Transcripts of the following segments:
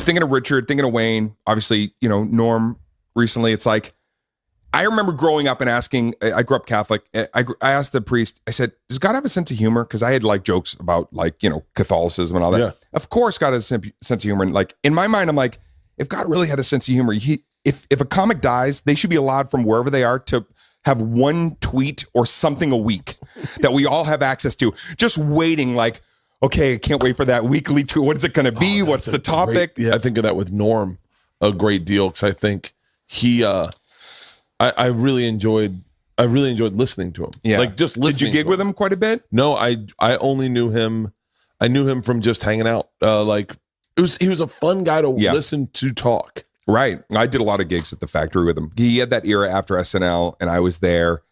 thinking of Richard, thinking of Wayne, obviously, you know, Norm recently. It's like, I remember growing up and asking, I grew up Catholic. I asked the priest, I said, does God have a sense of humor? Because I had like jokes about like, you know, Catholicism and all that. Yeah. Of course, God has a sense of humor. And like, in my mind, I'm like, if God really had a sense of humor, if a comic dies, they should be allowed from wherever they are to have one tweet or something a week that we all have access to. Just waiting like, okay, I can't wait for that weekly tweet. What is it going to be? What's the topic? I think of that with Norm a great deal because I think he, I really enjoyed listening to him. Yeah. Like just listening. Did you gig with him quite a bit? No, I only knew him. I knew him from just hanging out. Like he was a fun guy to listen to talk. Right. I did a lot of gigs at the Factory with him. He had that era after SNL and I was there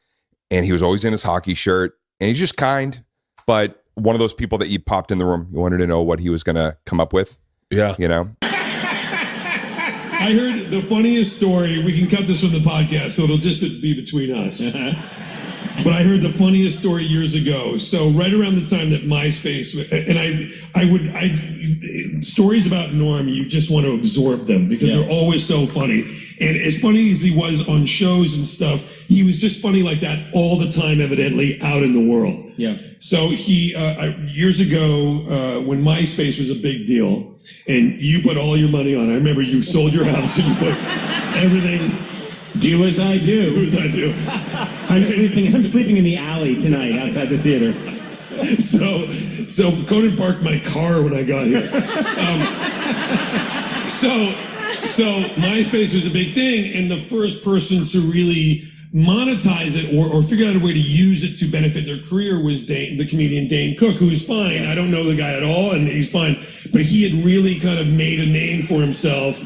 and he was always in his hockey shirt and he's just kind, but one of those people that you popped in the room. You wanted to know what he was going to come up with. Yeah. You know? I heard the funniest story. We can cut this from the podcast, so it'll just be between us. But I heard the funniest story years ago. So right around the time that MySpace, and stories about Norm, you just want to absorb them because they're always so funny. And as funny as he was on shows and stuff, he was just funny like that all the time, evidently, out in the world. Yeah. So he, years ago, when MySpace was a big deal, and you put all your money on it, I remember you sold your house and you put everything. Do as I do. Do as I do. I'm sleeping in the alley tonight outside the theater. So Conan parked my car when I got here. So MySpace was a big thing, and the first person to really monetize it or figure out a way to use it to benefit their career was the comedian Dane Cook, who's fine. I don't know the guy at all, and he's fine. But he had really kind of made a name for himself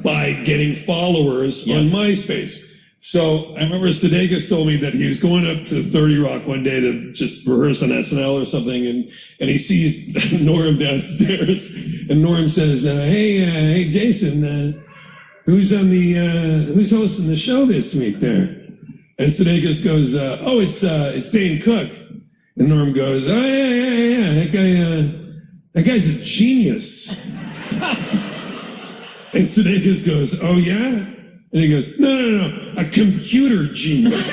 by getting followers on MySpace. So I remember Sudeikis told me that he was going up to 30 Rock one day to just rehearse on SNL or something, and he sees Norm downstairs, and Norm says, hey Jason, who's hosting the show this week there? And Sudeikis goes, it's Dane Cook. And Norm goes, oh yeah, that guy's a genius. And Sudeikis goes, oh yeah? And he goes, no, a computer genius.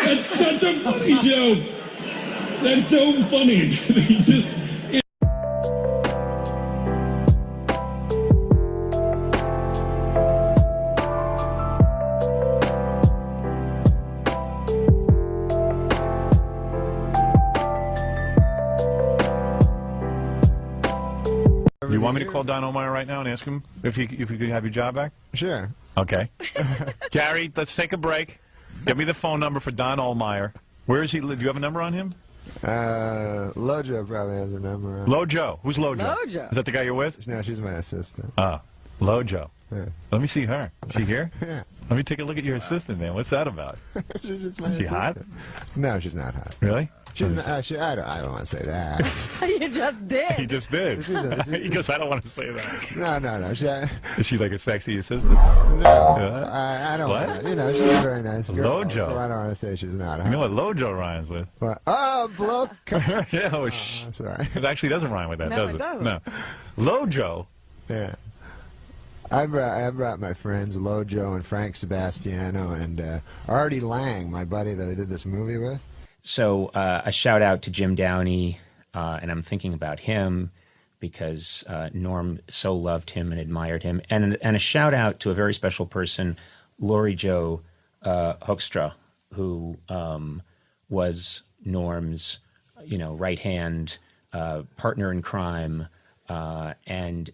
That's such a funny joke. That's so funny. He just... You want me to call Don Ohlmeyer right now and ask him if you could have your job back? Sure. Okay. Gary, let's take a break. Give me the phone number for Don Ohlmeyer. Where is he? Do you have a number on him? Lojo probably has a number on. Lojo. Who's Lojo? Lojo. Is that the guy you're with? No, she's my assistant. Ah, Lojo. Yeah. Let me see her. Is she here? Yeah. Let me take a look at your assistant, man. What's that about? She's just my Is she assistant. hot? No, she's not hot. Really? She's not, I don't want to say that. You just did. He just did. He goes, I don't want to say that. No. Is she like a sexy assistant? No. I don't What? want to. You know, she's a very nice girl. Lojo. So I don't want to say she's not hot. You know what Lojo rhymes with? But, bloke. Yeah, well, shh. Sorry. It actually doesn't rhyme with that, No, does it it? doesn't. No. Lojo. Yeah. I brought my friends Lojo and Frank Sebastiano and Artie Lang, my buddy that I did this movie with. So a shout out to Jim Downey, and I'm thinking about him because Norm so loved him and admired him, and a shout out to a very special person, Lori Jo Hoekstra, who was Norm's, right hand partner in crime, and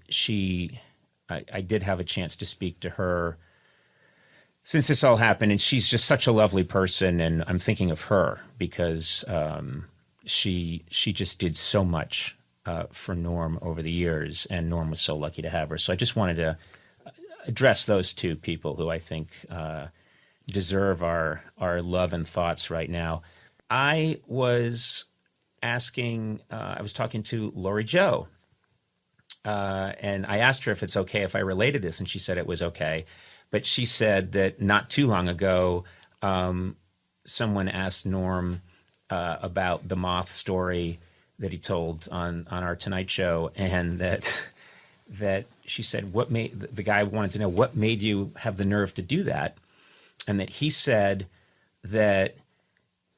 I did have a chance to speak to her since this all happened, and she's just such a lovely person, and I'm thinking of her because she just did so much for Norm over the years, and Norm was so lucky to have her. So I just wanted to address those two people who I think deserve our love and thoughts right now. I was talking to Lori Jo, and I asked her if it's okay if I related this, and she said it was okay. But she said that not too long ago, someone asked Norm about the moth story that he told on our Tonight Show, and that she said, what made the guy wanted to know what made you have the nerve to do that, and that he said that,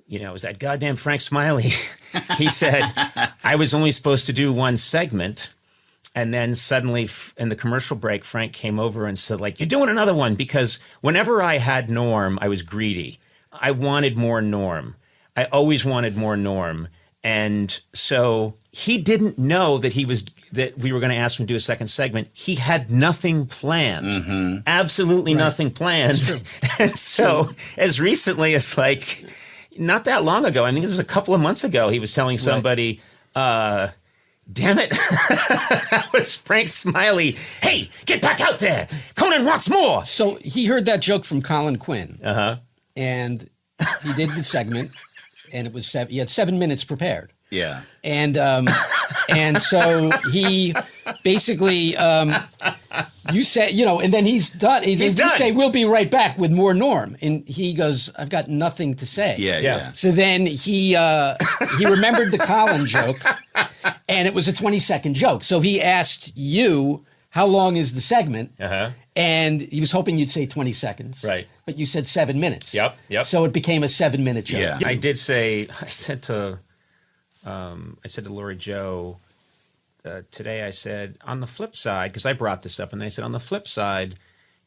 you know, it was that goddamn Frank Smiley. He said, I was only supposed to do one segment. And then suddenly in the commercial break, Frank came over and said, like, you're doing another one, because whenever I had Norm, I was greedy. I wanted more Norm. I always wanted more Norm. And so he didn't know that we were going to ask him to do a second segment. He had nothing planned, absolutely nothing planned. And so as recently as like not that long ago, I think this was a couple of months ago, he was telling somebody, damn it, that was Frank Smiley. Hey, get back out there. Conan wants more. So he heard that joke from Colin Quinn. And he did the segment. And it was he had 7 minutes prepared. Yeah. And so he basically, you said, you know, and then he's done. You say, we'll be right back with more Norm. And he goes, I've got nothing to say. Yeah. So then he remembered the Colin joke, and it was a 20-second joke. So he asked you, how long is the segment? And he was hoping you'd say 20 seconds. Right. But you said 7 minutes. Yep. So it became a 7-minute joke. Yeah. I did say, I said to Lori Joe today, I said, on the flip side, because I brought this up, and I said, on the flip side,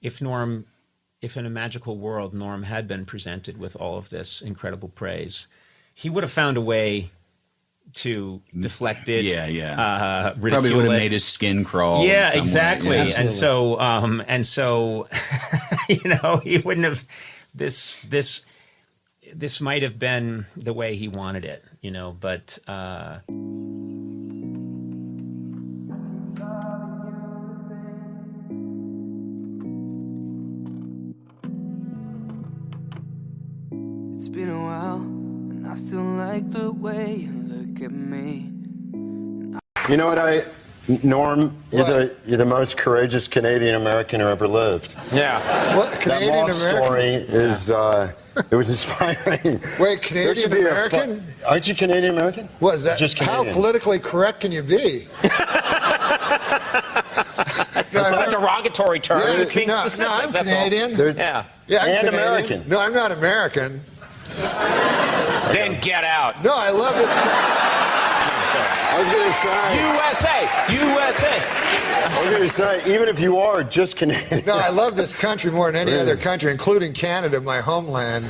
if in a magical world, Norm had been presented with all of this incredible praise, he would have found a way to deflect it. Ridicule probably would have it. made his skin crawl. Yeah, in some exactly. way. And so, you know, he wouldn't have this might have been the way he wanted it, you know, but it's been a while, and I still like the way you look at me. You know what, Norm, you're the most courageous Canadian American who ever lived. yeah. What, Canadian that American? story is, it was inspiring. Wait, Canadian American? Aren't you Canadian American? What is that? Just How Canadian. politically correct can you be? It's not a derogatory term. It's being specific. I'm that's Canadian. all. Yeah. Yeah, I'm And Canadian. American. No, I'm not American. Then get out. No, I love this. I was going to say. USA. I was going to say, even if you are just Canadian. No, I love this country more than any other country, including Canada, my homeland.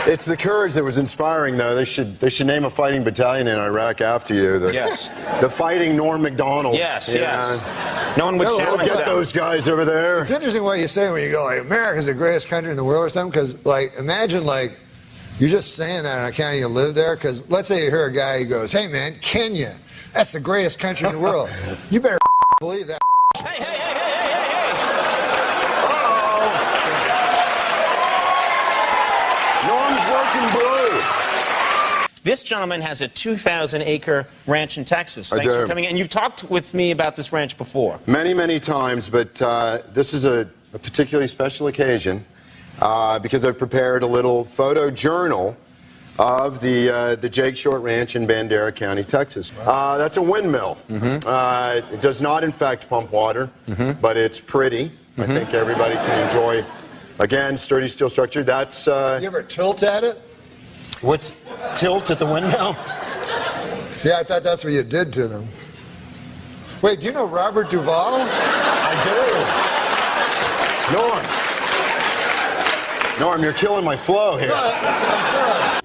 It's the courage that was inspiring, though. They should name a fighting battalion in Iraq after you. The Fighting Norm MacDonald. Yes. No one would challenge Get that. those guys over there. It's interesting what you say when you go, like, America's the greatest country in the world or something, because, like, imagine, like, you're just saying that on account of you live there, because let's say you hear a guy who goes, hey, man, Kenya, that's the greatest country in the world. You better believe that. Hey. Norm's working blue. This gentleman has a 2,000-acre ranch in Texas. Thanks for coming in. You've talked with me about this ranch before. Many, many times, but this is a particularly special occasion because I've prepared a little photo journal of the Jake Short Ranch in Bandera County, Texas. That's a windmill. It does not, in fact, pump water, but it's pretty. I think everybody can enjoy, again, sturdy steel structure. That's... You ever tilt at it? What's tilt at the windmill? Yeah, I thought that's what you did to them. Wait, do you know Robert Duvall? I do. Norm, you're killing my flow here. I'm sorry.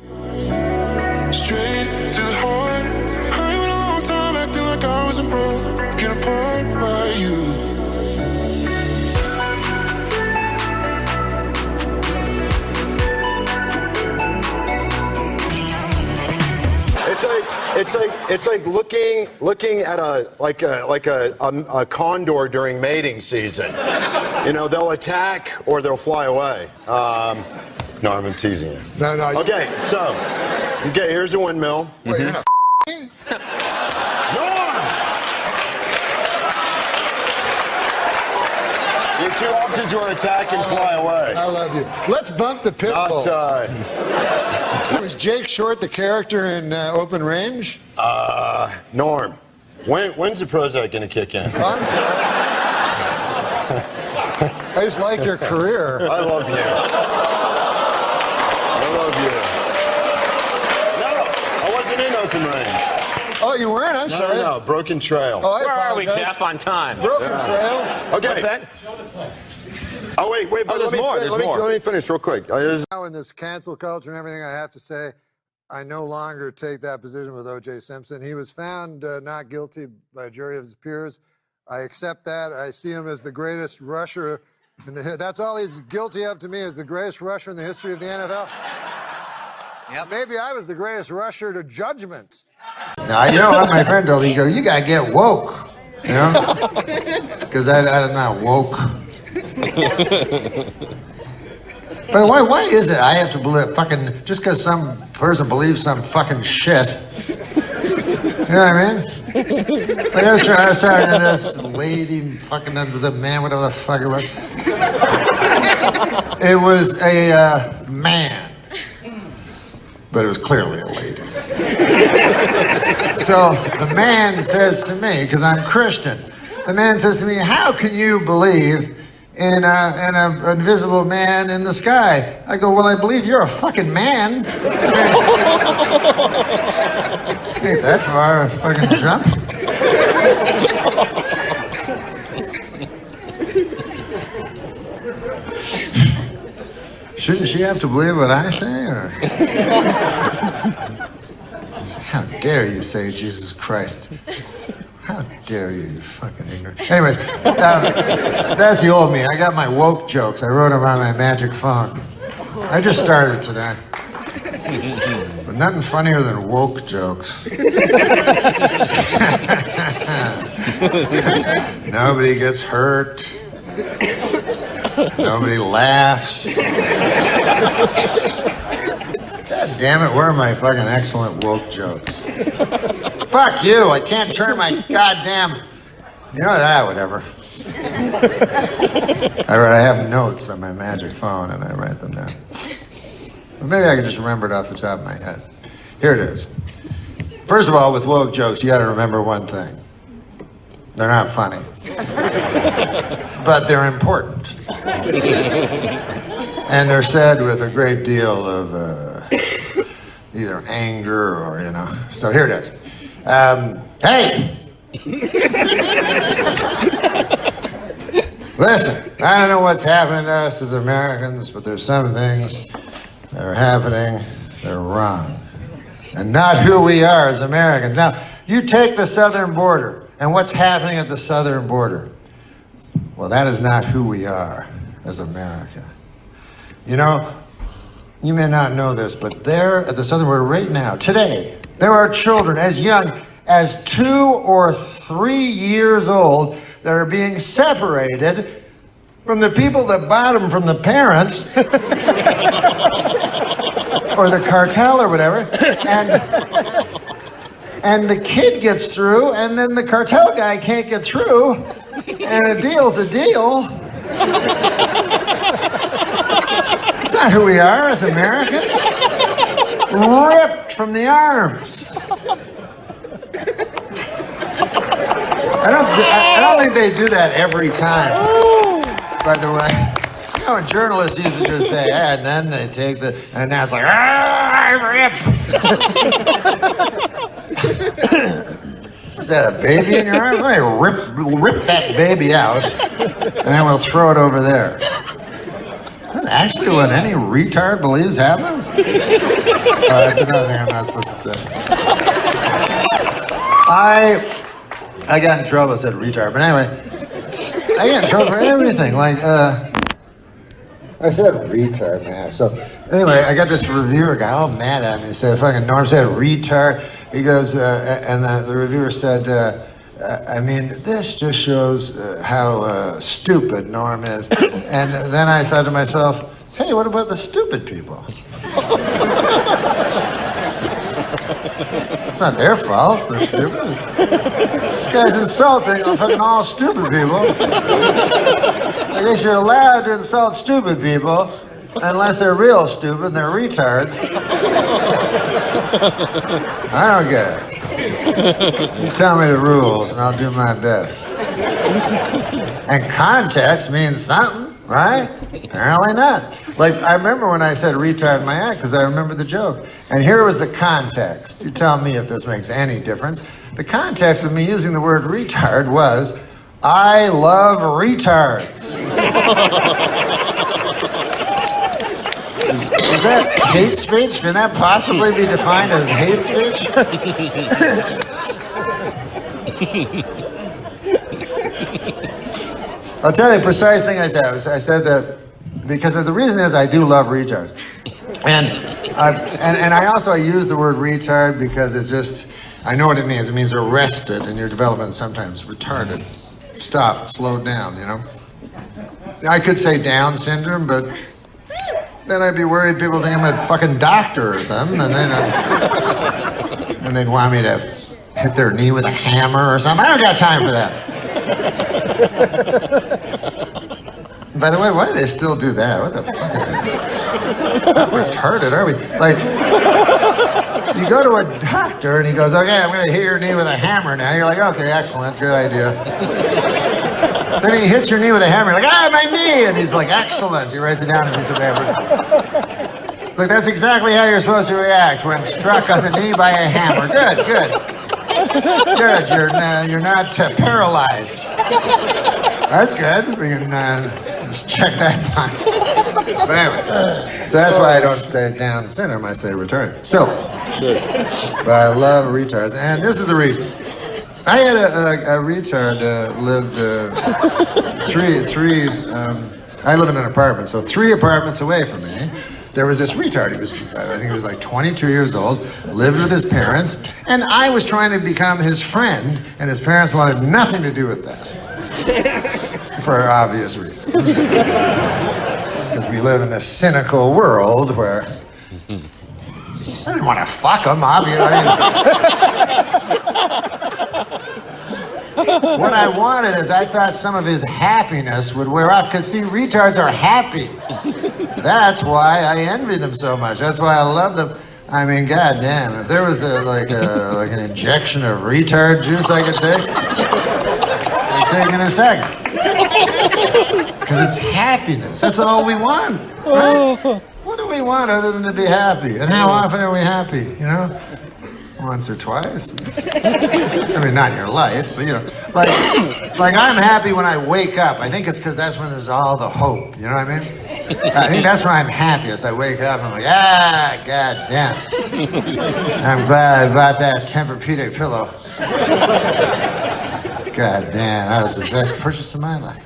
Straight to the heart. I went a long time acting like I wasn't wrong. Get apart by you. It's like looking at a condor during mating season. You know, they'll attack or they'll fly away. No, I'm teasing you. No. Okay, here's a windmill. Wait, you're not me? Norm! You're too often to attack and fly away. I love you. Let's bump the pit bulls. Was Jake Short the character in Open Range? Norm, when's the Prozac going to kick in? Oh, I'm sorry. I just like your career. I love you. I love you. No, I wasn't in Open Range. Oh, you weren't? I'm sorry. No, Broken Trail. Oh, I Where are we, apologize. Jeff, on time? Broken Trail. Okay. What's that? Oh, wait, but there's more, there's more. let me finish real quick. Now in this cancel culture and everything, I have to say, I no longer take that position with O.J. Simpson. He was found not guilty by a jury of his peers. I accept that. I see him as the greatest rusher. That's all he's guilty of to me, is the greatest rusher in the history of the NFL. Yep. Maybe I was the greatest rusher to judgment. Now, you know what my friend told me? He goes, you got to get woke, you know? Because I'm not woke. But why is it I have to believe fucking, just because some person believes some fucking shit? You know what I mean? Like I was talking to this lady, fucking, that was a man, whatever the fuck it was. It was a man. But it was clearly a lady. So the man says to me, because I'm Christian, the man says to me, how can you believe in an invisible man in the sky? I go, well, I believe you're a fucking man. Ain't that far a fucking jump. Shouldn't she have to believe what I say, or? How dare you say Jesus Christ? How dare you, you fucking ignorant. Anyways, that's the old me. I got my woke jokes. I wrote them on my magic phone. I just started today. But nothing funnier than woke jokes. Nobody gets hurt. Nobody laughs. God damn it, where are my fucking excellent woke jokes? Fuck you, I can't turn my goddamn... You know that, whatever. I have notes on my magic phone and I write them down. But maybe I can just remember it off the top of my head. Here it is. First of all, with woke jokes, you gotta remember one thing. They're not funny. But they're important. And they're said with a great deal of either anger or, you know. So here it is. Hey! Listen, I don't know what's happening to us as Americans, but there's some things that are happening that are wrong. And not who we are as Americans. Now, you take the southern border, and what's happening at the southern border? Well, that is not who we are as America. You know, you may not know this, but there at the southern border right now, today, there are children as young as 2 or 3 years old that are being separated from the people that bought them from the parents or the cartel or whatever, and the kid gets through, and then the cartel guy can't get through, and a deal's a deal. It's not who we are as Americans. Ripped from the arms. I don't think they do that every time, by the way. You know, journalists used to just say, and then they take the, and now it's like, rip. Is that a baby in your arm? Hey, rip that baby out, and then we'll throw it over there. That's actually what any retard believes happens? That's another thing I'm not supposed to say. I got in trouble, I said retard, but anyway, I get in trouble for everything. Like, I said retard, man. So, anyway, I got this reviewer guy all mad at me. He said, fucking Norm said retard. He goes, and the reviewer said, I mean, this just shows how stupid Norm is. And then I said to myself, hey, what about the stupid people? It's not their fault, they're stupid. This guy's insulting fucking all stupid people. I guess you're allowed to insult stupid people unless they're real stupid and they're retards. I don't get it. You tell me the rules and I'll do my best. And context means something, right? Apparently not. Like, I remember when I said retard in my act because I remember the joke. And here was the context. You tell me if this makes any difference. The context of me using the word retard was, I love retards. Is that hate speech? Can that possibly be defined as hate speech? I'll tell you the precise thing I said. I said that because the reason is I do love retards. And I also use the word retard because it's just, I know what it means. It means arrested in your development, sometimes retarded. Stop, slow down, you know? I could say Down syndrome, but then I'd be worried people think I'm a fucking doctor or something, and then and they'd want me to hit their knee with a hammer or something. I don't got time for that. By the way, why do they still do that? What the fuck? How retarded are we? Like, you go to a doctor and he goes, okay, I'm going to hit your knee with a hammer now. You're like, okay, excellent, good idea. Then he hits your knee with a hammer. You're like, my knee! And he's like, excellent. He writes it down on a piece of paper. It's like, that's exactly how you're supposed to react when struck on the knee by a hammer. Good, good. Good, you're not paralyzed. That's good. We can just check that box. But anyway, so that's why I don't say Down syndrome, I say retarded. So, but I love retards, and this is the reason. I had a retard lived I live in an apartment, so 3 apartments away from me. There was this retard. I think he was like 22 years old, lived with his parents, and I was trying to become his friend, and his parents wanted nothing to do with that. For obvious reasons. Because we live in this cynical world where I didn't want to fuck him, obviously. What I wanted is I thought some of his happiness would wear off, because see, retards are happy. That's why I envy them so much. That's why I love them. I mean, goddamn, if there was like an injection of retard juice I could take, I'd take it in a second. Because it's happiness. That's all we want, right? What do we want other than to be happy? And how often are we happy, you know? Once or twice. I mean, not in your life, but you know, like I'm happy when I wake up. I think it's because that's when there's all the hope. You know what I mean? I think that's when I'm happiest. I wake up and I'm like, goddamn. I'm glad I bought that Tempur-Pedic pillow. Goddamn, that was the best purchase of my life.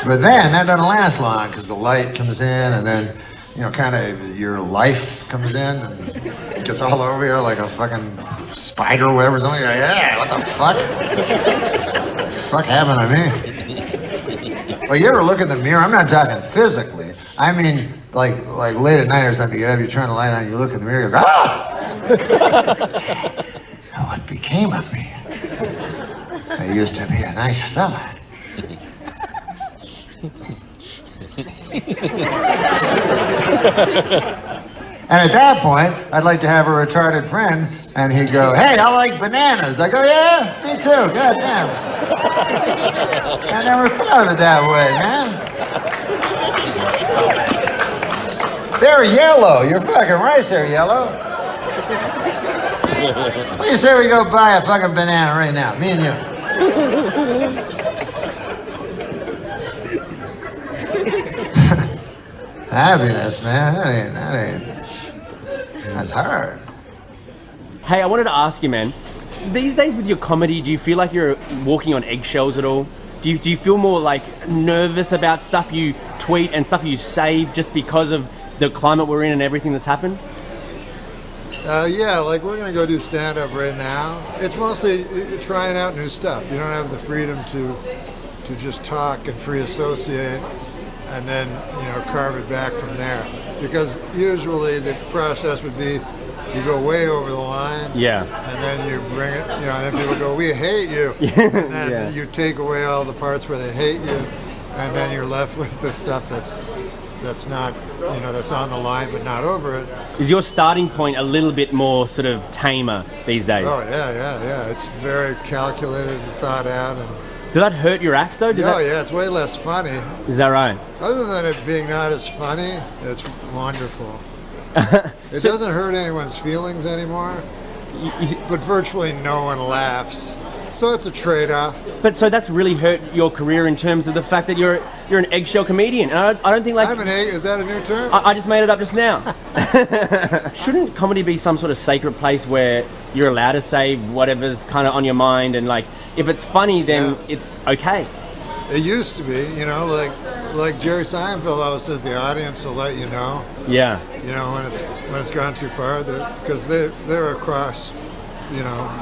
But then that doesn't last long because the light comes in and then, you know, kind of your life comes in and it gets all over you like a fucking spider or whatever. Something. You're like, what the fuck? What the fuck happened to me? Well, you ever look in the mirror? I'm not talking physically. I mean, like late at night or something, you get up, you turn the light on, you look in the mirror, you go, Now what became of me? I used to be a nice fella. And at that point, I'd like to have a retarded friend, and he'd go, hey, I like bananas. I go, yeah, me too, goddamn. I never thought of it that way, man. They're yellow. You're fucking right, they're yellow. What do you say we go buy a fucking banana right now, me and you? Happiness, man, that ain't, that's hard. Hey, I wanted to ask you, man, these days with your comedy, do you feel like you're walking on eggshells at all? Do you feel more like nervous about stuff you tweet and stuff you say just because of the climate we're in and everything that's happened? Yeah, like we're gonna go do stand-up right now. It's mostly trying out new stuff. You don't have the freedom to just talk and free associate and then, you know, carve it back from there. Because usually the process would be you go way over the line, yeah, and then you bring it, you know, and then people go, we hate you, and then you take away all the parts where they hate you, and then you're left with the stuff that's that's not, that's on the line but not over it. Is your starting point a little bit more sort of tamer these days? Oh yeah. It's very calculated and thought out. And does that hurt your act though? Yeah, it's way less funny. Is that right? Other than it being not as funny, it's wonderful. It doesn't hurt anyone's feelings anymore, but virtually no one laughs. So it's a trade-off. But so that's really hurt your career in terms of the fact that you're an eggshell comedian. And I don't think like... I'm an egg, is that a new term? I just made it up just now. Shouldn't comedy be some sort of sacred place where you're allowed to say whatever's kind of on your mind and like, if it's funny, then it's okay? It used to be, like Jerry Seinfeld always says, the audience will let you know. Yeah. When it's gone too far, because they're a cross,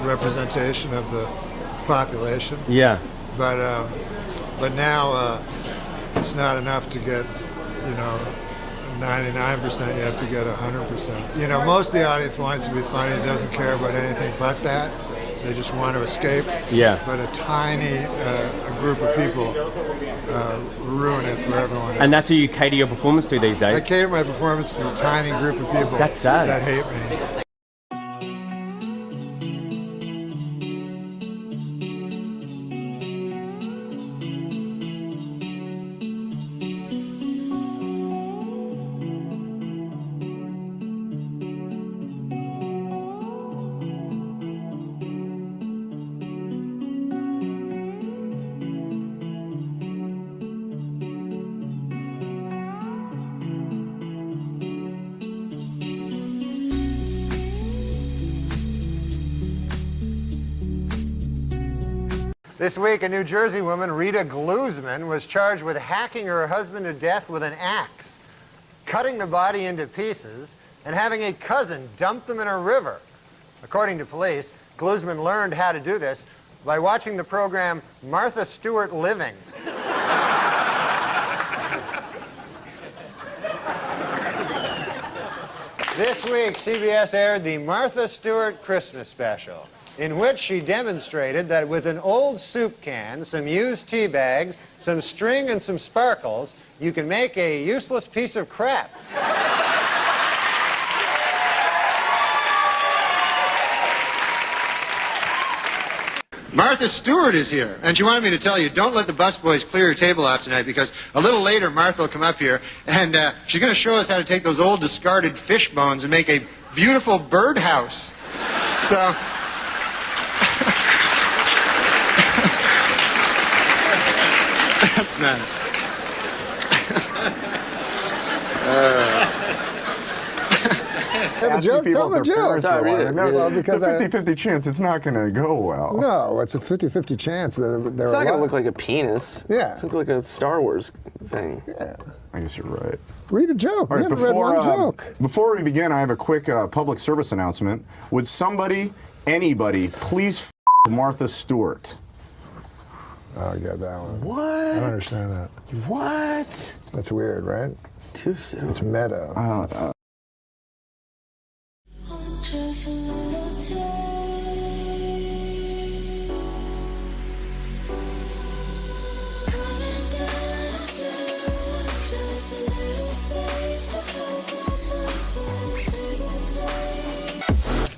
representation of the population. Yeah. But now it's not enough to get 99%. You have to get 100%. Most of the audience wants to be funny and doesn't care about anything but that. They just want to escape. Yeah. But a tiny a group of people ruin it for everyone else. And that's who you cater your performance to these days? I cater my performance to a tiny group of people. That's sad. That hate me. This week, a New Jersey woman, Rita Glusman, was charged with hacking her husband to death with an axe, cutting the body into pieces, and having a cousin dump them in a river. According to police, Glusman learned how to do this by watching the program Martha Stewart Living. This week, CBS aired the Martha Stewart Christmas special, in which she demonstrated that with an old soup can, some used tea bags, some string, and some sparkles, you can make a useless piece of crap. Martha Stewart is here, and she wanted me to tell you, don't let the busboys clear your table off tonight, because a little later Martha will come up here, and she's going to show us how to take those old discarded fish bones and make a beautiful birdhouse. So... That's nice. Have a joke? Tell a joke. Well, because it's a 50-50 chance it's not going to go well. No, it's a 50-50 chance that it's not going to look like a penis. Yeah. It's going to look like a Star Wars thing. Yeah. I guess you're right. Read a joke. All right, we haven't read one joke. Before we begin, I have a quick public service announcement. Would somebody, anybody, please f Martha Stewart? Oh, I get that one. What? I don't understand that. What? That's weird, right? Too soon. It's meta.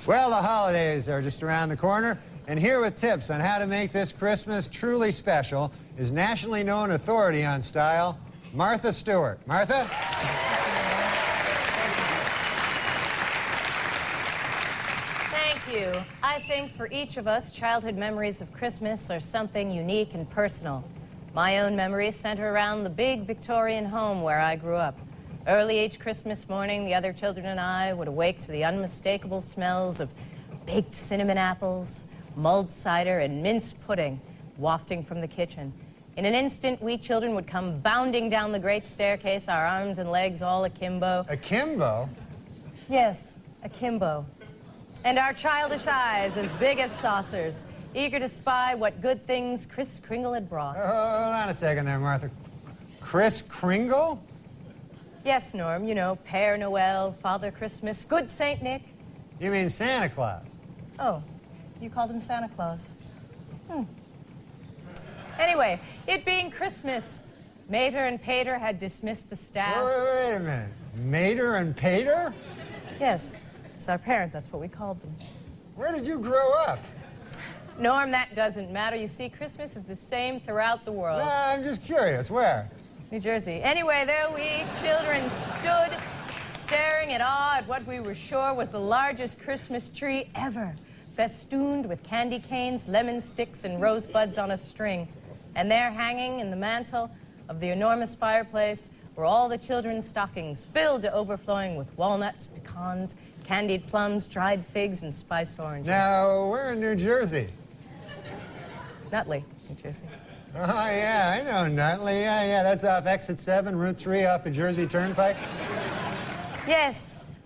Well, the holidays are just around the corner, and here with tips on how to make this Christmas truly special is nationally known authority on style, Martha Stewart. Martha? Thank you. I think for each of us, childhood memories of Christmas are something unique and personal. My own memories center around the big Victorian home where I grew up. Early each Christmas morning, the other children and I would awake to the unmistakable smells of baked cinnamon apples, mulled cider, and mince pudding wafting from the kitchen. In an instant, we children would come bounding down the great staircase, our arms and legs all akimbo. Akimbo? Yes, akimbo. And our childish eyes as big as saucers, eager to spy what good things Kris Kringle had brought. Hold on a second there, Martha. Kris Kringle? Yes, Norm, you know, Père Noël, Father Christmas, good Saint Nick. You mean Santa Claus? Oh, you called him Santa Claus. Anyway, it being Christmas, Mater and Pater had dismissed the staff. Wait a minute. Mater and Pater? Yes, it's our parents. That's what we called them. Where did you grow up? Norm, that doesn't matter. You see, Christmas is the same throughout the world. No, I'm just curious. Where? New Jersey. Anyway, there we children stood, staring at awe at what we were sure was the largest Christmas tree ever, festooned with candy canes, lemon sticks, and rosebuds on a string. And there, hanging in the mantel of the enormous fireplace, were all the children's stockings, filled to overflowing with walnuts, pecans, candied plums, dried figs, and spiced oranges. Now, we're in New Jersey. Nutley, New Jersey. Oh, yeah, I know Nutley. Yeah, that's off Exit 7, Route 3, off the Jersey Turnpike. Yes.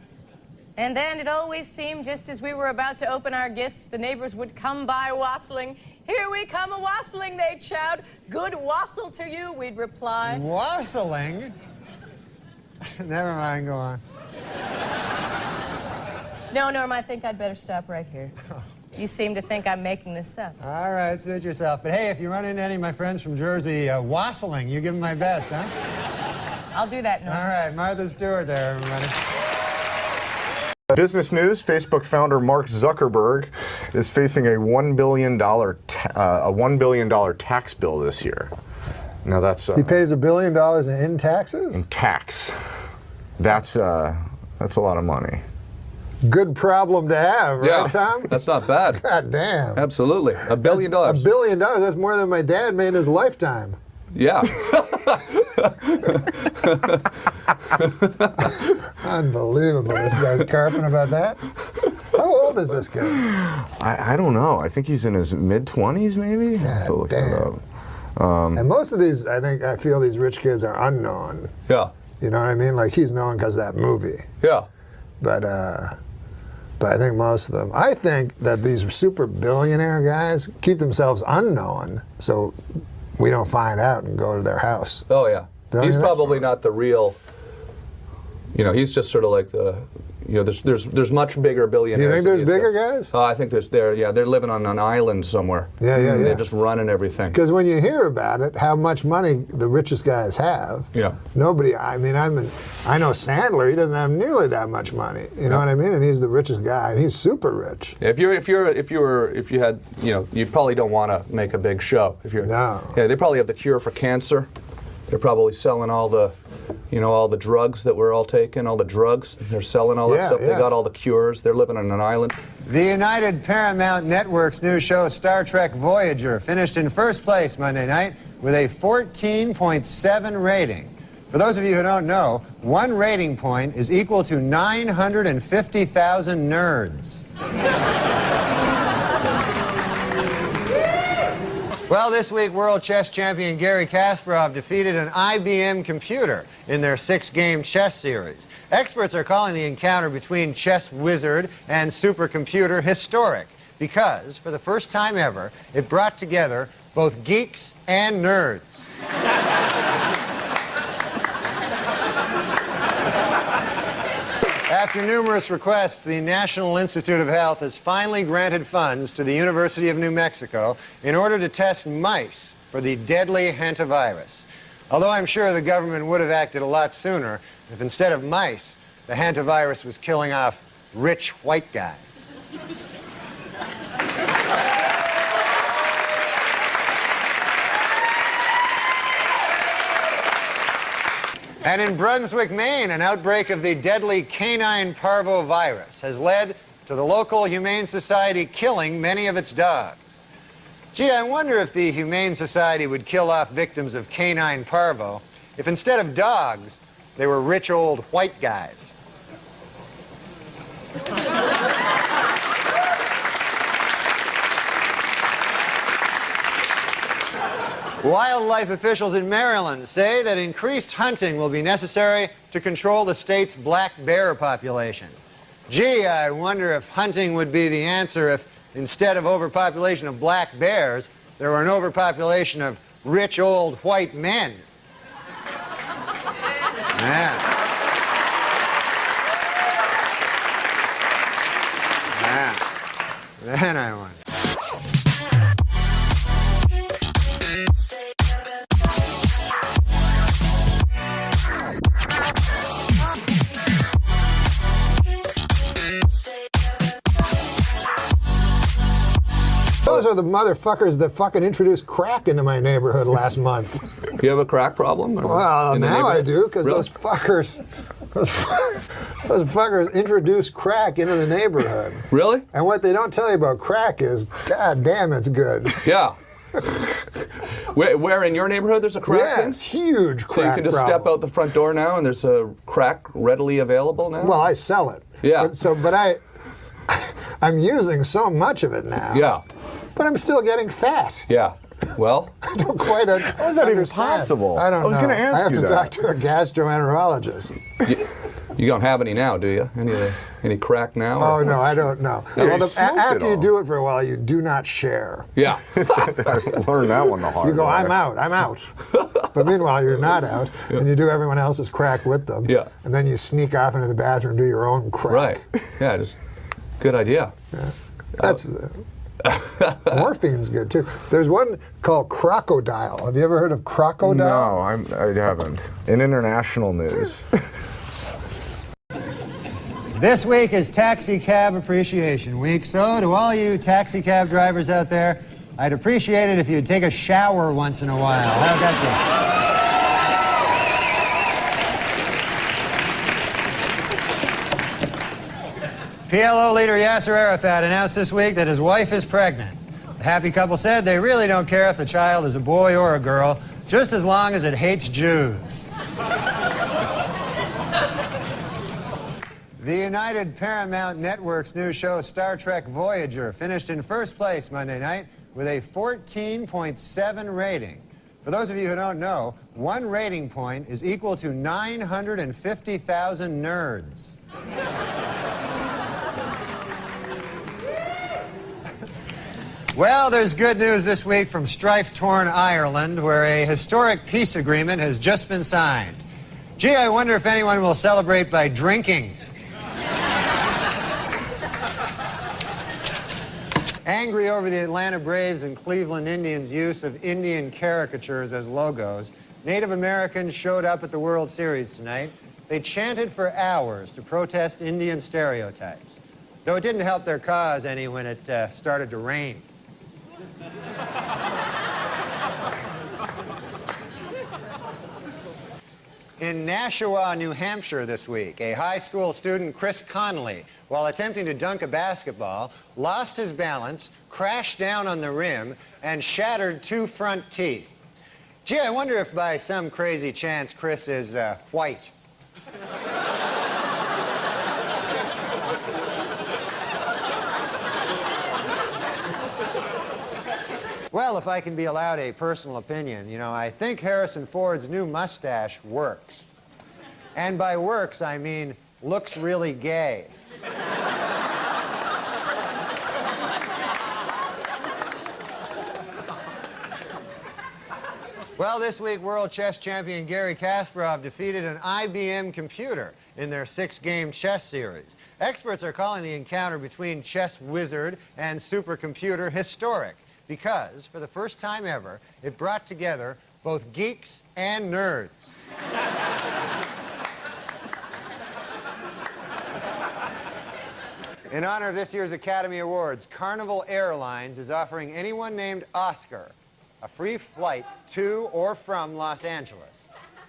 And then it always seemed just as we were about to open our gifts, the neighbors would come by wassailing. Here we come a-wassailing, they'd shout. Good wassail to you, we'd reply. Wassailing? Never mind, go on. No, Norm, I think I'd better stop right here. You seem to think I'm making this up. All right, suit yourself. But hey, if you run into any of my friends from Jersey wassailing, you give them my best, huh? I'll do that, Norm. All right, Martha Stewart there, everybody. Business news, Facebook founder Mark Zuckerberg is facing a $1 billion tax bill this year. Now that's... he pays $1 billion in taxes? In tax. That's a lot of money. Good problem to have, right, Tom? That's not bad. God damn. Absolutely. $1 billion. $1 billion, that's more than my dad made in his lifetime. Yeah. Unbelievable. This guy's carping about that. How old is this guy? I don't know. I think he's in his mid-20s, maybe? I have to look that up. And most of these, I feel these rich kids are unknown. Yeah. You know what I mean? Like, he's known because of that movie. Yeah. But I think most of them, I think that these super billionaire guys keep themselves unknown so we don't find out and go to their house. Oh, yeah. Don't He's you probably not the real, he's just sort of like the, there's much bigger billionaires. You think there's bigger guys? Oh, I think they're living on an island somewhere. Yeah. They're just running everything. Because when you hear about it, how much money the richest guys have, nobody, I know Sandler, he doesn't have nearly that much money. You know what I mean? And he's the richest guy, and he's super rich. Yeah, if you had, you probably don't want to make a big show. Yeah, they probably have the cure for cancer. They're probably selling all the drugs that we're all taking, all the drugs. They're selling all that stuff. They got all the cures. They're living on an island. The United Paramount Network's new show, Star Trek Voyager, finished in first place Monday night with a 14.7 rating. For those of you who don't know, one rating point is equal to 950,000 nerds. Well, this week, world chess champion Garry Kasparov defeated an IBM computer in their 6-game chess series. Experts are calling the encounter between chess wizard and supercomputer historic because, for the first time ever, it brought together both geeks and nerds. After numerous requests, the National Institute of Health has finally granted funds to the University of New Mexico in order to test mice for the deadly hantavirus. Although I'm sure the government would have acted a lot sooner if instead of mice, the hantavirus was killing off rich white guys. And in Brunswick, Maine, an outbreak of the deadly canine parvovirus has led to the local Humane Society killing many of its dogs. Gee, I wonder if the Humane Society would kill off victims of canine parvo if instead of dogs, they were rich old white guys. Wildlife officials in Maryland say that increased hunting will be necessary to control the state's black bear population. Gee, I wonder if hunting would be the answer if, instead of overpopulation of black bears, there were an overpopulation of rich old white men. Yeah. Then I wonder. Those are the motherfuckers that fucking introduced crack into my neighborhood last month. Do you have a crack problem? Well, now I do, because Really? those fuckers introduced crack into the neighborhood. Really? And what they don't tell you about crack is, god damn, it's good. Yeah. Where in your neighborhood there's a crack? Yeah, it's huge crack. So you can just step out the front door now and there's a crack readily available now? Well, I sell it. Yeah. But I'm using so much of it now. Yeah. But I'm still getting fat. Yeah. Well, I don't quite understand. How is that even possible? I don't know. I was going to ask I have you to that. talk to a gastroenterologist. You don't have any now, do you? Any crack now? Oh, no, I don't know. Yeah, Well, you smoked after it you all. do it for a while, you do not share. Yeah. Learn that one the hard way. You go, I'm out. But meanwhile, you're not out, and you do everyone else's crack with them. Yeah. And then you sneak off into the bathroom and do your own crack. Right. Yeah, just good idea. Yeah. That's morphine's good too. There's one called crocodile. Have you ever heard of crocodile? No, I haven't. In international news. This week is Taxi Cab Appreciation Week, so to all you taxi cab drivers out there, I'd appreciate it if you'd take a shower once in a while. How'd that go? PLO leader Yasser Arafat announced this week that his wife is pregnant. The happy couple said they really don't care if the child is a boy or a girl, just as long as it hates Jews. The United Paramount Network's new show, Star Trek Voyager, finished in first place Monday night with a 14.7 rating. For those of you who don't know, one rating point is equal to 950,000 nerds. Well, there's good news this week from strife-torn Ireland, where a historic peace agreement has just been signed. Gee, I wonder if anyone will celebrate by drinking. Angry over the Atlanta Braves and Cleveland Indians' use of Indian caricatures as logos, Native Americans showed up at the World Series tonight. They chanted for hours to protest Indian stereotypes, though it didn't help their cause any when it started to rain. In Nashua, New Hampshire this week, a high school student, Chris Connolly, while attempting to dunk a basketball, lost his balance, crashed down on the rim, and shattered 2 front teeth. Gee, I wonder if by some crazy chance Chris is white. Well, if I can be allowed a personal opinion, you know, I think Harrison Ford's new mustache works. And by works, I mean looks really gay. Well, this week, world chess champion Garry Kasparov defeated an IBM computer in their 6-game chess series. Experts are calling the encounter between chess wizard and supercomputer historic, because, for the first time ever, it brought together both geeks and nerds. In honor of this year's Academy Awards, Carnival Airlines is offering anyone named Oscar a free flight to or from Los Angeles.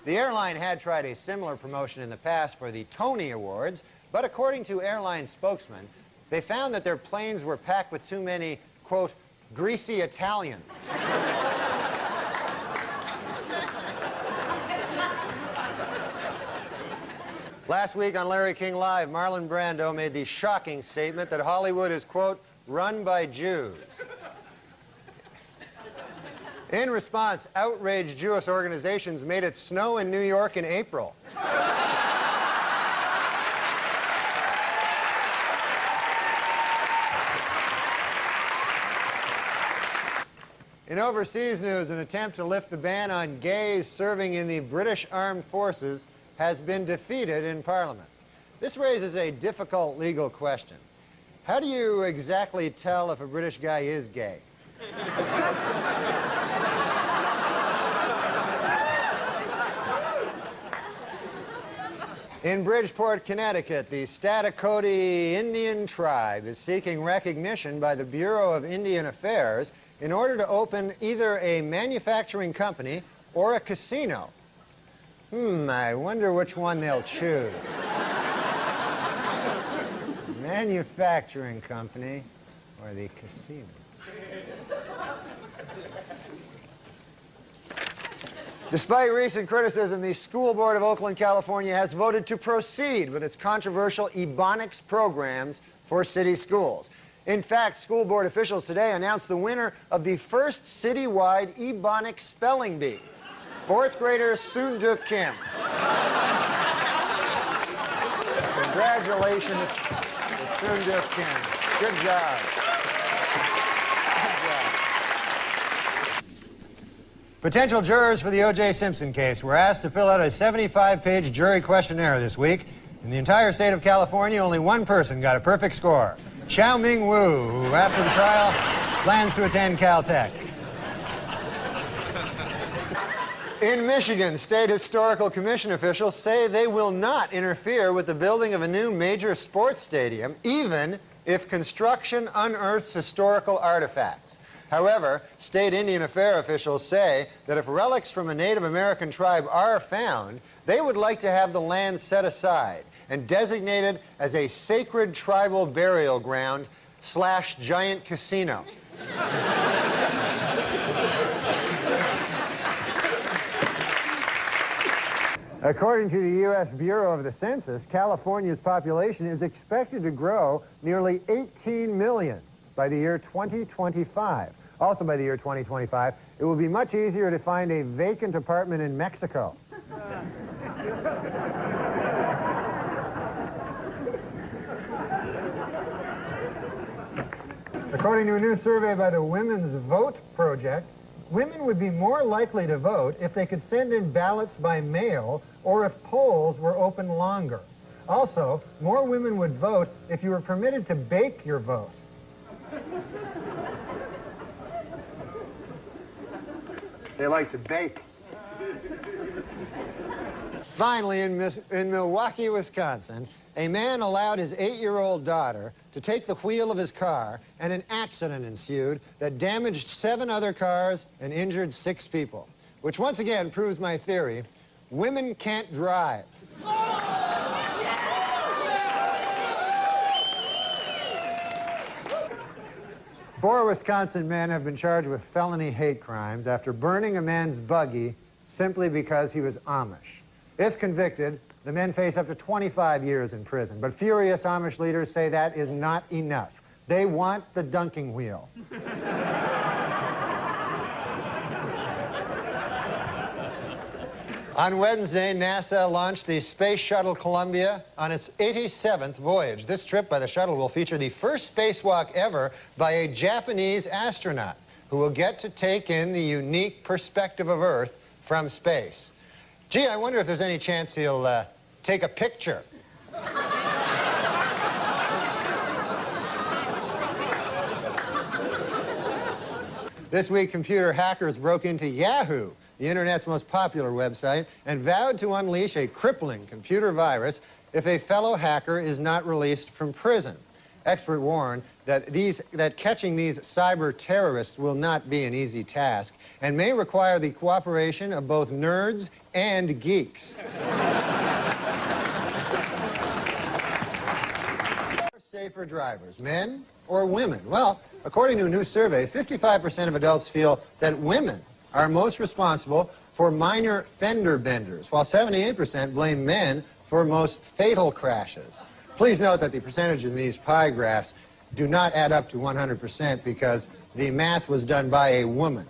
The airline had tried a similar promotion in the past for the Tony Awards, but according to airline spokesmen, they found that their planes were packed with too many, quote, greasy Italians. Last week on Larry King Live, Marlon Brando made the shocking statement that Hollywood is, quote, run by Jews. In response, outraged Jewish organizations made it snow in New York in April. In overseas news, an attempt to lift the ban on gays serving in the British Armed Forces has been defeated in Parliament. This raises a difficult legal question. How do you exactly tell if a British guy is gay? In Bridgeport, Connecticut, the Statakoti Indian tribe is seeking recognition by the Bureau of Indian Affairs in order to open either a manufacturing company or a casino. I wonder which one they'll choose. Manufacturing company or the casino. Despite recent criticism, the School Board of Oakland, California has voted to proceed with its controversial Ebonics programs for city schools. In fact, school board officials today announced the winner of the first citywide Ebonics spelling bee, 4th grader Soon-Duk Kim. Congratulations to Soon-Duk Kim. Good job. Potential jurors for the O.J. Simpson case were asked to fill out a 75-page jury questionnaire this week. In the entire state of California, only one person got a perfect score. Xiao Ming Wu, who after the trial plans to attend Caltech. In Michigan, state historical commission officials say they will not interfere with the building of a new major sports stadium, even if construction unearths historical artifacts. However, state Indian Affairs officials say that if relics from a Native American tribe are found, they would like to have the land set aside and designated as a sacred tribal burial ground / giant casino. According to the U.S. Bureau of the Census, California's population is expected to grow nearly 18 million by the year 2025. Also by the year 2025, it will be much easier to find a vacant apartment in Mexico. According to a new survey by the Women's Vote Project, women would be more likely to vote if they could send in ballots by mail or if polls were open longer. Also, more women would vote if you were permitted to bake your vote. They like to bake. Finally, in Milwaukee, Wisconsin, a man allowed his 8-year-old daughter to take the wheel of his car, and an accident ensued that damaged 7 other cars and injured 6 people, which once again proves my theory: women can't drive. 4 Wisconsin men have been charged with felony hate crimes after burning a man's buggy simply because he was Amish. If convicted, the men face up to 25 years in prison. But furious Amish leaders say that is not enough. They want the dunking wheel. On Wednesday, NASA launched the Space Shuttle Columbia on its 87th voyage. This trip by the shuttle will feature the first spacewalk ever by a Japanese astronaut who will get to take in the unique perspective of Earth from space. Gee, I wonder if there's any chance he'll take a picture. This week, computer hackers broke into Yahoo, the internet's most popular website, and vowed to unleash a crippling computer virus if a fellow hacker is not released from prison. Experts warn that catching these cyber terrorists will not be an easy task and may require the cooperation of both nerds and geeks. Safer drivers, men or women? Well, according to a new survey, 55% of adults feel that women are most responsible for minor fender benders, while 78% blame men for most fatal crashes. Please note that the percentages in these pie graphs do not add up to 100% because the math was done by a woman.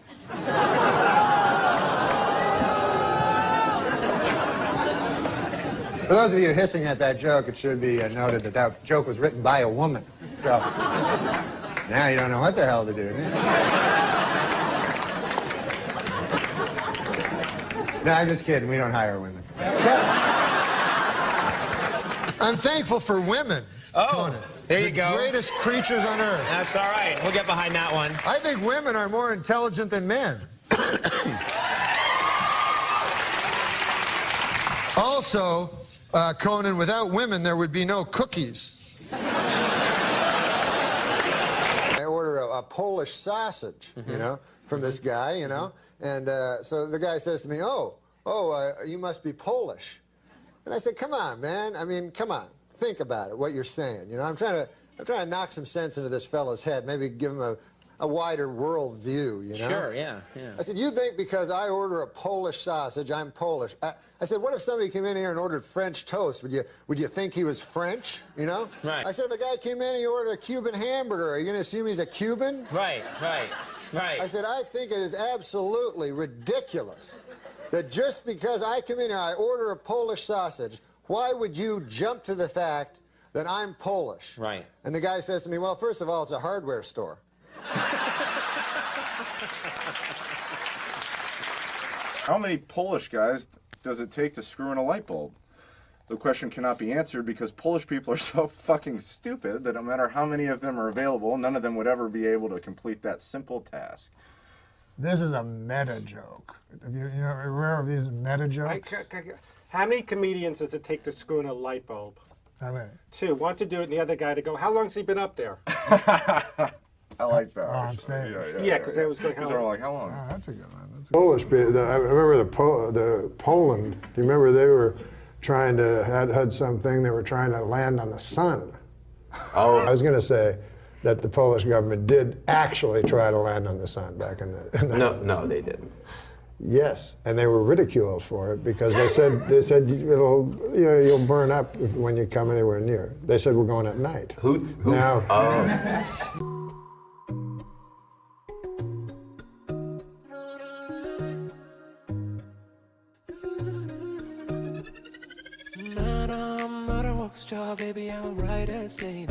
For those of you hissing at that joke, it should be noted that that joke was written by a woman. So now you don't know what the hell to do. No, I'm just kidding. We don't hire women. I'm thankful for women. Oh, Conan. there you go. The greatest creatures on earth. That's all right. We'll get behind that one. I think women are more intelligent than men. Also, Conan, without women, there would be no cookies. I order a Polish sausage, you know, from this guy, you know, and so the guy says to me, you must be Polish. And I said, come on, man. I mean, come on. Think about it, what you're saying. You know, I'm trying to knock some sense into this fellow's head, maybe give him a wider world view, you know? Sure, yeah. I said, you think because I order a Polish sausage, I'm Polish. I said, what if somebody came in here and ordered French toast? Would you think he was French, you know? Right. I said, if a guy came in and he ordered a Cuban hamburger, are you going to assume he's a Cuban? Right. I said, I think it is absolutely ridiculous that just because I come in here, I order a Polish sausage, why would you jump to the fact that I'm Polish? Right. And the guy says to me, well, first of all, it's a hardware store. How many Polish guys does it take to screw in a light bulb? The question cannot be answered because Polish people are so fucking stupid that no matter how many of them are available, none of them would ever be able to complete that simple task. This is a meta joke. Have you aware of these meta jokes? How many comedians does it take to screw in a light bulb? How many? 2. One to do it, and the other guy to go, how long's he been up there? I like that. On stage. Yeah, because that was going, how long? How long? Oh, that's a good one. Polish people, I remember the Poland, do you remember they were trying to, had something, they were trying to land on the sun. Oh. I was going to say that the Polish government did actually try to land on the sun back in the No, they didn't. Yes, and they were ridiculed for it because they said you'll burn up when you come anywhere near. They said we're going at night. Who? Now, Baby, I'm right as Ain't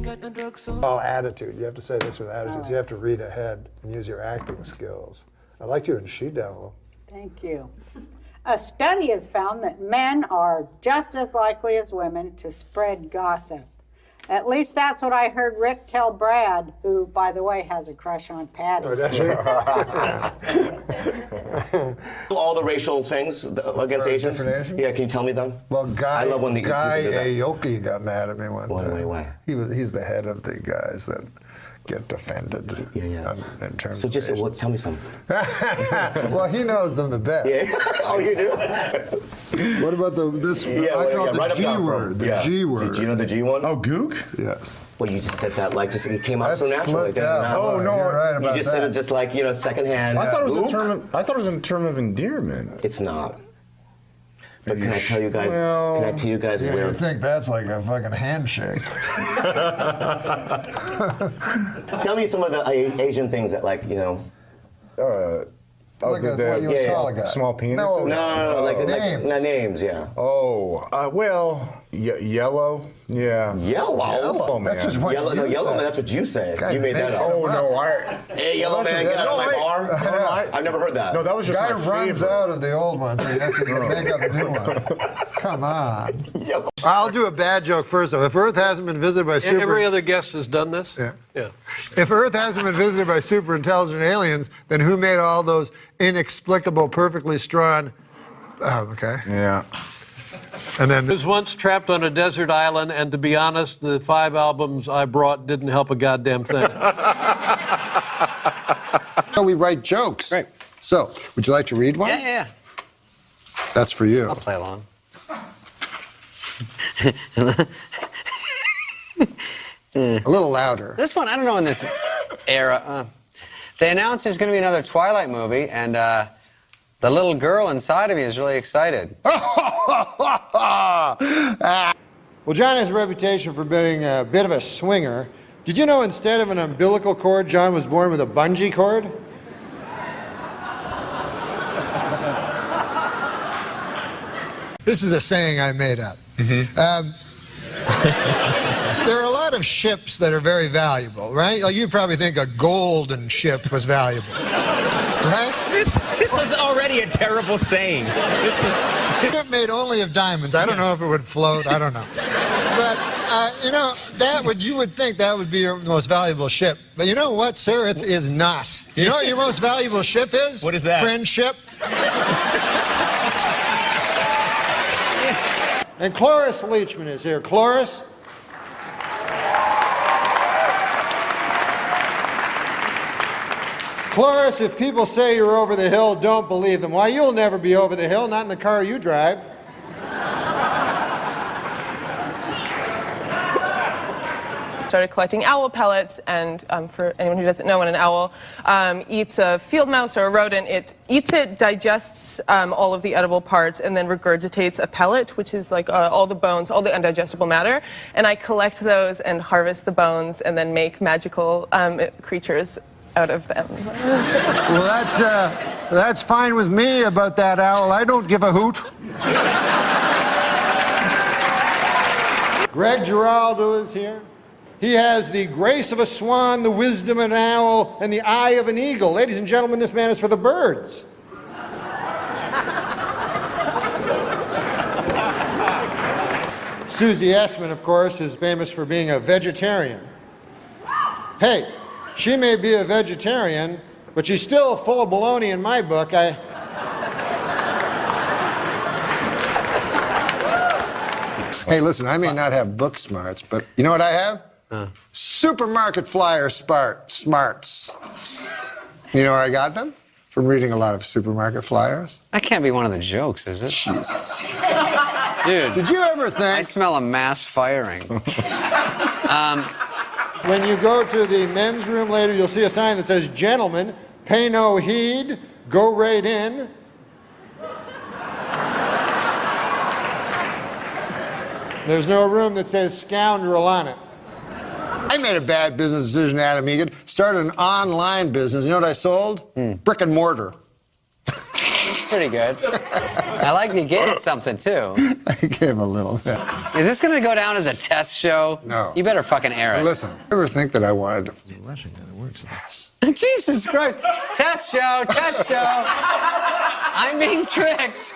got no drugs on. Oh, attitude. You have to say this with attitude. So you have to read ahead and use your acting skills. I liked you in She-Devil. Thank you. A study has found that men are just as likely as women to spread gossip. At least that's what I heard Rick tell Brad, who, by the way, has a crush on Patty. Oh, does she? All the racial things against Asians. Yeah, can you tell me them? Well, I love when the Guy Aoki got mad at me one time. Why? He's the head of the guys that get defended. Yeah. In terms so of just tell me some. Well, he knows them the best. Yeah. Oh, you do? What about this? Yeah, I call it right the G word. The G word. Do you know the G one? Oh, gook? Yes. Well, you just said that like it came out so naturally. Oh no, you're right about you just that. said it just like secondhand. I thought it was a term. I thought it was a term of endearment. It's not. But can I tell you guys? Can I tell you guys where? You think that's like a fucking handshake? Tell me some of the Asian things that like what you saw, guy. Small penis? No, names, yeah. Oh, yellow, yeah. Yellow? Man. That's just what yellow man, that's what you say. Guy you made that up. Oh, no, Hey, yellow man, get out of my bar. I've never heard that. No, that was just guy my runs favorite. out of the old one, so he has to make up a new one. Come on. I'll do a bad joke first, though. If Earth hasn't been visited by Every other guest has done this? Yeah. Yeah. If Earth hasn't been visited by super intelligent aliens, then who made all those inexplicable, perfectly strong? Oh, okay. Yeah. And then I was once trapped on a desert island, and to be honest, the 5 albums I brought didn't help a goddamn thing. we write jokes. Right. So, would you like to read one? Yeah. That's for you. I'll play along. A little louder. This one, I don't know in this era. They announced there's going to be another Twilight movie, and the little girl inside of me is really excited. Well, John has a reputation for being a bit of a swinger. Did you know instead of an umbilical cord, John was born with a bungee cord? This is a saying I made up. There are a lot of ships that are very valuable, right? Like you probably think a golden ship was valuable, right? This was already a terrible saying. This is a ship made only of diamonds. I don't know if it would float. I don't know. But you would think that would be your most valuable ship. But you know what, sir? It is not. You know what your most valuable ship is? What is that? Friendship. And Cloris Leachman is here. Cloris? Cloris, if people say you're over the hill, don't believe them. Why, you'll never be over the hill, not in the car you drive. Started collecting owl pellets, and for anyone who doesn't know, when an owl eats a field mouse or a rodent, it eats it, digests all of the edible parts, and then regurgitates a pellet, which is like all the bones, all the undigestible matter. And I collect those and harvest the bones and then make magical creatures out of them. Well, that's fine with me about that owl. I don't give a hoot. Greg Giraldo is here. He has the grace of a swan, the wisdom of an owl, and the eye of an eagle. Ladies and gentlemen, this man is for the birds. Susie Essman, of course, is famous for being a vegetarian. Hey, she may be a vegetarian, but she's still full of baloney in my book. Hey, listen, I may not have book smarts, but you know what I have? Supermarket flyer smarts. You know where I got them? From reading a lot of supermarket flyers. That can't be one of the jokes, is it? Jesus. Dude. Did you ever think... I smell a mass firing. When you go to the men's room later, you'll see a sign that says, "Gentlemen, pay no heed, go right in." There's no room that says "scoundrel" on it. I made a bad business decision, Adam Egan. Started an online business. You know what I sold? Brick and mortar. That's pretty good. I like you gave it something, too. I gave a little bit. Is this going to go down as a test show? No. You better fucking air it. Listen, ever think that I wanted to... Russian guy that works ass. Jesus Christ. Test show, test show. I'm being tricked.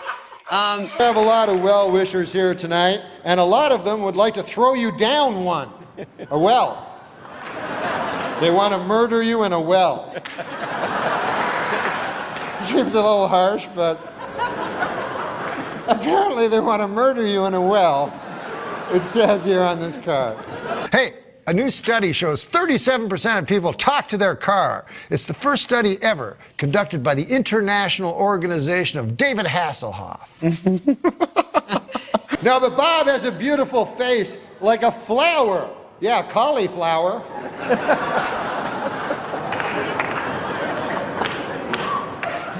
We have a lot of well-wishers here tonight, and a lot of them would like to throw you down one. A well. They want to murder you in a well. Seems a little harsh, but apparently they want to murder you in a well. It says here on this card. Hey, a new study shows 37% of people talk to their car. It's the first study ever conducted by the International Organization of David Hasselhoff. No, but Bob has a beautiful face like a flower. Yeah, cauliflower.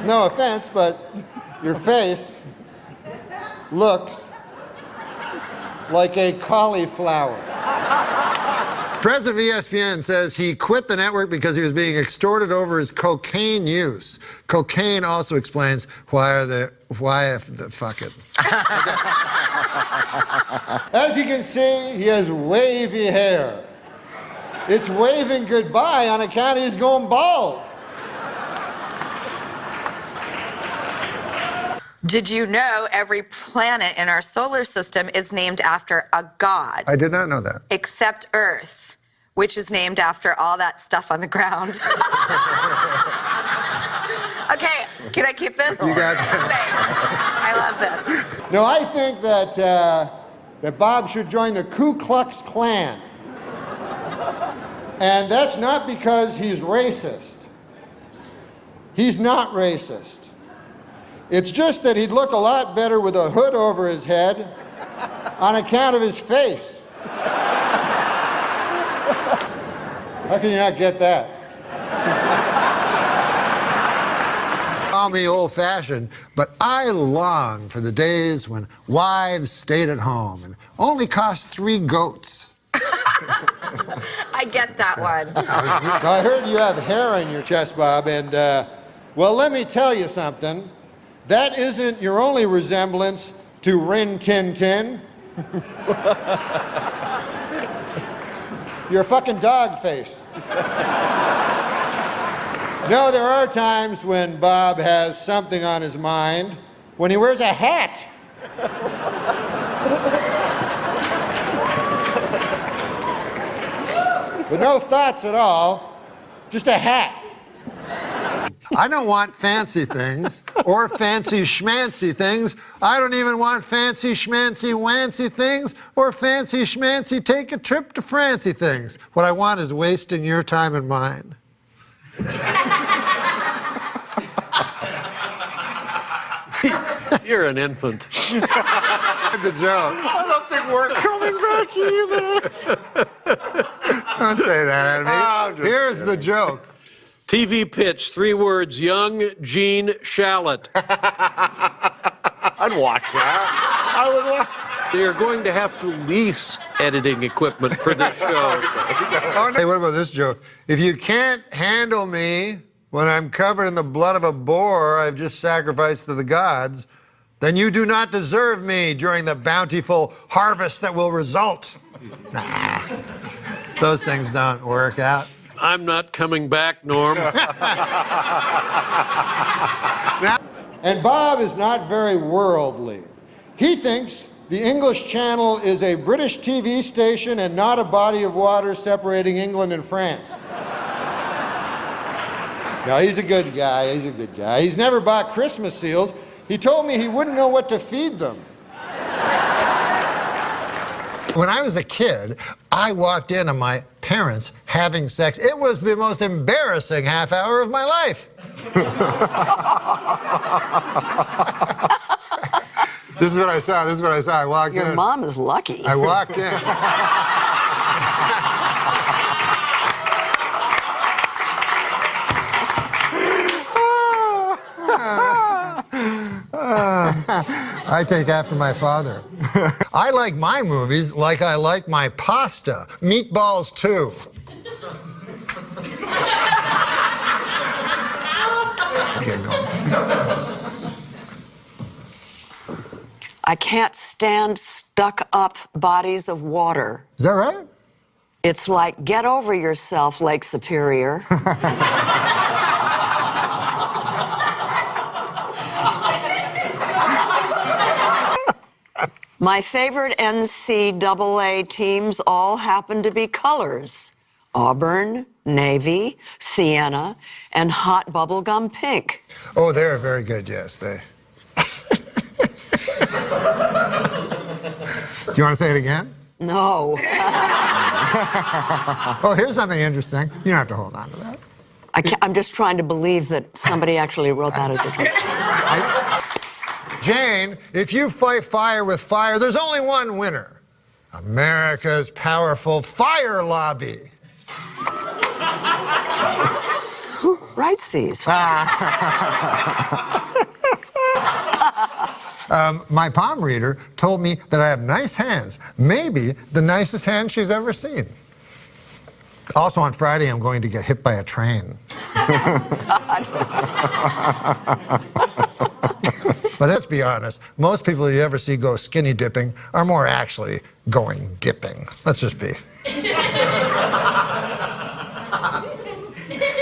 No offense, but your face looks like a cauliflower. President of ESPN says he quit the network because he was being extorted over his cocaine use. Cocaine also explains fuck it. As you can see, he has wavy hair. It's waving goodbye on account he's going bald. Did you know every planet in our solar system is named after a god? I did not know that. Except Earth, which is named after all that stuff on the ground. Okay, can I keep this? You got I love this. No, I think that that Bob should join the Ku Klux Klan. And that's not because he's racist. He's not racist. It's just that he'd look a lot better with a hood over his head on account of his face. How can you not get that? Call me old-fashioned, but I long for the days when wives stayed at home and only cost 3 goats. I get that one. Now, I heard you have hair on your chest, Bob, and, well, let me tell you something. That isn't your only resemblance to Rin Tin Tin. You're a fucking dog face. No, there are times when Bob has something on his mind, when he wears a hat. With no thoughts at all, just a hat. I don't want fancy things or fancy schmancy things. I don't even want fancy schmancy wancy things or fancy schmancy take a trip to Francie things. What I want is wasting your time and mine. You're an infant. The joke. I don't think we're coming back either. Don't say that at me. Here's the joke. TV pitch, 3 words, young Gene Shalit. I'd watch that. I would watch. They are going to have to lease editing equipment for this show. Hey, what about this joke? If you can't handle me when I'm covered in the blood of a boar I've just sacrificed to the gods, then you do not deserve me during the bountiful harvest that will result. Nah, those things don't work out. I'm not coming back, Norm. And Bob is not very worldly. He thinks the English Channel is a British TV station and not a body of water separating England and France. No, he's a good guy. He's a good guy. He's never bought Christmas seals. He told me he wouldn't know what to feed them. When I was a kid, I walked in on my parents having sex. It was the most embarrassing half hour of my life. This is what I saw. This is what I saw. I walked in. Your mom is lucky. I walked in. I take after my father. I like my movies like I like my pasta. Meatballs, too. Okay, go. I can't stand stuck-up bodies of water. Is that right? It's like, get over yourself, Lake Superior. My favorite NCAA teams all happen to be colors. Auburn, Navy, Sienna, and hot bubblegum pink. Oh, they're very good, yes. They. Do you want to say it again? No. Oh, here's something interesting. You don't have to hold on to that. I'm just trying to believe that somebody actually wrote that as a joke. Jane, if you fight fire with fire, there's only one winner. America's powerful fire lobby. Who writes these? My palm reader told me that I have nice hands. Maybe the nicest hand she's ever seen. Also on Friday, I'm going to get hit by a train. But let's be honest, most people you ever see go skinny dipping are more actually going dipping. Let's just be.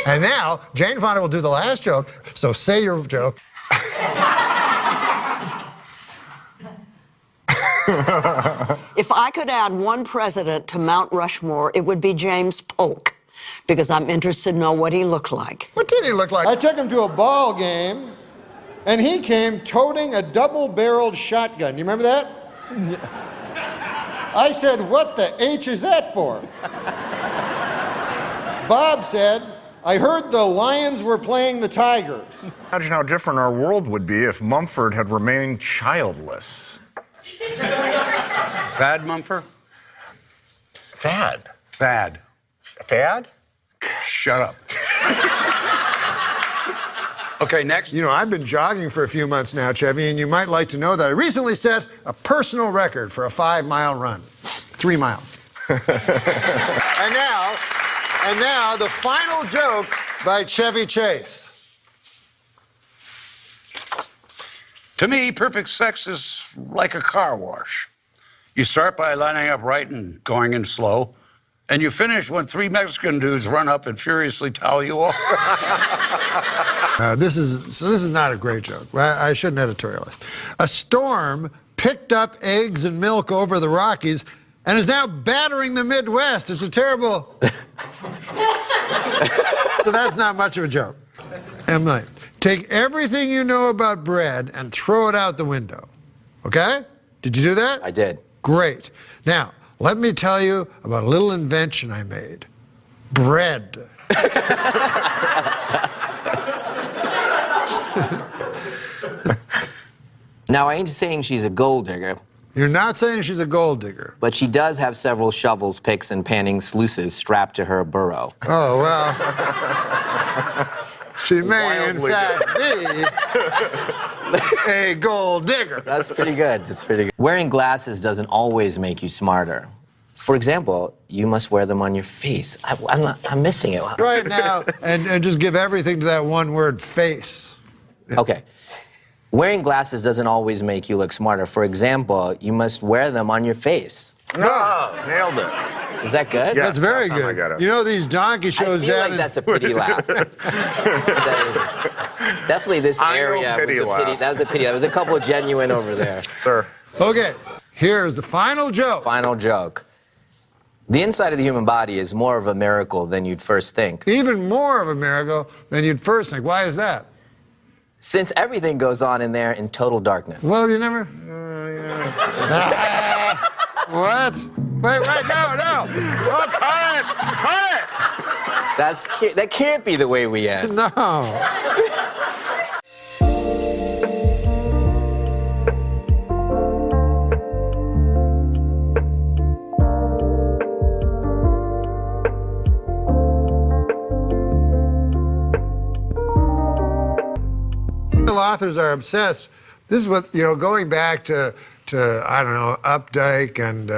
And now, Jane Fonda will do the last joke, so say your joke. If I could add one president to Mount Rushmore, it would be James Polk, because I'm interested to know what he looked like. What did he look like? I took him to a ball game, and he came toting a double-barreled shotgun. You remember that? I said, what the H is that for? Bob said, I heard the Lions were playing the Tigers. Imagine how different our world would be if Mumford had remained childless. Fad Mumford? Fad. Fad. Fad? Shut up. Okay, next. You know, I've been jogging for a few months now, Chevy, and you might like to know that I recently set a personal record for a 5-mile run. 3 miles. And now, the final joke by Chevy Chase. To me, perfect sex is like a car wash. You start by lining up right and going in slow, and you finish when 3 Mexican dudes run up and furiously towel you off. This is not a great joke. I shouldn't editorialize. A storm picked up eggs and milk over the Rockies and is now battering the Midwest. It's a terrible... So that's not much of a joke. M. Night. Take everything you know about bread and throw it out the window. Okay? Did you do that? I did. Great. Now, let me tell you about a little invention I made. Bread. Now, I ain't saying she's a gold digger. You're not saying she's a gold digger. But she does have several shovels, picks, and panning sluices strapped to her burrow. Oh, well. She may, in fact, be a gold digger. That's pretty good. That's pretty good. Wearing glasses doesn't always make you smarter. For example, you must wear them on your face. I'm missing it. Right now, and just give everything to that one word, face. Okay. Wearing glasses doesn't always make you look smarter. For example, you must wear them on your face. No, nailed it. Is that good? Yes, That's very that's how I good. got it. You know these donkey shows I feel down like that's a pity laugh. Definitely this area was a pity. That was a pity. There was a couple of genuine over there. Sure. Okay, here's the final joke. Final joke. The inside of the human body is more of a miracle than you'd first think. Even more of a miracle than you'd first think. Why is that? Since everything goes on in there in total darkness. Well, you never... What? Wait, no. Oh, cut it! That can't be the way we end. No. Authors are obsessed. This is what, going back to I don't know, Updike and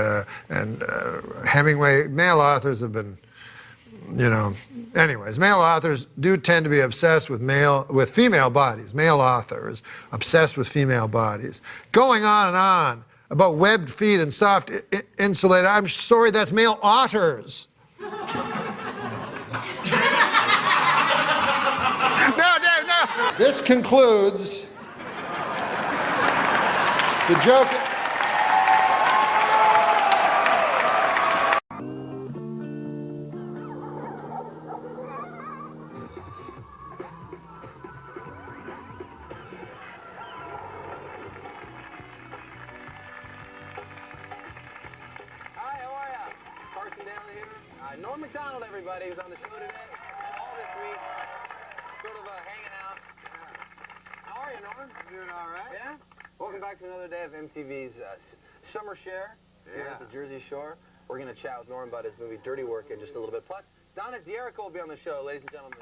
Hemingway, male authors have been, anyways, male authors do tend to be obsessed with female bodies. Male authors obsessed with female bodies. Going on and on about webbed feet and soft insulated. I'm sorry, that's male otters. No, Dave, no. This concludes the joke. Norm MacDonald, everybody, who's on the show today, all this week, sort of hanging out. How are you, Norm? Doing all right. Yeah? Welcome back to another day of MTV's Summer Share here at the Jersey Shore. We're going to chat with Norm about his movie Dirty Work in just a little bit. Plus, Donna D'Erico will be on the show, ladies and gentlemen.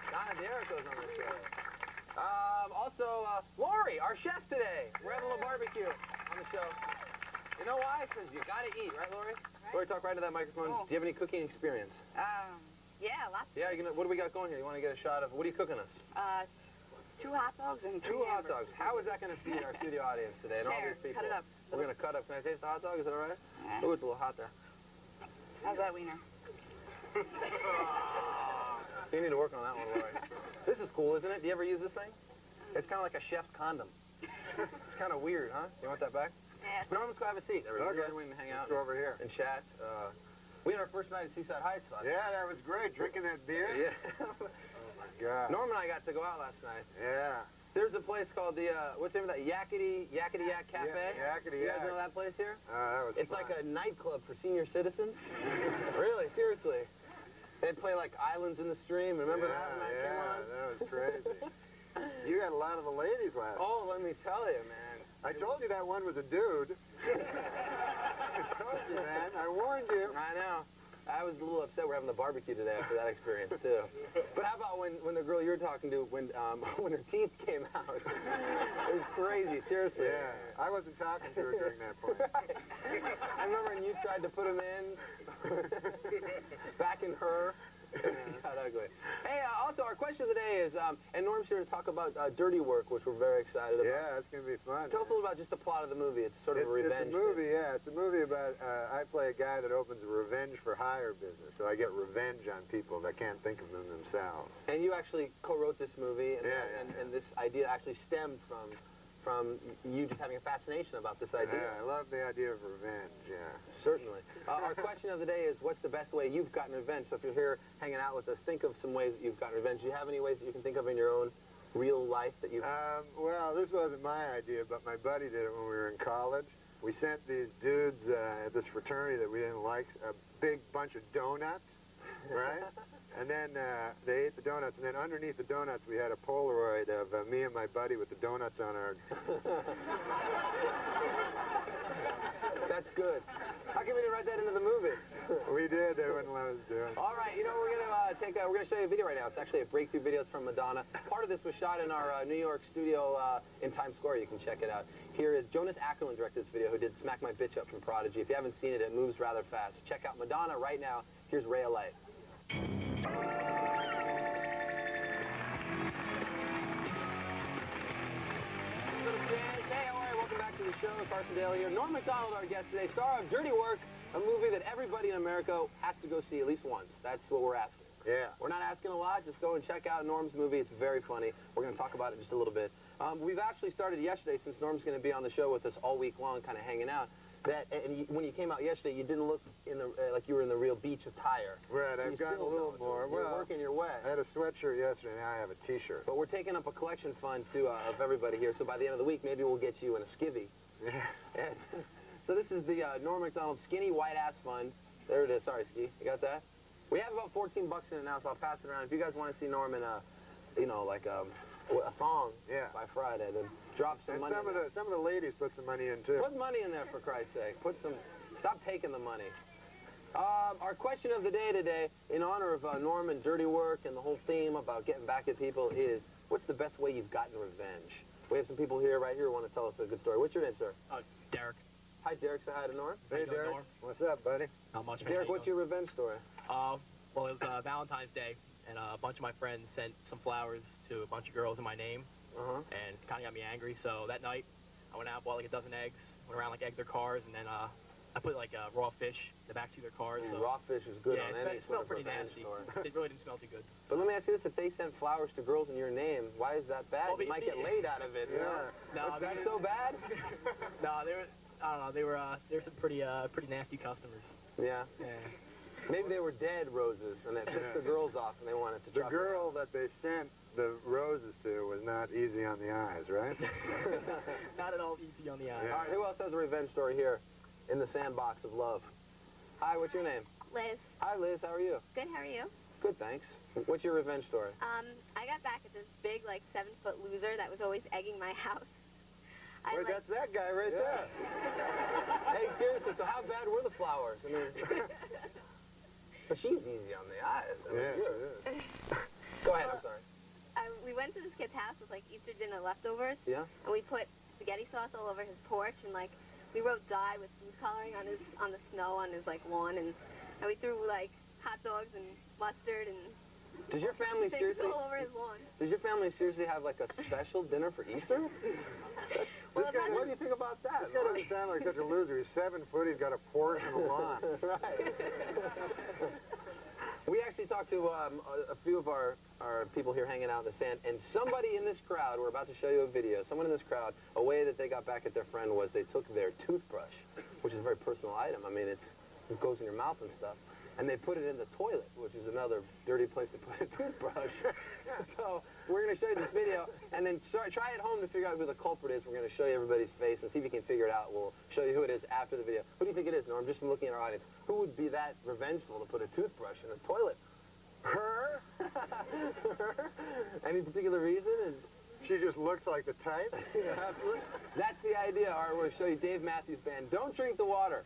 Donna D'Erico's on the show. Also, Lori, our chef today. We're having a little barbecue on the show. You know why? Because you got to eat, right, Lori? Right. Lori, talk right to that microphone. Oh. Do you have any cooking experience? Yeah, lots. Yeah, what do we got going here? You want to get a shot of, what are you cooking us? 2 hot dogs and 3 2 hot dogs. How is that going to feed our studio audience today and all these people? Cut it up. We're going to cut up. Can I taste the hot dog? Is that all right? Yeah. Oh, it's a little hot there. How's that wiener? You need to work on that one, Lori. This is cool, isn't it? Do you ever use this thing? It's kind of like a chef's condom. It's kind of weird, huh? You want that back? Yeah. No, let's go have a seat. Everybody. Okay. We can hang out. Let's go over here. And chat. We had our first night at Seaside Heights last night. Yeah, that was great. Drinking that beer. Yeah. Oh my God. Norm and I got to go out last night. Yeah. There's a place called the, what's the name of that? Yakety Yak Cafe? Yakety You guys Yak. know that place here? That was It's fun. like a nightclub for senior citizens. Really, seriously. They'd play like Islands in the Stream. Remember that when that came on? That was crazy. You had a lot of the ladies last night. Oh, let me tell you, man. I told you that one was a dude. I told you, man. I warned you. I know. I was a little upset we're having the barbecue today after that experience, too. But how about when the girl you were talking to, when her teeth came out? It was crazy, seriously. Yeah, I wasn't talking to her during that point. Right. I remember when you tried to put them in, back in her. Got ugly. Hey, also, our question of the day is, and Norm's here to talk about Dirty Work, which we're very excited about. Yeah, it's going to be fun. Tell us a little about just the plot of the movie. It's sort of a revenge. It's a movie, yeah. It's a movie about, I play a guy that opens a revenge for hire business. So I get revenge on people that can't think of them themselves. And you actually co-wrote this movie, and this idea actually stemmed from from you just having a fascination about this idea. Yeah, I love the idea of revenge, yeah. Certainly. Our question of the day is, what's the best way you've gotten revenge? So if you're here hanging out with us, think of some ways that you've gotten revenge. Do you have any ways that you can think of in your own real life that you've... Well, this wasn't my idea, but my buddy did it when we were in college. We sent these dudes at this fraternity that we didn't like a big bunch of donuts, right? And then they ate the donuts, and then underneath the donuts we had a Polaroid of me and my buddy with the donuts on our... That's good. How come we didn't write that into the movie? We did. They wouldn't let us do it. All right, you know, we're gonna show you a video right now. It's actually a breakthrough video. It's from Madonna. Part of this was shot in our New York studio in Times Square. You can check it out. Here is Jonas Ackerlund directed this video, who did Smack My Bitch Up from Prodigy. If you haven't seen it, it moves rather fast. Check out Madonna right now. Here's Ray of Light. Hey, all right, welcome back to the show. Carson Daly here. Norm MacDonald, our guest today, star of Dirty Work, a movie that everybody in America has to go see at least once. That's what we're asking. Yeah. We're not asking a lot. Just go and check out Norm's movie. It's very funny. We're going to talk about it in just a little bit. We've actually started yesterday, since Norm's going to be on the show with us all week long, kind of hanging out. When you came out yesterday, you didn't look in the like you were in the real beach attire. Right, I've gotten a little more. You're working your way. I had a sweatshirt yesterday, now I have a T-shirt. But we're taking up a collection fund, too, of everybody here. So by the end of the week, maybe we'll get you in a skivvy. Yeah. So this is the Norm MacDonald Skinny White Ass Fund. There it is. Sorry, Ski. You got that? We have about 14 bucks in it now, so I'll pass it around. If you guys want to see Norm in a, you know, like a thong by Friday, then drop some money. Some of the ladies put some money in, too. Put money in there, for Christ's sake. Put some... Stop taking the money. Our question of the day today, in honor of Norm and Dirty Work and the whole theme about getting back at people, is what's the best way you've gotten revenge? We have some people here, right here, who want to tell us a good story. What's your name, sir? Derek. Hi, Derek. Say hi to Norm. Hey, Derek. Norm? What's up, buddy? Not much. Derek, what's your revenge story? Well, it was Valentine's Day, and a bunch of my friends sent some flowers to a bunch of girls in my name, and it kind of got me angry. So that night, I went out, bought like a dozen eggs, went around like egged their cars, and then I put like raw fish in the backseat of their cars. So. Raw fish is good on any it sort smelled of pretty revenge nasty. story. It really didn't smell too good. But let me ask you this: if they sent flowers to girls in your name, why is that bad? Well, you might get laid out of it. Yeah. No, is that so bad? No, they were. I don't know. They were some pretty nasty customers. Yeah. Yeah. Maybe they were dead roses, and they pissed the girls off, and they wanted to. The girl that they sent the roses to was not easy on the eyes, right? Not at all easy on the eyes. All right, who else has a revenge story here in the sandbox of love? Hi, what's your name? Liz. Hi, Liz. How are you? Good, how are you? Good, thanks. What's your revenge story? I got back at this big, like, 7-foot loser that was always egging my house. Wait, that's that guy right there. Hey, seriously, so how bad were the flowers? I mean, but she's easy on the eyes. I mean, Go ahead, I'm sorry. We went to this kid's house with, like, Easter dinner leftovers. Yeah? And we put spaghetti sauce all over his porch, and, like, we wrote "die" with food coloring on the snow on his, like, lawn, and we threw, like, hot dogs and mustard and Does your family things seriously? all over his lawn. Does your family seriously have like a special dinner for Easter? What do you think about that? This guy doesn't sound like such a loser. He's 7 foot. He's got a Porsche and a lawn. Right. We actually talked to a few of our people here hanging out in the sand, and somebody in this crowd, we're about to show you a video, someone in this crowd, a way that they got back at their friend was they took their toothbrush, which is a very personal item. I mean, it goes in your mouth and stuff. And they put it in the toilet, which is another dirty place to put a toothbrush. So we're going to show you this video, and then try at home to figure out who the culprit is. We're going to show you everybody's face and see if you can figure it out. We'll show you who it is after the video. Who do you think it is, Norm? Just from looking at our audience. Who would be that revengeful to put a toothbrush in a toilet? Her? Any particular reason? She just looks like the type. Yeah, absolutely. That's the idea. All right, we're going to show you Dave Matthews Band. Don't drink the water.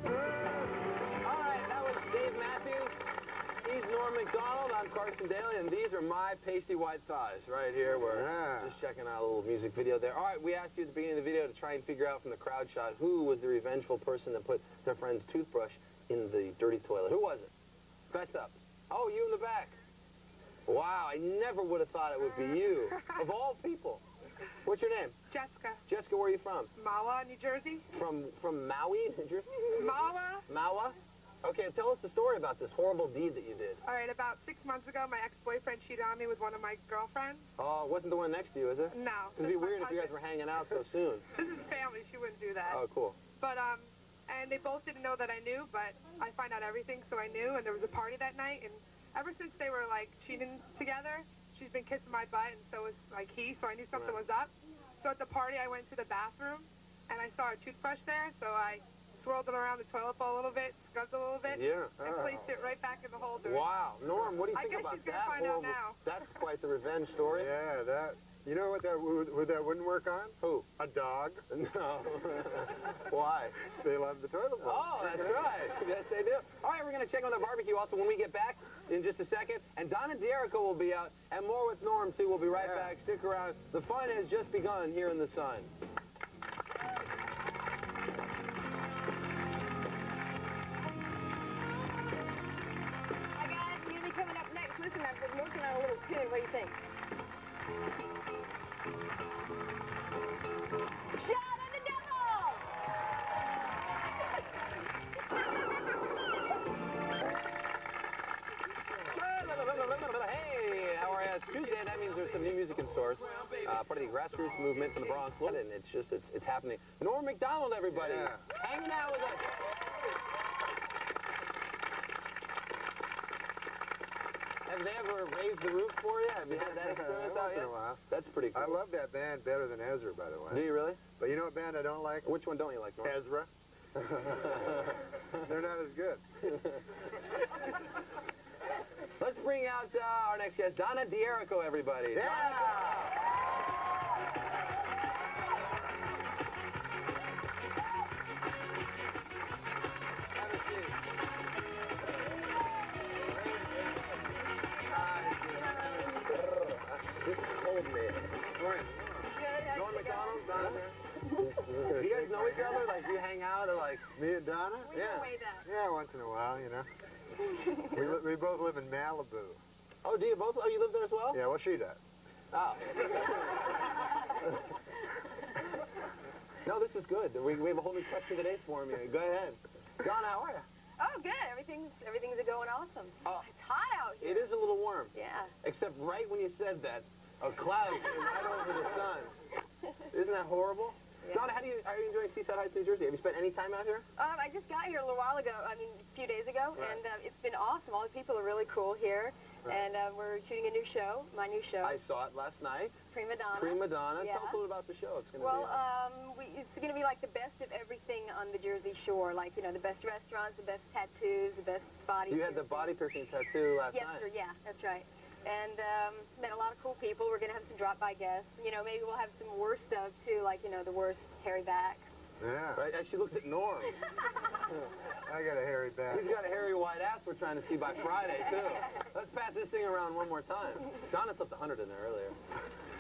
Alright, that was Dave Matthews. He's Norm MacDonald. I'm Carson Daly, and these are my pasty white thighs right here. We're just checking out a little music video there. Alright, we asked you at the beginning of the video to try and figure out from the crowd shot who was the revengeful person that put their friend's toothbrush in the dirty toilet. Who was it? Fess up. Oh, you in the back. Wow, I never would have thought it would be you. Of all people. What's your name? Jessica. Jessica, where are you from? Mawa, New Jersey. From Maui, New Jersey? Mawa. Maua? Okay, tell us the story about this horrible deed that you did. All right, about 6 months ago, my ex-boyfriend cheated on me with one of my girlfriends. Oh, it wasn't the one next to you, is it? No. It'd be weird if you guys were hanging out so soon. This is family. She wouldn't do that. Oh, cool. But, and they both didn't know that I knew, but I find out everything, so I knew, and there was a party that night, and ever since they were, like, cheating together, she's been kissing my butt, and so was, like, he, so I knew something was up. So at the party, I went to the bathroom, and I saw a toothbrush there, so I swirled it around the toilet bowl a little bit, scrubbed it a little bit, and placed it right back in the holder. Wow. Norm, what do you think about that? I guess she's going to find out now. That's quite the revenge story. Yeah, that... You know what that wouldn't work on? Who? A dog. No. Why? They love the toilet bowl. Oh, that's right. Yes, they do. All right, we're going to check on the barbecue also when we get back in just a second. And Donna D'Erico will be out, and more with Norm, too. We'll be right back. Stick around. The fun has just begun here in the sun. Hi, guys. You're going to be coming up next. Listen, I've been working on a little tune. What do you think? Shout at the devil! Hey, how are you? It's Tuesday. That means there's some new music in stores. Part of the grassroots movement from the Bronx. And it's happening. Norm MacDonald, everybody. Hanging out with us. Have they ever raised the roof for you? Have you had that experience out yet? That's pretty cool. I love that band better than Ezra, by the way. Do you really? But you know what band I don't like? Which one don't you like, Norm? Ezra. They're not as good. Let's bring out our next guest, Donna D'Erico, everybody. This is cold, man. Norm MacDonald, Donna D'Erico. Do you guys know each other? Like, do you hang out or like... Me and Donna? Yeah, once in a while, you know. we both live in Malibu. Oh, do you both? Oh, you live there as well? Yeah, well, she does. Oh. No, this is good. We have a whole new question today for me. Go ahead. Donna, how are you? Oh, good. Everything's going awesome. It's hot out here. It is a little warm. Yeah. Except right when you said that, a cloud came right over the sun. Isn't that horrible? Yeah. Donna, are you enjoying Seaside Heights, New Jersey? Have you spent any time out here? I just got here a little while ago, a few days ago, and it's been awesome. All the people are really cool here, and we're shooting a new show, my new show. I saw it last night. Prima Donna. Prima Donna. Yeah. Tell us a little about the show. It's going to be... it's going to be like the best of everything on the Jersey Shore, like, you know, the best restaurants, the best tattoos, the best body You had the body piercing tattoo last night. Yes, sir, yeah, that's right. And met a lot of cool people. We're going to have some drop-by guests. You know, maybe we'll have some worse stuff, too, like, you know, the worst hairy backs. Yeah. Right? And she looks at Norm. I got a hairy back. He's got a hairy white ass we're trying to see by Friday, too. Let's pass this thing around one more time. Donna slipped 100 in there earlier.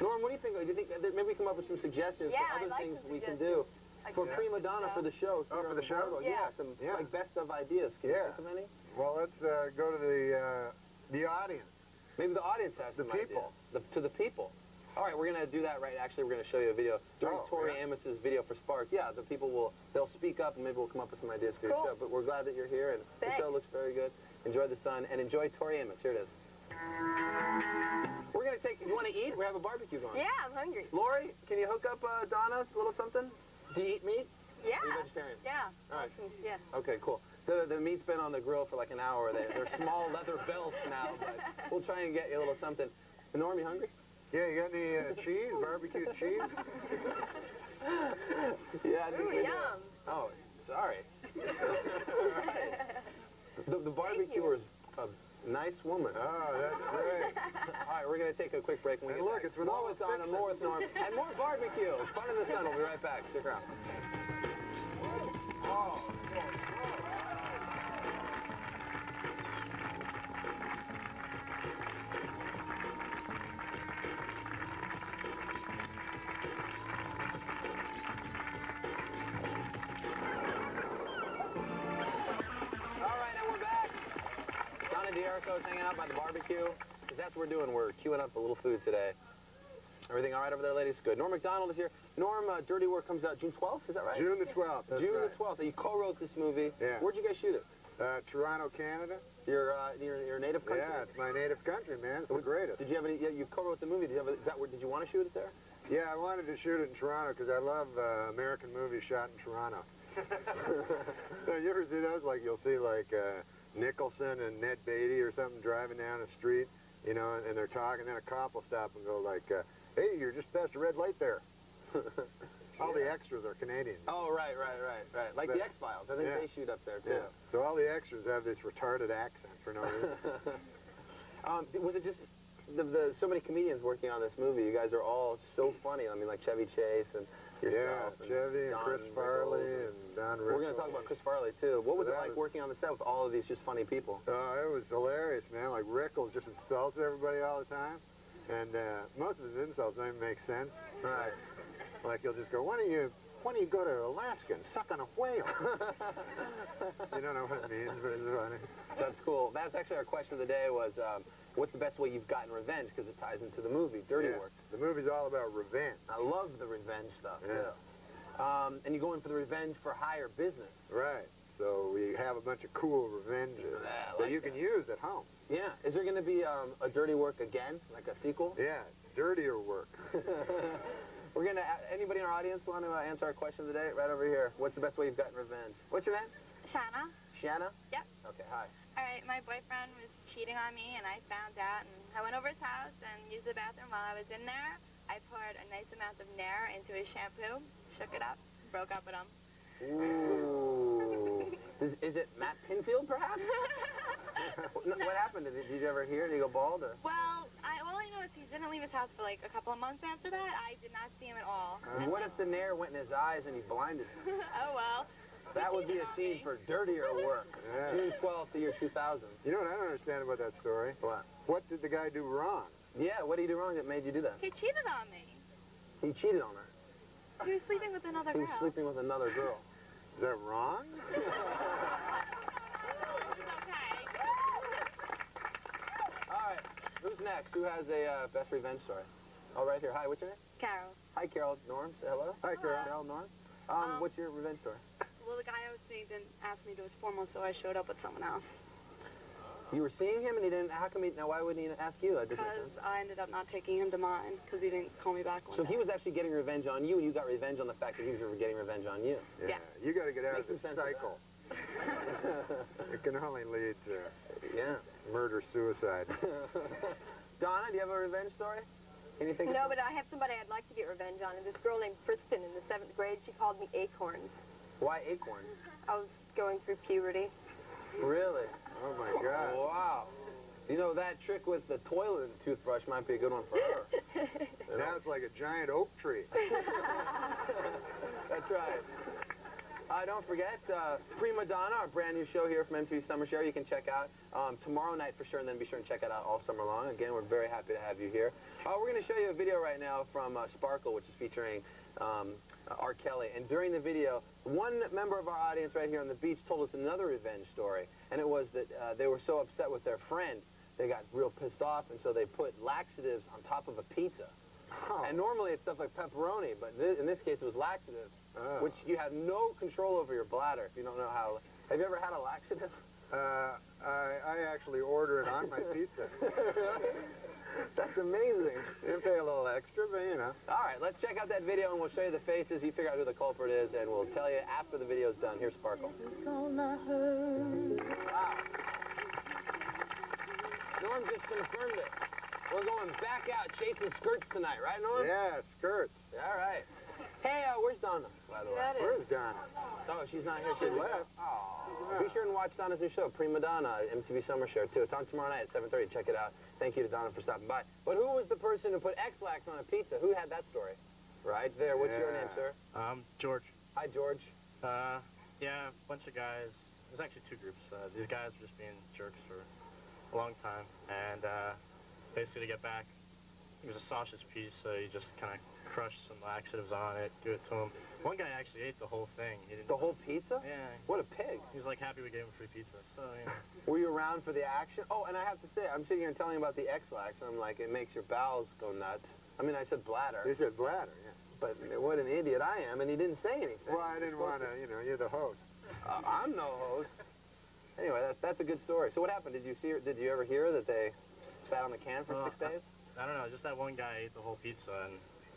Norm, what do you think? Do you think maybe we come up with some suggestions for other things we can do for Prima Donna for the show? Oh, for the show? Yeah, some like best of ideas. Can you think of any? Well, let's go to the audience. Maybe the audience has some people. Ideas. To the people. All right, we're going to do that right. Actually, we're going to show you a video during Tori Amos's video for Spark. Yeah, the people they'll speak up and maybe we'll come up with some ideas for your show. But we're glad that you're here and the show looks very good. Enjoy the sun and enjoy Tori Amos. Here it is. We're going to you want to eat? We have a barbecue going. Yeah, I'm hungry. Lori, can you hook up Donna a little something? Do you eat meat? Yeah. Are you vegetarian? Yeah. All right. Yeah. Okay, cool. The meat's been on the grill for like an hour. They're small leather belts now, but we'll try and get you a little something. Norm, you hungry? Yeah, you got any cheese, barbecue cheese? Yeah, I think we do. Yum. Oh, sorry. The barbecuer is a nice woman. Oh, that's great. All right, we're going to take a quick break. When we get back. It's with more with Donna, more with Norm, and more barbecue. Fun in the sun. We'll be right back. Stick around. D'Erico's hanging out by the barbecue. That's what we're doing. We're queuing up a little food today. Everything all right over there, ladies? Good. Norm MacDonald is here. Norm, Dirty Work comes out June 12th, is that right? June the 12th, that's June right. the 12th. You co-wrote this movie. Yeah. Where'd you guys shoot it? Toronto, Canada. Your native country? Yeah, it's my native country, man. It's the greatest. Did you have any? You co-wrote the movie. Did you want to shoot it there? Yeah, I wanted to shoot it in Toronto because I love American movies shot in Toronto. So you ever see those? Like you'll see like Nicholson and Ned Beatty or something driving down the street, you know, and they're talking. Then a cop will stop and go like, "Hey, you're just past a red light there." All the extras are Canadian. Oh, right. Like the X-Files. I think they shoot up there, too. Yeah. So all the extras have this retarded accent for no reason. Was it just so many comedians working on this movie? You guys are all so funny. I mean, like Chevy Chase and yourself. Yeah, Chevy and Chris Farley and Don Rickles. We're going to talk about Chris Farley, too. What was it like working on the set with all of these just funny people? It was hilarious, man. Like Rickles just insults everybody all the time. And most of his insults don't even make sense. Right. Like he'll just go, why don't you go to Alaska and suck on a whale? You don't know what it means, but it's funny. That's cool. That's actually our question of the day was, what's the best way you've gotten revenge? Because it ties into the movie, Dirty Work. The movie's all about revenge. I love the revenge stuff, yeah. too. And you go in for the revenge for hire business. Right. So we have a bunch of cool revenges that you can use at home. Yeah. Is there going to be a Dirty Work again, like a sequel? Yeah, Dirtier Work. We're going to, anybody in our audience want to answer our question of the day? Right over here. What's the best way you've gotten revenge? What's your name? Shanna. Shanna? Yep. Okay, hi. All right, my boyfriend was cheating on me, and I found out, and I went over his house and used the bathroom while I was in there. I poured a nice amount of Nair into his shampoo, shook it up, broke up with him. Ooh. Is it Matt Pinfield, perhaps? What happened? Did you ever hear? Did he go bald? Or? Well, all I know is he didn't leave his house for like a couple of months after that. I did not see him at all. What if the Nair went in his eyes and he blinded him? Oh, well. That would be a scene for Dirtier Work. Yeah. June 12th, the year 2000. You know what I don't understand about that story? What? What did the guy do wrong? Yeah, what did he do wrong that made you do that? He cheated on me. He cheated on her. He was sleeping with another He girl. was sleeping with another girl. Is that wrong? All right, who's next? Who has a best revenge story? Oh, right here. Hi, what's your name? Carol. Hi, Carol. Norm, say hello. Hi, Carol. Carol, Norm. What's your revenge story? Well, the guy I was seeing didn't ask me to his formal, so I showed up with someone else. You were seeing him and he didn't, how come he, now why wouldn't he ask you? Because I ended up not taking him to mine, because he didn't call me back one So day. he was actually getting revenge on you, and you got revenge on the fact that he was getting revenge on you. Yeah. You got to get out of Makes this some sense cycle. It can only lead to murder, suicide. Donna, do you have a revenge story? Anything? No, but I have somebody I'd like to get revenge on. And this girl named Kristen in the 7th grade, she called me Acorns. Why acorns? I was going through puberty. Really? Oh my God. Wow. You know, that trick with the toilet and toothbrush might be a good one for her. Now it's like a giant oak tree. That's right. Don't forget, Prima Donna, our brand new show here from MTV Summer Show, you can check out tomorrow night for sure, and then be sure and check it out all summer long. Again, we're very happy to have you here. We're going to show you a video right now from Sparkle, which is featuring R. Kelly. And during the video, one member of our audience right here on the beach told us another revenge story. And it was that they were so upset with their friend, they got real pissed off, and so they put laxatives on top of a pizza. Oh. And normally it's stuff like pepperoni, but in this case it was laxatives, which you have no control over your bladder if you don't know how. Have you ever had a laxative? I actually order it on my pizza. That's amazing. You pay a little extra, but you know. All right, let's check out that video and we'll show you the faces. You figure out who the culprit is, and we'll tell you after the video's done. Here's Sparkle. Wow. Norm just confirmed it. We're going back out chasing skirts tonight, right, Norm? Yeah, skirts. All right. Hey, where's Donna, by the way? Where's Donna? Oh, she's not here. She left. Oh. Be sure and watch Donna's new show, Prima Donna, MTV Summer Show, too. It's on tomorrow night at 7:30. Check it out. Thank you to Donna for stopping by. But who was the person who put X-Lax on a pizza? Who had that story? Right there. What's your name, sir? George. Hi, George. Yeah, a bunch of guys. There's actually two groups. These guys were just being jerks for a long time. And basically to get back, it was a sausage piece, so you just kind of crushed some laxatives on it, give it to him. One guy actually ate the whole thing. He didn't, the whole pizza? Yeah. What a pig. He was like happy we gave him free pizza. So, you know. Were you around for the action? Oh, and I have to say, I'm sitting here and telling you about the X-Lax, and I'm like, it makes your bowels go nuts. I mean, I said bladder. You said bladder, yeah. But what an idiot I am, and he didn't say anything. Well, I didn't want to, you know, you're the host. I'm no host. Anyway, that's a good story. So what happened? Did you ever hear that they sat on the can for 6 days? I don't know. Just that one guy ate the whole pizza, and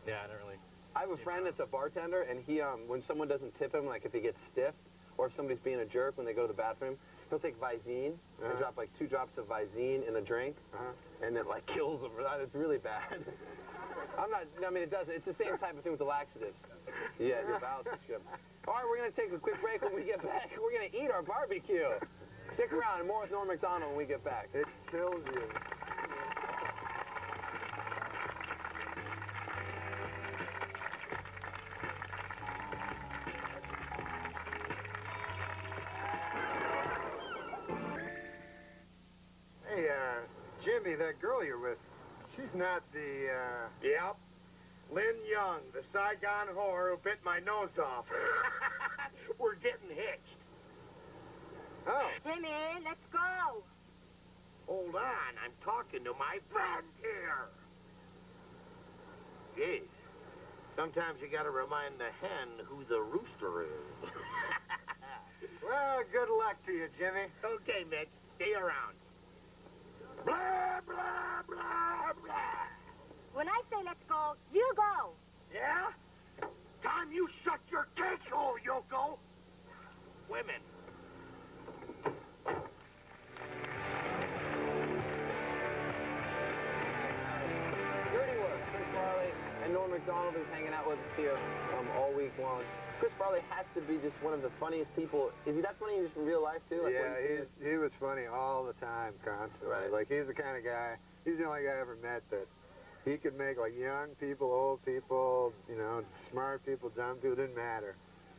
yeah, I didn't really. I have a friend that's a bartender, and he when someone doesn't tip him, like if he gets stiff, or if somebody's being a jerk when they go to the bathroom, he'll take Visine and drop like 2 drops of Visine in a drink, and it like kills them. It's really bad. I mean, it does. It's the same type of thing with the laxatives. Yeah, your bowels are shit. All right, we're going to take a quick break. When we get back, we're going to eat our barbecue. Stick around, and more with Norm MacDonald when we get back. It kills you. Hey, Jimmy, that girl you're with, she's not the, Yep. Lynn Young, the Saigon whore who bit my nose off. We're getting hitched. Oh. Jimmy, let's go. Hold on, I'm talking to my friend here. Yes. Sometimes you gotta remind the hen who the rooster is. Well, good luck to you, Jimmy. Okay, Mitch. Stay around. Blah, blah, blah, blah. When I say let's go, you go. Yeah? Time you shut your cake hole, Yoko. Women. Dirty Work. Chris Farley and Norm MacDonald is hanging out with us here all week long. Chris Farley has to be just one of the funniest people. Is he that funny just in real life, too? Like Yeah, he was funny all the time, constantly. Right. Like, he's the kind of guy, he's the only guy I ever met that he could make, like, young people, old people, you know, smart people, dumb people, it didn't matter.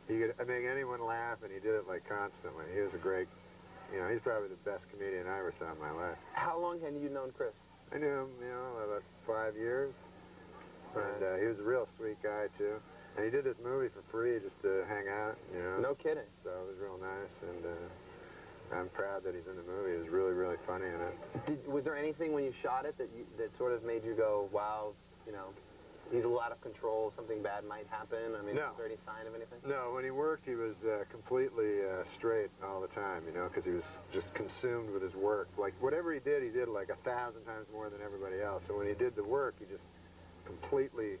He could make anyone laugh, and he did it, like, constantly. He was a great, you know, he's probably the best comedian I ever saw in my life. How long had you known Chris? I knew him, you know, about 5 years. And he was a real sweet guy, too. And he did this movie for free just to hang out, you know. No kidding. So it was real nice, and I'm proud that he's in the movie. He was really, really funny in it. Was there anything when you shot it that sort of made you go, wow, you know, he's a little out of control, something bad might happen? I mean, No. is there any sign of anything? No, when he worked, he was completely straight all the time, you know, because he was just consumed with his work. Like, whatever he did like 1,000 times more than everybody else. So when he did the work, he just completely,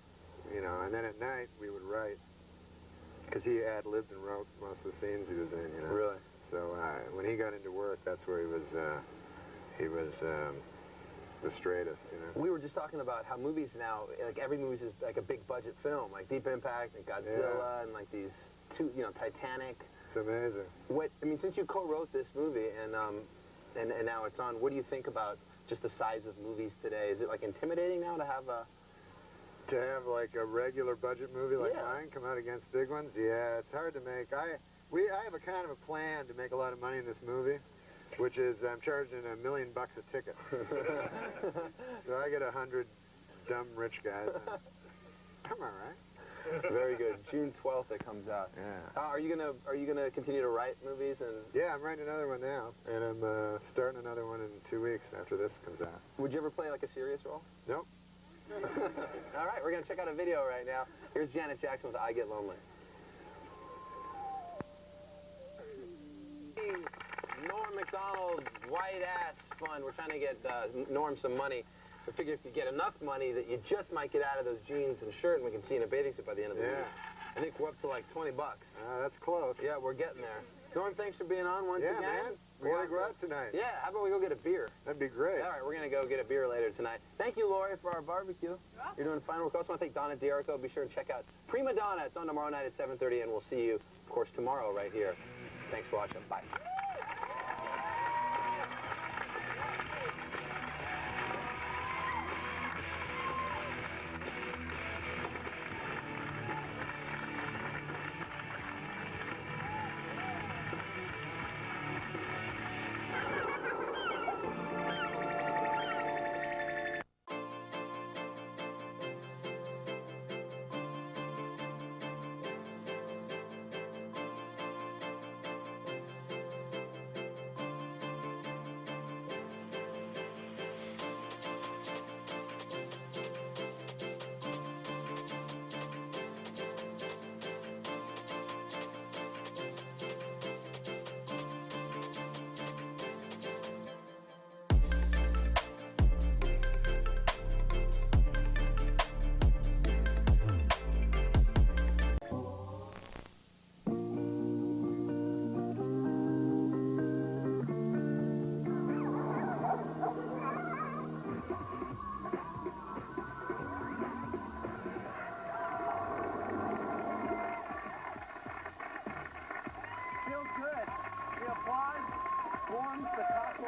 you know, and then at night we would write, because he ad-libbed and wrote most of the scenes he was in, you know. Really? So when he got into work, that's where he was the straightest, you know. We were just talking about how movies now, like every movie is like a big budget film, like Deep Impact and Godzilla and like these two, you know, Titanic. It's amazing. I mean, since you co-wrote this movie and now it's on, what do you think about just the size of movies today? Is it like intimidating now to have like a regular budget movie like mine come out against big ones? Yeah, it's hard to make. I have a kind of a plan to make a lot of money in this movie, which is I'm charging $1 million a ticket. So I get 100 dumb rich guys. I'm all right. Very good. June 12th it comes out. Yeah. Are you gonna continue to write movies and? Yeah, I'm writing another one now, and I'm starting another one in 2 weeks after this comes out. Would you ever play like a serious role? Nope. All right, we're gonna check out a video right now. Here's Janet Jackson with "I Get Lonely." Norm MacDonald White Ass Fund. We're trying to get Norm some money. We figure if you get enough money that you just might get out of those jeans and shirt, and we can see you in a bathing suit by the end of the week. I think we're up to like $20. That's close. Yeah, we're getting there. Norm, thanks for being on once again. Yeah, man. We gotta go out tonight. Yeah, how about we go get a beer? That'd be great. All right, we're gonna go get a beer later tonight. Thank you, Lori, for our barbecue. You're doing fine. We also want to thank Donna D'Erico. Be sure and check out Prima Donna. It's on tomorrow night at 7:30, and we'll see you, of course, tomorrow right here. Thanks for watching. Bye.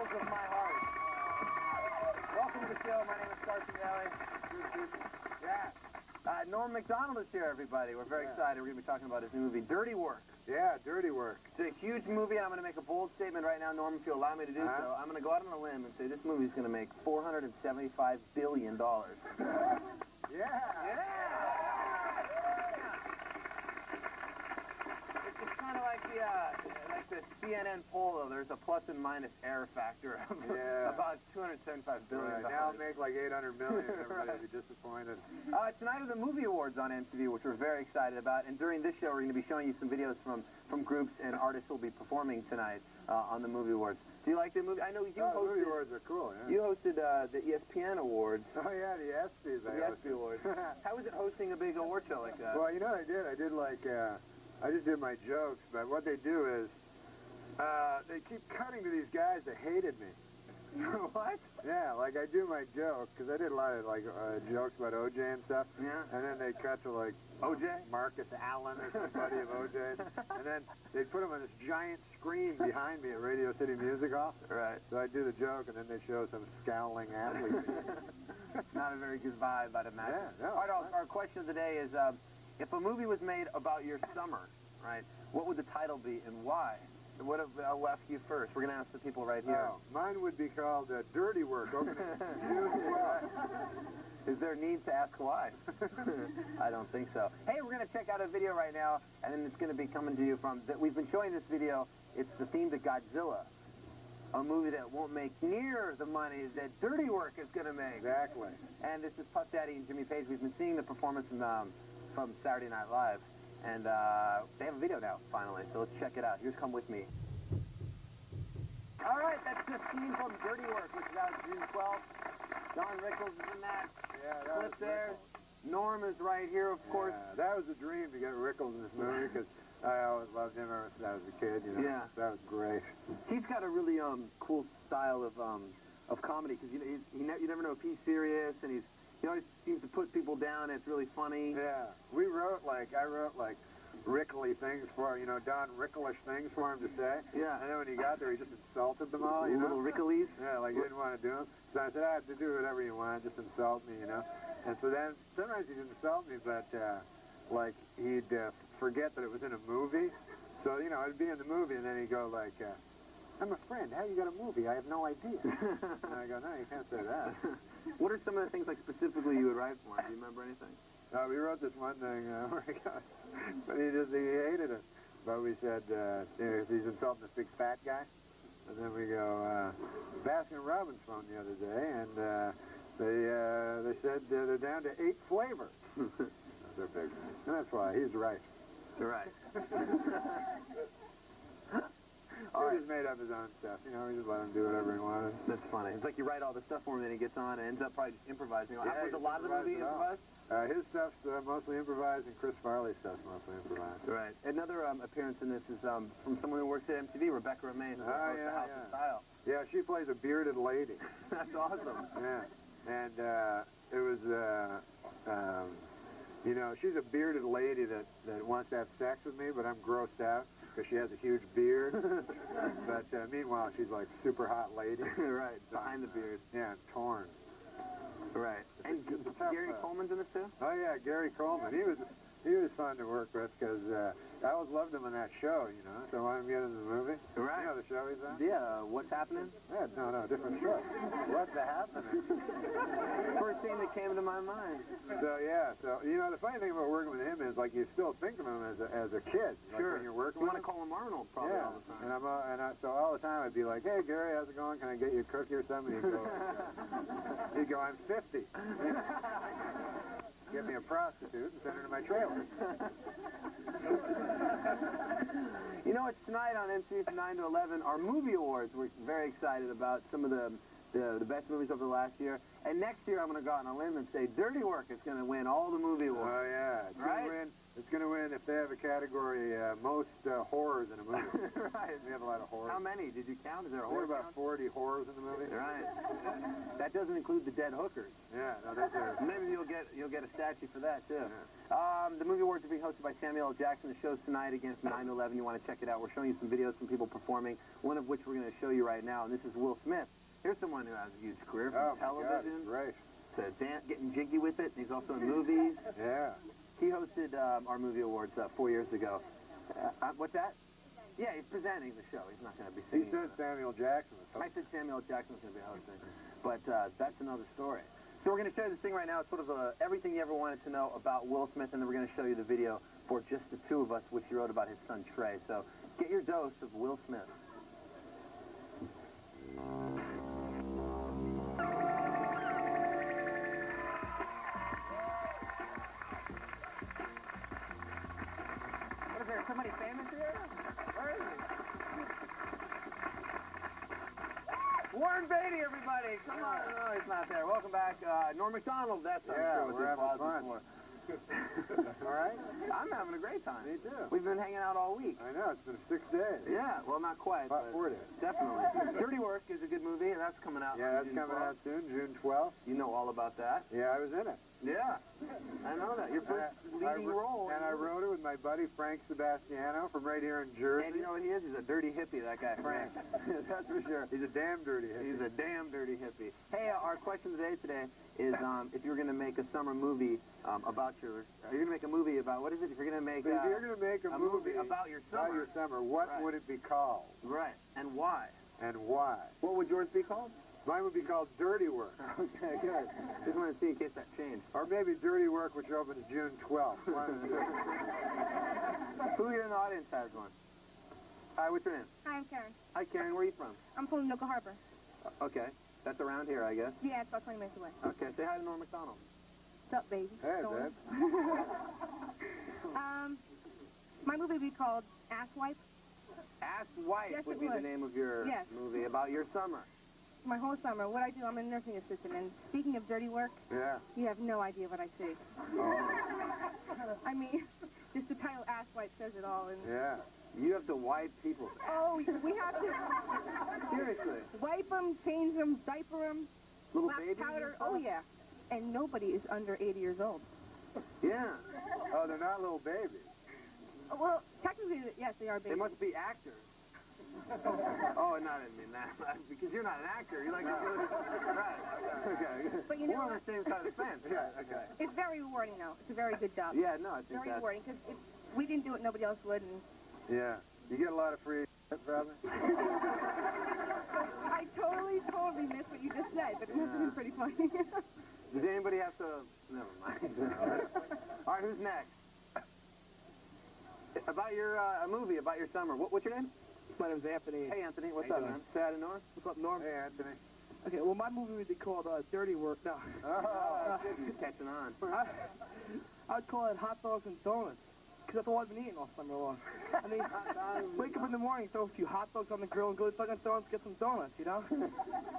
Jewels of My Heart. Welcome to the show. My name is Carson Daly. Yeah. Norm MacDonald is here, everybody. We're very excited. We're going to be talking about his new movie, Dirty Work. Yeah, Dirty Work. It's a huge movie, and I'm going to make a bold statement right now, Norm, if you'll allow me to do so. I'm going to go out on a limb and say this movie is going to make $475 billion. Yeah. It's kind of like the CNN poll, though. There's a plus and minus error factor of about $275 billion. Right. Now it'll make like $800 million. Everybody will be disappointed. Tonight are the movie awards on MTV, which we're very excited about. And during this show, we're going to be showing you some videos from groups and artists who will be performing tonight on the movie awards. Do you like the movie? I know you hosted. Movie awards are cool. Yeah. You hosted the ESPN awards. Oh yeah, the ESPYs. The ESPY awards. How was it hosting a big award show like that? Well, you know what I did? I did like I just did my jokes, but what they do is they keep cutting to these guys that hated me. What? Yeah, like I do my joke, because I did a lot of like jokes about OJ and stuff. Yeah. And then they cut to like OJ? Marcus Allen or somebody of OJ. And then they put him on this giant screen behind me at Radio City Music Hall. Right. So I do the joke, and then they show some scowling athlete. Not a very good vibe, I'd imagine. Yeah, no. All right, our question of the day is, if a movie was made about your summer, right, what would the title be and why? What if, I'll ask you first. We're going to ask the people right here. Oh, mine would be called Dirty Work. Is there a need to ask why? I don't think so. Hey, we're going to check out a video right now, and then it's going to be coming to you from... We've been showing this video. It's the theme to Godzilla, a movie that won't make near the money that Dirty Work is going to make. Exactly. And this is Puff Daddy and Jimmy Page. We've been seeing the performance from Saturday Night Live. And they have a video now, finally, so let's check it out. Here's Come With Me. All right, that's the scene from Dirty Work, which is out June 12th. Don Rickles is in that clip there. Norm is right here, of course. Yeah, that was a dream to get Rickles in this movie, because I always loved him ever since I was a kid, you know. Yeah. That was great. He's got a really cool style of comedy, because you never know if he's serious, and he always seems to put people down, and it's really funny. Yeah. I wrote Rickly things for him, Don Ricklish things for him to say. Yeah. And then when he got there, he just insulted them all, Little Ricklies? Yeah, like he didn't want to do them. So I said, I have to do whatever you want, just insult me, And so then, sometimes he'd insult me, but, he'd forget that it was in a movie. So, I'd be in the movie, and then he'd go like, I'm a friend. How you got a movie? I have no idea. And I go, no, you can't say that. What are some of the things, specifically you would write for him? Do you remember anything? We wrote this one thing where he hated it. But we said, he's insulting this big fat guy. And then we go, Baskin Robbins phoned the other day, and they said they're down to 8 flavors. They're big. And that's why he's right. You're right. He just made up his own stuff. We just let him do whatever he wanted. That's funny. It's like you write all the stuff for him, and then he gets on and ends up probably just improvising. Yeah, Was a lot of the movie improvised? His stuff's mostly improvised, and Chris Farley's stuff's mostly improvised. Right. Another appearance in this is from someone who works at MTV, Rebecca Romaine, who hosts the House of Style. Yeah, she plays a bearded lady. That's awesome. Yeah. And it was, she's a bearded lady that wants to have sex with me, but I'm grossed out because she has a huge beard. But meanwhile, she's like super hot lady. Right, behind the beard. Yeah, torn. Right. And Gary Coleman's in this too? Oh yeah, Gary Coleman. He was fun to work with because I always loved him on that show, So I wanted him to get into the movie. Right. You know the show he's on? Yeah, What's Happening? Yeah, no, different show. What's happening? First thing that came to my mind. So the funny thing about working with him is you still think of him as a kid. Sure. When you're working you with want to call him Arnold probably all the time. And so all the time I'd be like, hey Gary, how's it going? Can I get you a cookie or something? He'd go, I'm 50. Get me a prostitute and send her to my trailer. It's tonight on MTV from 9 to 11, our movie awards. We're very excited about some of the best movies over the last year. And next year, I'm going to go out on a limb and say Dirty Work is going to win all the movie awards. Oh, yeah. It's going to win It's going to win if they have a category, most horrors in a movie. Right. We have a lot of horrors. How many? Did you count? Is there a There are horror about 40 horrors in the movie. Right. That doesn't include the dead hookers. Yeah, no, those are... Maybe you'll get a statue for that, too. Yeah. The movie awards are being hosted by Samuel L. Jackson. The show's tonight against 9/11. You want to check it out. We're showing you some videos from people performing, one of which we're going to show you right now, and this is Will Smith. Here's someone who has a huge career from television. Right. To dance, getting jiggy with it. He's also in movies. Yeah. He hosted our movie awards 4 years ago. What's that? Yeah, he's presenting the show. He's not going to be singing. He said Samuel Jackson was hosting. I said Samuel Jackson was going to be hosting. But that's another story. So we're going to show you this thing right now. It's sort of everything you ever wanted to know about Will Smith, and then we're going to show you the video for Just the Two of Us, which he wrote about his son Trey. So get your dose of Will Smith. What is there, somebody famous here? Where is he? Warren Beatty, everybody! Come on! No, he's not there. Welcome back. Norm MacDonald, that's we're having fun. All right? I'm having a great time. Me too. We've been hanging out all week. I know, it's been 6 days. Yeah, well, not quite. About 4 days. Definitely. Dirty Work is a good movie, and that's coming out. Yeah, that's coming out soon, June 12th. You know all about that. Yeah, I was in it. Yeah, I know that. Your first leading role. And I wrote it with my buddy Frank Sebastiano from right here in Jersey. And you know what he is? He's a dirty hippie, that guy, Frank. That's for sure. He's a damn dirty hippie. He's a damn dirty hippie. Hey, our question today is if you're going to make a summer movie about you're going to make a movie about, what is it? If you're going to make if you're going to make a movie about your summer. What would it be called? Right. And why? And why? What would yours be called? Mine would be called Dirty Work. Okay, good. Just want to see in case that changed. Or maybe Dirty Work, which opens June 12th. Who here in the audience has one? Hi, what's your name? Hi, I'm Karen. Hi, Karen. Where are you from? I'm from Noka Harbor. Okay. That's around here, I guess. Yeah, it's about 20 minutes away. Okay. Say hi to Norm MacDonald. What's up, baby? Hey, babe. My movie would be called Asswipe. Asswipe Yes, would be the name of your movie about your summer. My whole summer, what I do, I'm a nursing assistant, and speaking of dirty work, you have no idea what I see. I mean, just the title Asswipe says it all. And you have to wipe people. Oh, we have to. Seriously. Wipe them, change them, diaper them. Little wax babies powder. and Oh, yeah. And nobody is under 80 years old. Yeah. Oh, they're not little babies. Well, technically, yes, they are babies. They must be actors. Oh, no, I didn't mean that. Because you're not an actor. You're like right. Okay. But you know we're on what? the same side of the fence. Yeah. Okay. It's very rewarding, though. It's a very good job. Yeah, no, I think very rewarding, because if we didn't do it, nobody else would. And yeah. You get a lot of free probably? I totally missed what you just said, but it must have been pretty funny. Does anybody have to... Never mind. All right, who's next? About your a movie about your summer. What's your name? My name's Anthony. Hey, Anthony. What's up, man? Say hi to Norm. What's up, Norm? Hey, Anthony. Okay, well, my movie would be called Dirty Work. No. He's catching on. I'd call it Hot Dogs and Donuts, because that's all I've been eating all summer long. I mean, wake up in the morning, throw a few hot dogs on the grill, and go to Dunkin' Donuts, get some donuts, you know?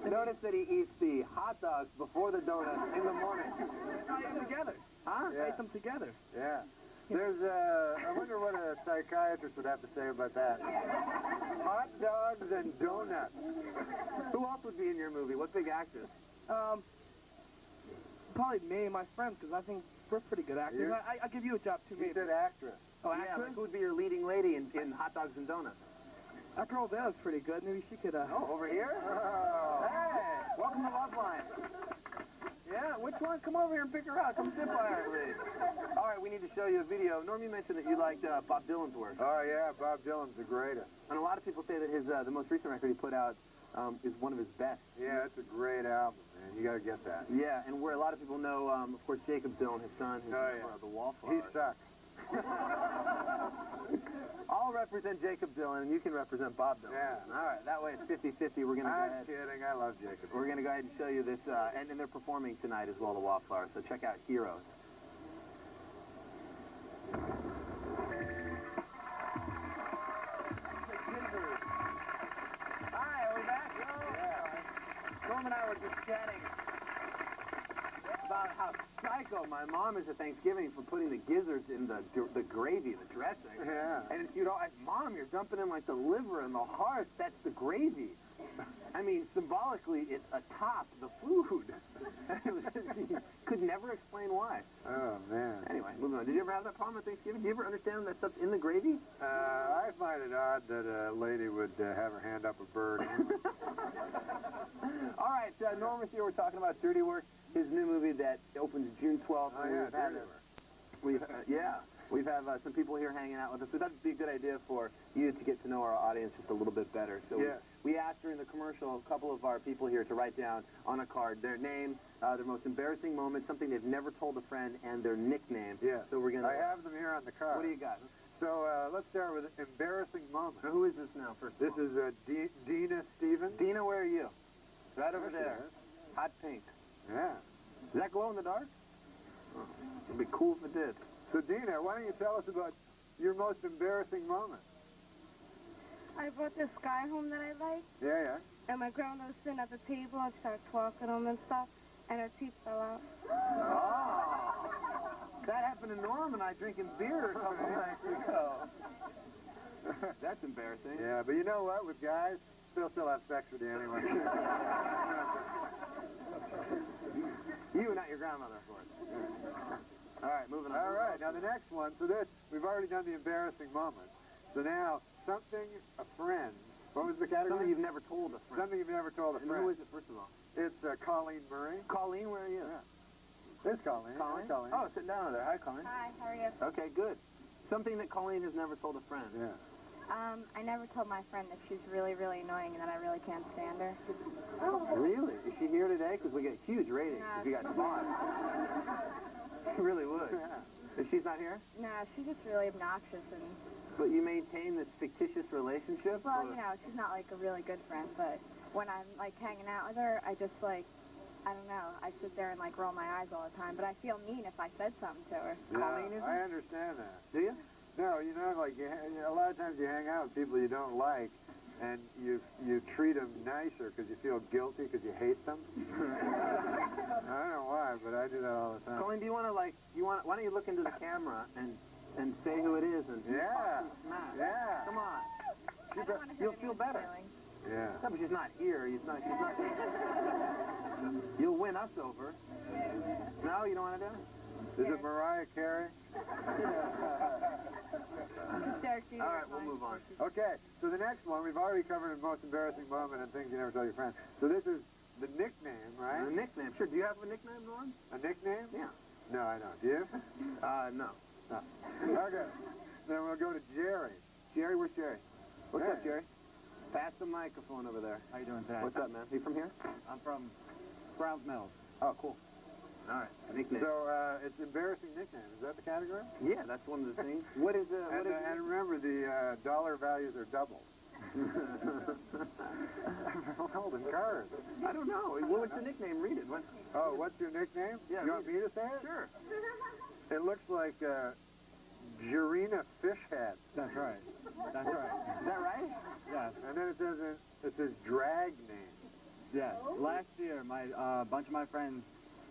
Notice that he eats the hot dogs before the donuts in the morning. I ate them together. Huh? I ate them together. Yeah. There's I wonder what a psychiatrist would have to say about that. Hot dogs and donuts. Who else would be in your movie? What big actors? Probably me and my friends, because I think we're pretty good actors. I'll give you a job, too, You said actress. Oh, actress? Yeah, like who would be your leading lady in Hot Dogs and Donuts? That girl there was pretty good. Maybe she could... Oh, over here? Oh. Hey, welcome to Love Line. Yeah, which one? Come over here and pick her out. Come sit by her, please. All right, we need to show you a video. Norm, you mentioned that you liked Bob Dylan's work. Oh, yeah, Bob Dylan's the greatest. And a lot of people say that his the most recent record he put out is one of his best. Yeah, it's a great album, man. You got to get that. Yeah, and where a lot of people know, of course, Jacob Dylan, his son, who's the Wallflowers. He sucks. I'll represent Jacob Dylan, and you can represent Bob Dylan. Yeah. All right, that way it's 50-50. We're going to go ahead. I'm kidding. I love Jacob. We're going to go ahead and show you this, and they're performing tonight as well, the Wallflowers, so check out Heroes. Hi, are we back? Yeah. Norm and I were just chatting about how psycho my mom is at Thanksgiving for putting the gizzards in the gravy, the dressing. Yeah. And you know, Mom, you're dumping in like the liver and the heart. That's the gravy. I mean, symbolically, it atop the food. She could never explain why. Oh, man. Anyway, moving on. Did you ever have that problem at Thanksgiving? Did you ever understand that stuff's in the gravy? I find it odd that a lady would have her hand up a bird. All right, Norm is here. We're talking about Dirty Work, his new movie that opens June 12th. Oh, yeah, Dirty Work. We've had some people here hanging out with us. We thought it'd be a good idea for you to get to know our audience just a little bit better. So we asked during the commercial a couple of our people here to write down on a card their name, their most embarrassing moment, something they've never told a friend, and their nickname. Yeah. So we're gonna. I have them here on the card. What do you got? So let's start with embarrassing moment. Now, who is this now? First. This is Dina Stevens. Dina, where are you? Right over There she there. is. Hot pink. Yeah. Does that glow in the dark? Oh, it'd be cool if it did. So Dina, why don't you tell us about your most embarrassing moment? I brought this guy home that I like, Yeah. and my grandma was sitting at the table and started talking to him and stuff, and her teeth fell out. Oh, that happened to Norm and I drinking beer a couple nights ago. That's embarrassing. Yeah, but you know what? With guys, they'll still have sex with you anyway. You, not your grandmother, of course. All right, moving on. All right, now the next one. So we've already done the embarrassing moment. So now, something a friend. What was the category? Something you've never told a friend. Something you've never told a And friend. who is it, first of all? It's Colleen Murray. Colleen, where are you? Yeah. There's Colleen. Colleen? Hi, Colleen. Oh, sitting down over there. Hi, Colleen. Hi, how are you? Okay, good. Something that Colleen has never told a friend. Yeah. I never told my friend that she's really, really annoying and that I really can't stand her. Really? Is she here today? Because we get huge ratings if you got spots. She really would. Yeah. If she's not here? Nah, she's just really obnoxious and... But you maintain this fictitious relationship? Well, or? you know, she's not like a really good friend, but when I'm like hanging out with her, I just like, I don't know, I sit there and like roll my eyes all the time, but I feel mean if I said something to her. Yeah, Colleen, isn't I understand that. Do you? No, you know, like a lot of times you hang out with people you don't like, and you treat them nicer because you feel guilty because you hate them. I don't know why, but I do that all the time. Colleen, do you want to like, why don't you look into the camera and say who it is and Yeah. smash. Yeah. Come on. I don't want to hurt You'll feel anyone's better. feelings. Yeah. No, but she's not here. She's not. You'll win us over. No, you don't want to do it? Is it Mariah Carey? All right, we'll move on. Okay, so the next one, we've already covered the most embarrassing moment and things you never tell your friends. So this is the nickname, right? The nickname. Sure. Do you have a nickname, Norm? A nickname? Yeah. No, I don't. Do you? No. Okay. Then we'll go to Jerry. Jerry, where's Jerry? What's Hey. up, Jerry? Pass the microphone over there. How you doing today? What's up, man? You from here? I'm from Browns Mills. Oh, cool. All right, nickname. So it's embarrassing nickname. Is that the category? Yeah, that's one of the things. What is and remember, the dollar values are double. I'm holding cards. I don't know. What's your nickname? Read it. What? Oh, what's your nickname? Yeah, you want me to say it? Sure. It looks like Jurina Fishhead. That's right. That's right. Is that right? Yes. And then it says drag name. Yes. Last year, my bunch of my friends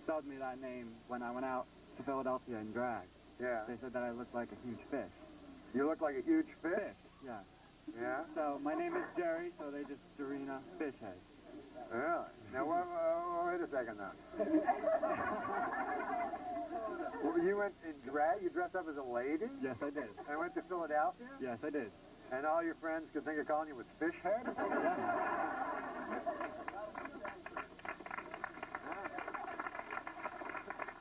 subbed me that name when I went out to Philadelphia in drag. Yeah. They said that I looked like a huge fish. You look like a huge fish? Fish, yeah. Yeah? So my name is Jerry, so they just Jurina Fishhead. Really? Now, wait a second now. Well, you went in drag? You dressed up as a lady? Yes, I did. And went to Philadelphia? Yes, I did. And all your friends could think of calling you with Fishhead?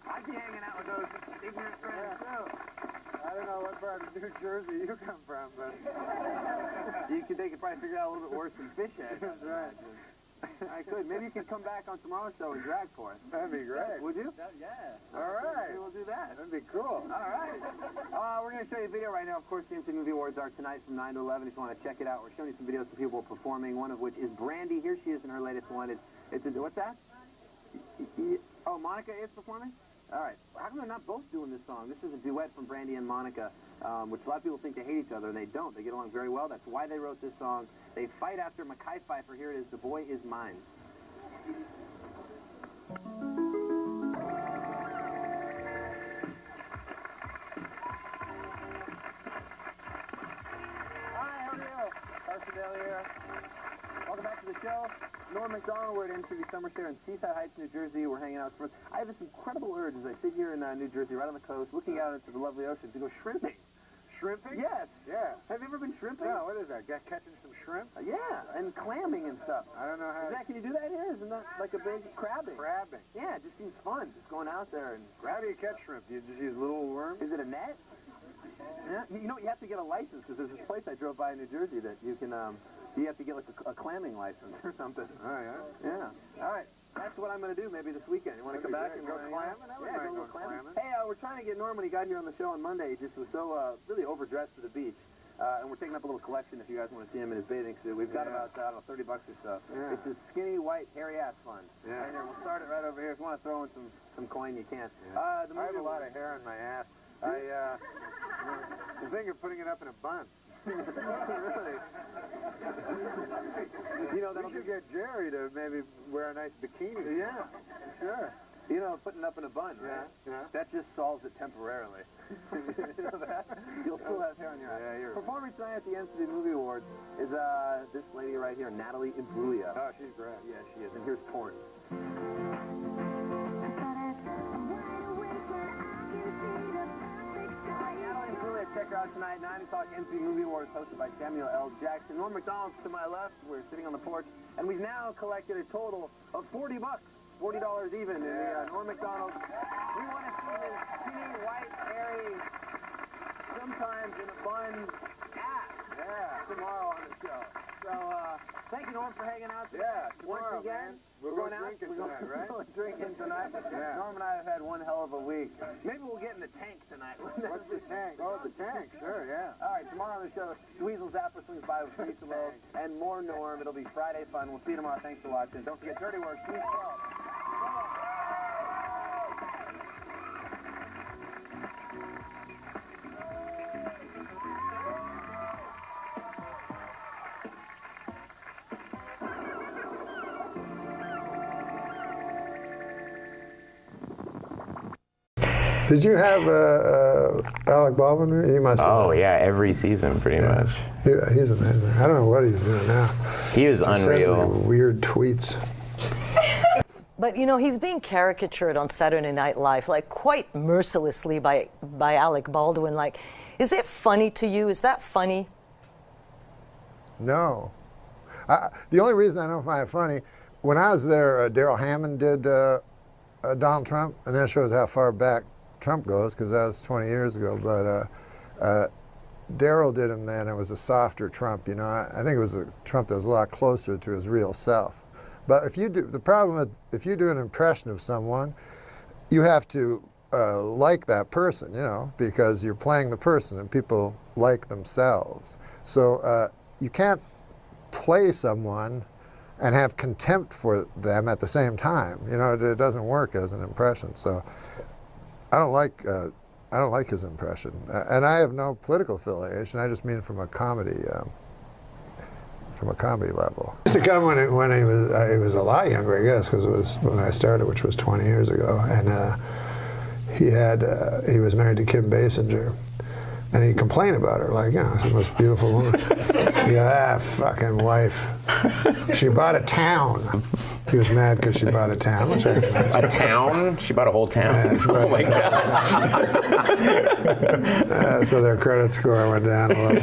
I'd be hanging out with those ignorant friends, too. I don't know what part of New Jersey you come from, but... They could probably figure out a little bit worse than Fishhead. That's right. I could. Maybe you could come back on tomorrow's show and drag for us. That'd be great. Would you? Yeah. All right. Maybe we'll do that. That'd be cool. All right. We're going to show you a video right now. Of course, the MTV Movie Awards are tonight from 9 to 11. If you want to check it out, we're showing you some videos of people performing, one of which is Brandy. Here she is in her latest one. What's that? Oh, Monica is performing? All right. How come they're not both doing this song? This is a duet from Brandy and Monica, which a lot of people think they hate each other, and they don't. They get along very well. That's why they wrote this song. They fight after Mackay Pfeiffer. Here it is, The Boy Is Mine. Dale here. Welcome back to the show. Norm MacDonald, we're at MTV Summer Fair in Seaside Heights, New Jersey. We're hanging out. I have this incredible urge as I sit here in New Jersey, right on the coast, looking out into the lovely ocean, to go shrimping. Shrimping? Yes. Yeah. Have you ever been shrimping? No, what is that? Catching some shrimp? Yeah, and clamming and stuff. I don't know how. Can you do that here? Isn't that like a big crabbing? Crabbing. Yeah, it just seems fun, just going out there and. How do you catch shrimp? Do you just use little worms? Is it a net? Yeah. You know, you have to get a license because there's this place I drove by in New Jersey that you can. You have to get like a clamming license or something. Oh yeah. Yeah. All right. That's what I'm going to do maybe this weekend. You want to come back and go clamming? Yeah, go clamming. Hey, we're trying to get Norm when he got here on the show on Monday. He just was so really overdressed for the beach. And we're taking up a little collection if you guys want to see him in his bathing suit. We've got about, I don't know, $30 or so. Yeah. It's his skinny, white, hairy ass fund. Yeah. Right here. We'll start it right over here. If you want to throw in some coin, you can. Yeah. I have a lot of hair on my ass. I think of putting it up in a bun. Really? You know, we should get Jerry to maybe wear a nice bikini. Yeah, sure. You know, putting up in a bun, right? Yeah. That just solves it temporarily. You know that? You'll still have hair on your ass. Yeah, you're right. Performing tonight at the NCAA Movie Awards is this lady right here, Natalie Imbruglia. Oh, she's great. Yeah, she is. And here's Torn. Check her out tonight, 9 o'clock NC Movie Awards, hosted by Samuel L. Jackson. Norm MacDonald's to my left. We're sitting on the porch, and we've now collected a total of $40, $40 even in the Norm MacDonald. We want to see this skinny, white, hairy, sometimes in a bun ass tomorrow on the show. So, thank you, Norm, for hanging out today. Yeah, tomorrow, once again. man. We're going drinking tonight, right? We're drinking tonight. Yeah. Norm and I have had one hell of a week. Maybe we'll get in the tank tonight. What's the tank? Oh, the tank. Sure, yeah. All right, tomorrow on the show, Dweezil Zappa swings by with Lisa Lowe and more Norm. It'll be Friday fun. We'll see you tomorrow. Thanks for watching. Don't forget Dirty Work, Sweet 12. Did you have Alec Baldwin? He must have. Oh, yeah, every season, pretty much. He's amazing. I don't know what he's doing now. He was unreal. Weird tweets. But, you know, he's being caricatured on Saturday Night Live, like, quite mercilessly by Alec Baldwin. Like, is it funny to you? Is that funny? No. The only reason I don't find it funny, when I was there, Daryl Hammond did Donald Trump, and that shows how far back Trump goes, because that was 20 years ago. But Daryl did him then. It was a softer Trump, you know. I think it was a Trump that was a lot closer to his real self. But if you do, the problem with, if you do an impression of someone, you have to like that person, you know, because you're playing the person, and people like themselves. So you can't play someone and have contempt for them at the same time. You know, it doesn't work as an impression. So I don't like his impression, and I have no political affiliation. I just mean from a comedy level. It used to come when he was a lot younger, I guess, because it was when I started, which was 20 years ago, and he was married to Kim Basinger. And he'd complain about her, like, you know, she's the most beautiful woman. He go, fucking wife. She bought a town. He was mad because she bought a town. Which a town? She bought a whole town? Yeah, oh my God. So their credit score went down a little.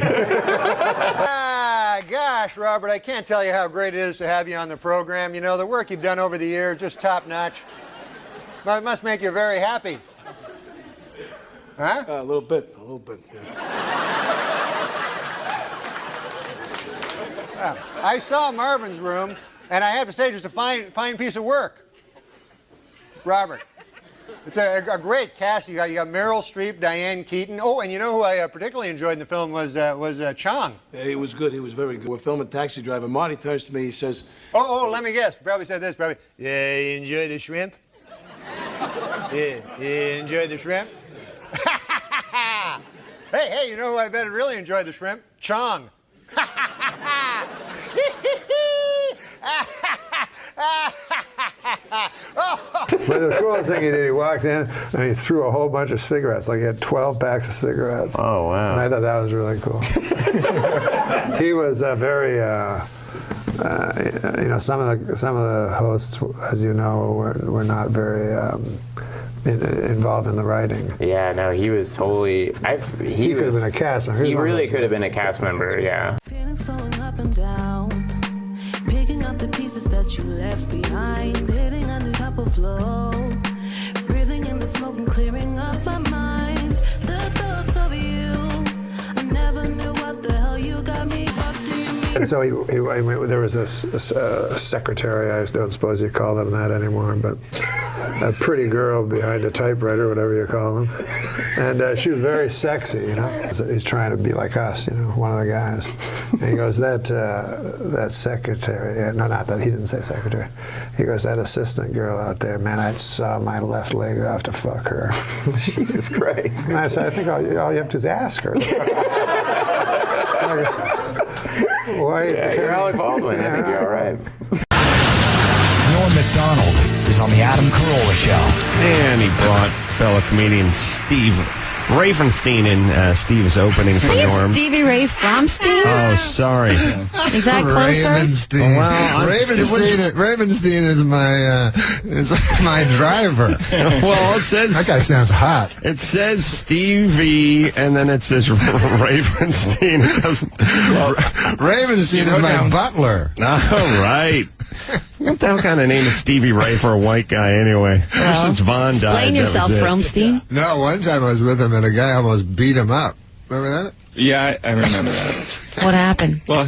Gosh, Robert, I can't tell you how great it is to have you on the program. You know, the work you've done over the years, just top notch. But it must make you very happy. Huh? A little bit, yeah. I saw Marvin's room, and I have to say, just a fine piece of work. Robert, it's a great cast. You got Meryl Streep, Diane Keaton. Oh, and you know who I particularly enjoyed in the film was Chong. Yeah, he was good. He was very good. We're filming Taxi Driver. Marty turns to me. He says, "Oh, let me guess. Probably said this. Probably. Yeah, you enjoy the shrimp. Yeah, you enjoy the shrimp." Hey, you know who I bet really enjoyed the shrimp? Chong. But the coolest thing he did, he walked in and he threw a whole bunch of cigarettes. Like he had 12 packs of cigarettes. Oh, wow. And I thought that was really cool. He was very, you know, some of the hosts, as you know, were not very involved in the writing. Yeah, no, he was totally. He could have been a cast member. He really could have been a cast member. Yeah. Feelings going up and down, picking up the pieces that you left behind, hitting a new cup of flow, breathing in the smoke and clearing up my mind. The thoughts of you, I never knew what the hell you got me. What do you mean? And so there was a secretary, I don't suppose you call them that anymore, but a pretty girl behind a typewriter, whatever you call them. And she was very sexy, you know. So he's trying to be like us, you know, one of the guys. And he goes, that secretary, no, not that, he didn't say secretary. He goes, that assistant girl out there, man, I'd saw my left leg off to fuck her. Jesus Christ. And I said, I think all you have to do is ask her. Why? Yeah, you're Alec Baldwin. I think you're all right. Norm MacDonald is on the Adam Carolla Show. And he brought fellow comedian Steve Ravenstein in. Steve is opening for Norm. Stevie Ray Fromstein? Oh, sorry. Is that closer? Ravenstein. Well, Ravenstein is my driver. Well, it says that guy sounds hot. It says Stevie, and then it says Ravenstein. It doesn't. Well, Ravenstein is my butler. All right. What the hell kind of name is Stevie Ray for a white guy anyway? Ever since Vaughn died. Explain yourself, Fromstein. No, one time I was with him and a guy almost beat him up. Remember that? Yeah, I remember that. What happened? Well,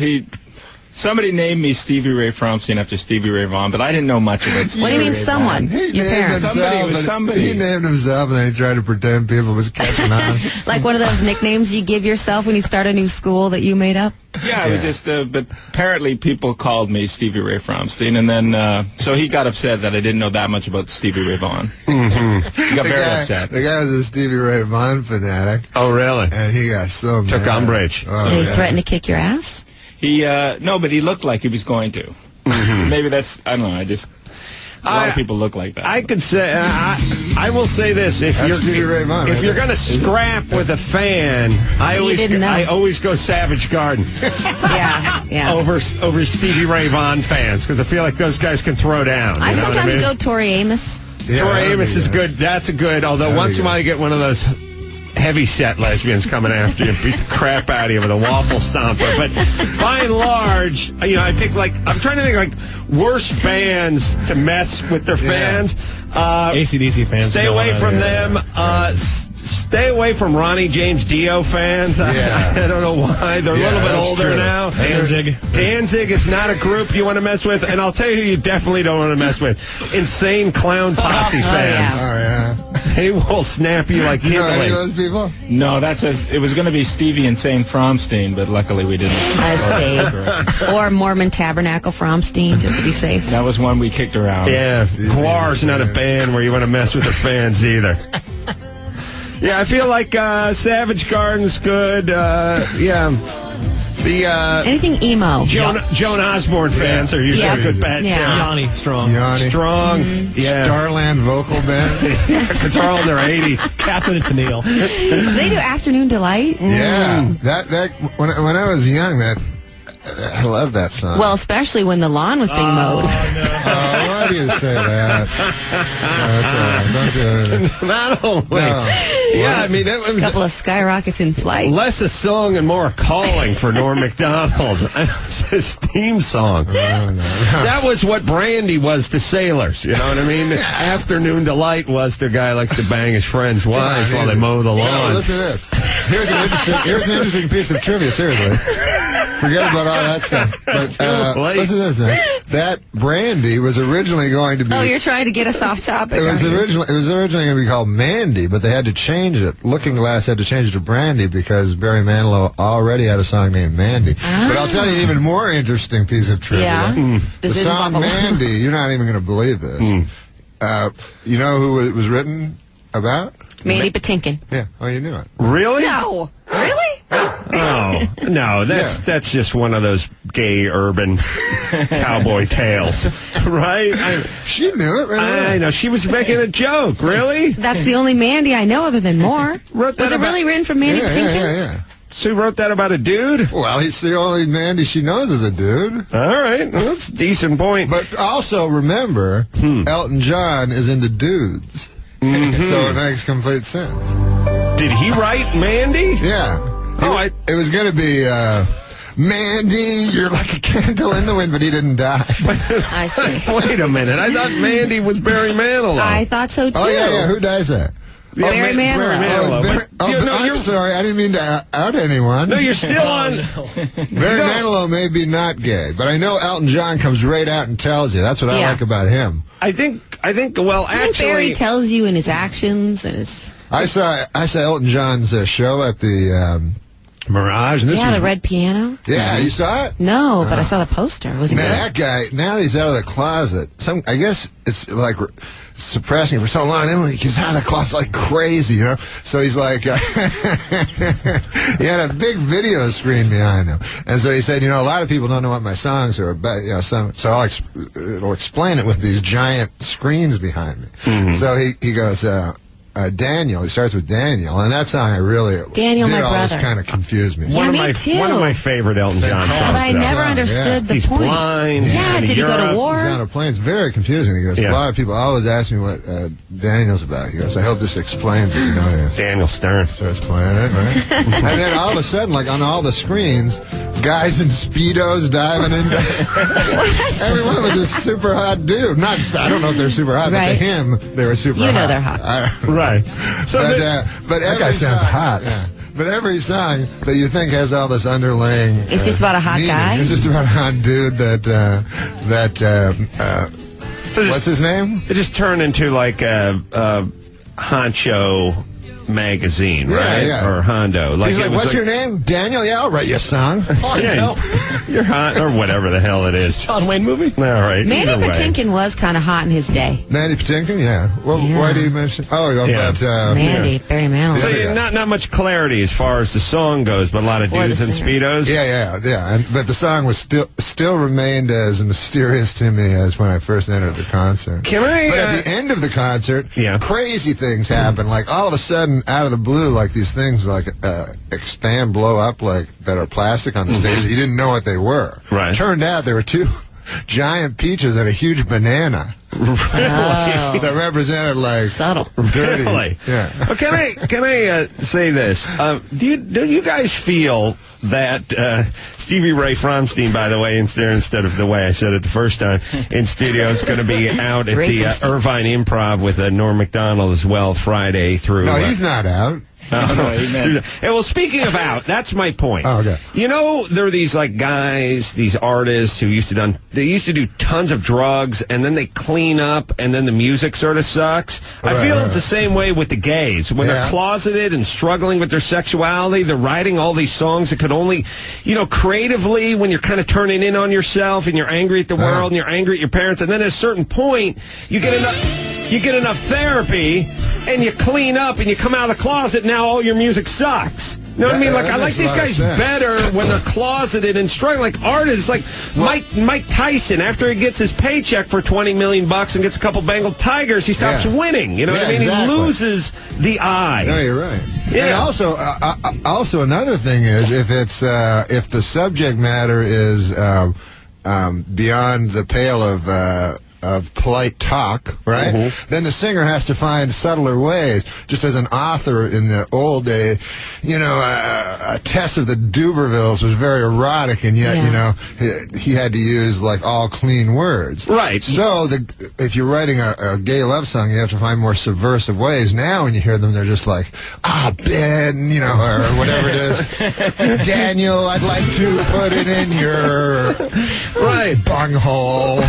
somebody named me Stevie Ray Fromstein after Stevie Ray Vaughan, but I didn't know much about Stevie Ray. What do you mean Ray someone? Vaughan. Your parents? Somebody. He named himself and then he tried to pretend people was catching on. Like one of those nicknames you give yourself when you start a new school that you made up? Yeah, it was just, but apparently people called me Stevie Ray Fromstein, and then, so he got upset that I didn't know that much about Stevie Ray Vaughan. He got very upset. The guy was a Stevie Ray Vaughan fanatic. Oh, really? And he got so mad. Took umbrage. Oh, Did he threaten to kick your ass? No, but he looked like he was going to. Maybe that's, I don't know, a lot of people look like that. I could say, I will say this: if you're going to scrap with a fan, I always go Savage Garden. Yeah. Over Stevie Ray Vaughan fans, because I feel like those guys can throw down. I sometimes go Tori Amos. Yeah, Tori Amos is good. That's a good. Although once in a while you get one of those heavy set lesbians coming after you, beat the crap out of you with a waffle stomper. But by and large, you know, I'm trying to think like worst bands to mess with their fans. AC/DC fans. Stay away from them. Stay away from Ronnie James Dio fans. I don't know why. They're a little bit older now. Danzig is not a group you want to mess with. And I'll tell you who you definitely don't want to mess with. Insane Clown Posse fans. Oh, yeah. They will snap you like You know any kindling. of those people? No, it was going to be Stevie Insane Fromstein, but luckily we didn't. I see. Or Mormon Tabernacle Fromstein, just to be safe. That was one we kicked around. Yeah, Guar's not a band where you want to mess with the fans either. Yeah, I feel like Savage Garden's good. Anything emo. Joan Osborne fans are usually a good band. Yanni, strong. Strong. Yeah. Starland vocal band. Because they're all in their 80s. Catherine and Tennille. Do they do Afternoon Delight? Yeah. That when I was young, I love that song. Well, especially when the lawn was being mowed. Why do you say that? Don't do anything. Not only. Yeah, I mean, it was a couple of skyrockets in flight. Less a song and more a calling for Norm MacDonald. It's his theme song. That was what Brandy was to sailors. You know what I mean? Afternoon Delight was the guy likes to bang his friends' wives while they mow the lawn. Listen to this. Here's an interesting piece of trivia. Seriously. Forget about all that stuff. But listen to this. That Brandy was originally going to be. Oh, you're trying to get us off topic. It was originally going to be called Mandy, but they had to change it. Looking Glass had to change it to Brandy because Barry Manilow already had a song named Mandy. But I'll tell you an even more interesting piece of trivia. Yeah. The song Mandy. You're not even going to believe this. You know who it was written about? Mandy Patinkin. Yeah. Oh, you knew it. Really? No. Really? Oh, no, that's just one of those gay urban cowboy tales, right? She knew it, right? I know. She was making a joke, really? That's the only Mandy I know other than Moore. Was it really written from Mandy Patinkin? Yeah. She wrote that about a dude? Well, it's the only Mandy she knows is a dude. All right. Well, that's a decent point. But also remember, Elton John is into dudes. Mm-hmm. So it makes complete sense. Did he write Mandy? Yeah. It was going to be, Mandy, you're like a candle in the wind, but he didn't die. I see. Wait a minute. I thought Mandy was Barry Manilow. I thought so, too. Oh, yeah. Who dies that? Barry Manilow. I'm sorry. I didn't mean to out anyone. No, you're still on. Barry Manilow may be not gay, but I know Elton John comes right out and tells you. That's what I like about him. I think. Well, actually, Barry tells you in his actions and his. I saw Elton John's show at the Mirage. And this was, the red piano. Yeah, you saw it? No, but I saw the poster. Was it good? That guy, now that he's out of the closet, I guess it's like suppressing it for so long, then he's out of the closet like crazy, you know? So he's like, he had a big video screen behind him. And so he said, a lot of people don't know what my songs are about, so it'll explain it with these giant screens behind me. Mm-hmm. So he goes, Daniel. He starts with Daniel, and that song Daniel, my brother, kind of confused me. One too. One of my favorite Elton John songs. But I never understood the He's point. blind. Yeah, did he go to war? He's on a plane. It's very confusing. He goes, a lot of people always ask me what Daniel's about. He goes, I hope this explains it. Daniel Stern starts playing it, right? And then all of a sudden, like on all the screens, guys in Speedos diving into. Everyone was a super hot dude. I don't know if they're super hot, but to him, they were super hot. You know they're hot. Right. So but that guy sounds hot. Yeah. But every song that you think has all this underlying, it's just about a hot meaning. guy. It's just about a hot dude what's his name? It just turned into like a honcho magazine, right? Yeah. Or Hondo. He's like, what's your name? Daniel? Yeah, I'll write you a song. Yeah, you're hot, or whatever the hell it is. John Wayne movie? All right. Mandy Patinkin was kind of hot in his day. Mandy Patinkin, yeah. Well, why do you mention? Mandy, Barry Manilow. So not much clarity as far as the song goes, but a lot of dudes in Speedos. Yeah. But the song was still remained as mysterious to me as when I first entered the concert. But at the end of the concert, crazy things happen. Like all of a sudden, out of the blue, like these things like expand, blow up, like that are plastic on the stage that you didn't know what they were. Right. Turned out there were two giant peaches and a huge banana. That represented like subtle, dirty. Really? Yeah. Well, can I say this? Do you guys feel that Stevie Ray Fromstein, by the way, instead of the way I said it the first time, in studio is going to be out at the Irvine Improv with Norm MacDonald as well Friday through. No, he's not out. Well, speaking of out, that's my point. Oh, okay. There are these like guys, these artists who used to do tons of drugs, and then they clean up, and then the music sort of sucks. I feel it's the same way with the gays. When they're closeted and struggling with their sexuality, they're writing all these songs that could only, creatively, when you're kind of turning in on yourself and you're angry at the world and you're angry at your parents, and then at a certain point, you get enough therapy and you clean up and you come out of the closet, now all your music sucks. You know what I mean? Like, I like these guys better when they're closeted and struggling. Like artists, like Mike Tyson, after he gets his paycheck for $20 million and gets a couple Bengal tigers, he stops winning. You know what I mean? Exactly. He loses the eye. No, you're right. Yeah. And also another thing is if the subject matter is beyond the pale of polite talk, right? Then the singer has to find subtler ways. Just as an author in the old day, Tess of the Dubervilles was very erotic, and yet, he had to use like all clean words. Right. So if you're writing a gay love song, you have to find more subversive ways. Now when you hear them, they're just like, Ben, or whatever it is. Daniel, I'd like to put it in your bunghole.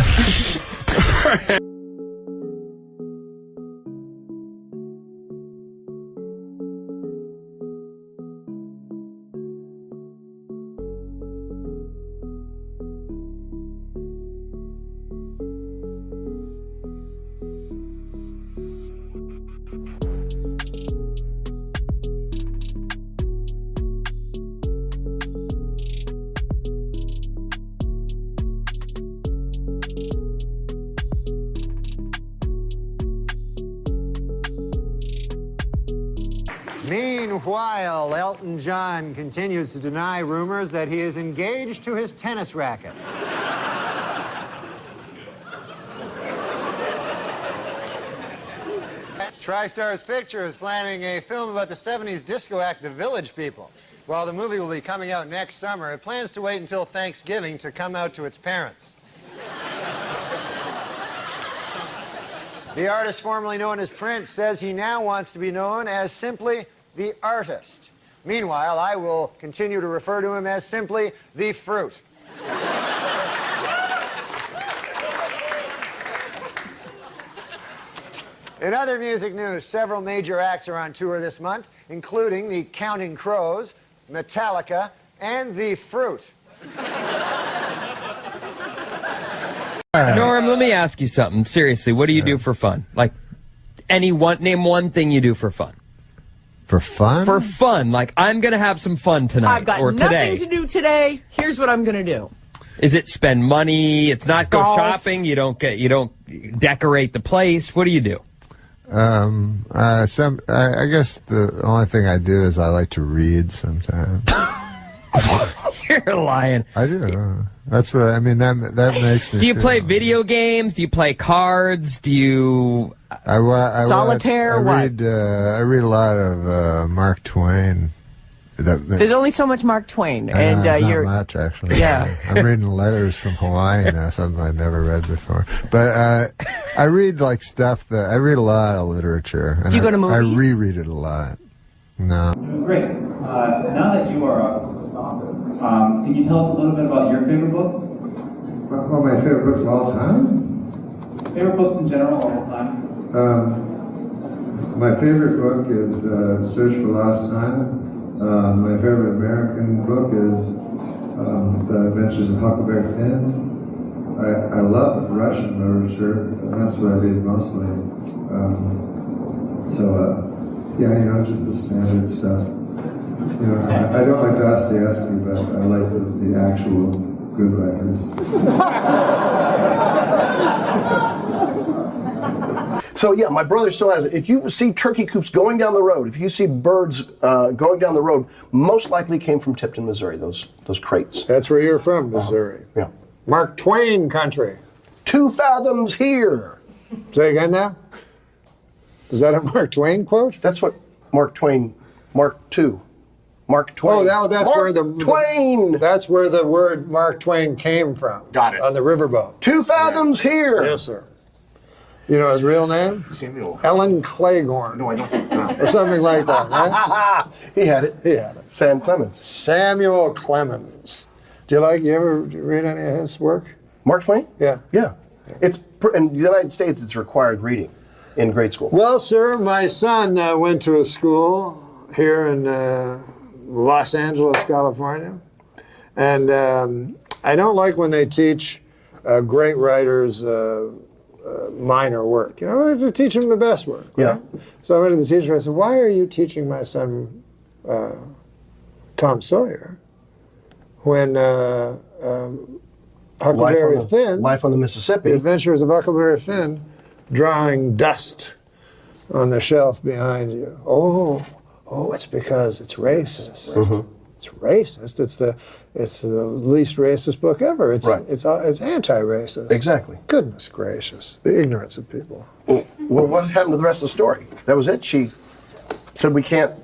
Meanwhile, Elton John continues to deny rumors that he is engaged to his tennis racket. TriStar's Picture is planning a film about the 70s disco act, The Village People. While the movie will be coming out next summer, it plans to wait until Thanksgiving to come out to its parents. The artist formerly known as Prince says he now wants to be known as simply the artist. Meanwhile, I will continue to refer to him as simply the fruit. In other music news, several major acts are on tour this month, including the Counting Crows, Metallica, and the Fruit. Norm, let me ask you something. Seriously, what do you do for fun? Like, name one thing you do for fun. For fun? For fun. Like, I'm going to have some fun tonight I've got or today. nothing to do today. Here's what I'm going to do. Is it spend money? It's not go Golf. shopping. You don't decorate the place. What do you do? I guess the only thing I do is I like to read sometimes. You're lying. I do. That's what I mean. That makes me. Do you feel play video games? Do you play cards? Do you solitaire? I read a lot of Mark Twain. There's only so much Mark Twain, and not you're much actually. Yeah. I'm reading letters from Hawaii now, something I've never read before. But I read like stuff that I read a lot of literature. And Do you go to movies? I reread it a lot. No. Great. Now that you are a author, can you tell us a little bit about your favorite books? Well, my favorite books of all time? Favorite books in general, all time? My favorite book is Search for Lost Time. My favorite American book is The Adventures of Huckleberry Finn. I love Russian literature, and that's what I read mostly. Yeah, just the standard stuff. I don't like Dostoevsky, but I like the actual good writers. So yeah, my brother still has it. If you see turkey coops going down the road, if you see birds going down the road, most likely came from Tipton, Missouri, those crates. That's where you're from, Missouri. Yeah. Mark Twain country. 2 fathoms here. Say again now? Is that a Mark Twain quote? That's what Mark Twain, Mark II. Mark Twain. Oh, that's Mark where Twain. That's where the word Mark Twain came from. Got it. On the riverboat. 2 fathoms here. Yes, sir. You know his real name? Samuel. Ellen Claiborne. No, I don't. Or something like that, right? He had it. He had it. Sam Clemens. Samuel Clemens. You ever read any of his work? Mark Twain? Yeah. Yeah. In the United States, it's required reading in grade school. Well, sir, my son went to a school here in Los Angeles, California. And I don't like when they teach great writers minor work. I like to teach them the best work. Right? Yeah. So I went to the teacher and I said, why are you teaching my son Tom Sawyer when Huckleberry Finn, Life on the Mississippi, The Adventures of Huckleberry Finn, drawing dust on the shelf behind you? Oh, it's because it's racist. Mm-hmm. It's racist. It's the least racist book ever. It's anti-racist. Exactly. Goodness gracious, the ignorance of people. Well, what happened to the rest of the story? That was it. She said we can't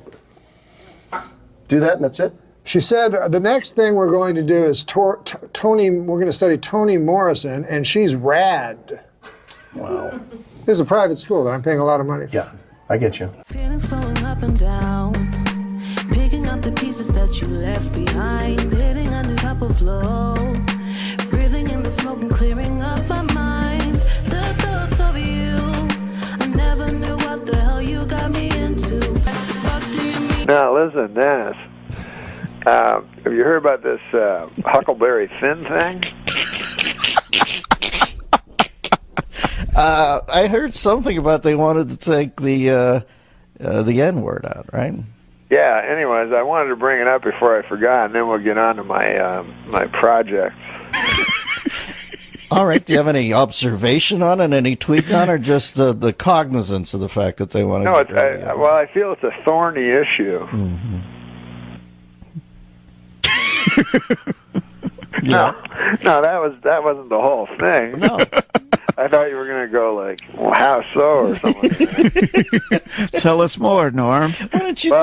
do that, and that's it. She said the next thing we're going to do is Toni. We're going to study Toni Morrison, and she's rad. Wow. This is a private school that I'm paying a lot of money for. Yeah, I get you. Feelings flowing up and down. Picking up the pieces that you left behind, hitting a new type of flow, breathing in the smoke and clearing up my mind. The thoughts of you, I never knew what the hell you got me into. What do you mean? Now listen, Dennis, have you heard about this Huckleberry Finn thing? I heard something about they wanted to take the N-word out, right? Yeah, anyways, I wanted to bring it up before I forgot, and then we'll get on to my my project. All right. Do you have any observation on it, any tweak on it, or just the cognizance of the fact that they want to? No, well, I feel it's a thorny issue. Mm-hmm. No, that wasn't the whole thing. No. I thought you were going to go like, well, how so, or something. Tell us more, Norm. Why don't you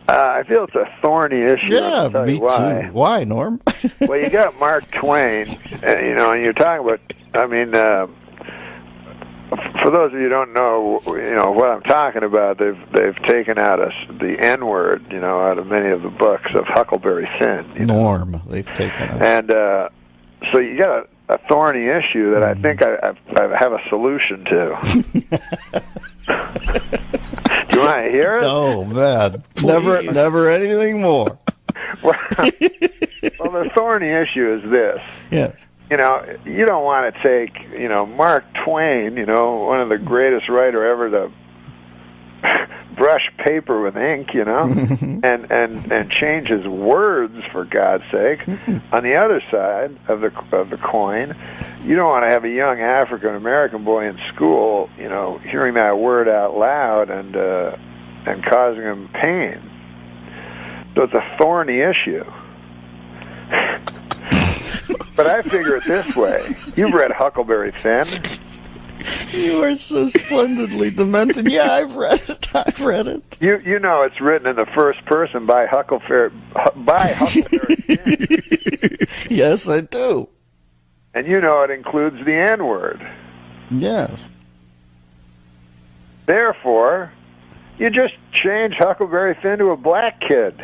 I feel it's a thorny issue. Yeah, I'll tell me you why. too. Why, Norm? Well, you got Mark Twain, and you're talking about, for those of you who don't know, what I'm talking about, they've taken out the N-word, out of many of the books of Huckleberry Finn. Norm, they've taken out. And so you got a thorny issue that I think I have a solution to. Do you want to hear it? Oh, man. Never anything more. Well, the thorny issue is this. Yes. You don't want to take, Mark Twain, one of the greatest writer ever to brush paper with ink, and change his words, for God's sake. On the other side of the coin, you don't want to have a young African American boy in school, hearing that word out loud and causing him pain. So it's a thorny issue. But I figure it this way. You've read Huckleberry Finn. You are so splendidly demented. Yeah, I've read it. You know it's written in the first person by Huckleberry Finn. Yes, I do. And you know it includes the N-word. Yes. Therefore, you just change Huckleberry Finn to a black kid.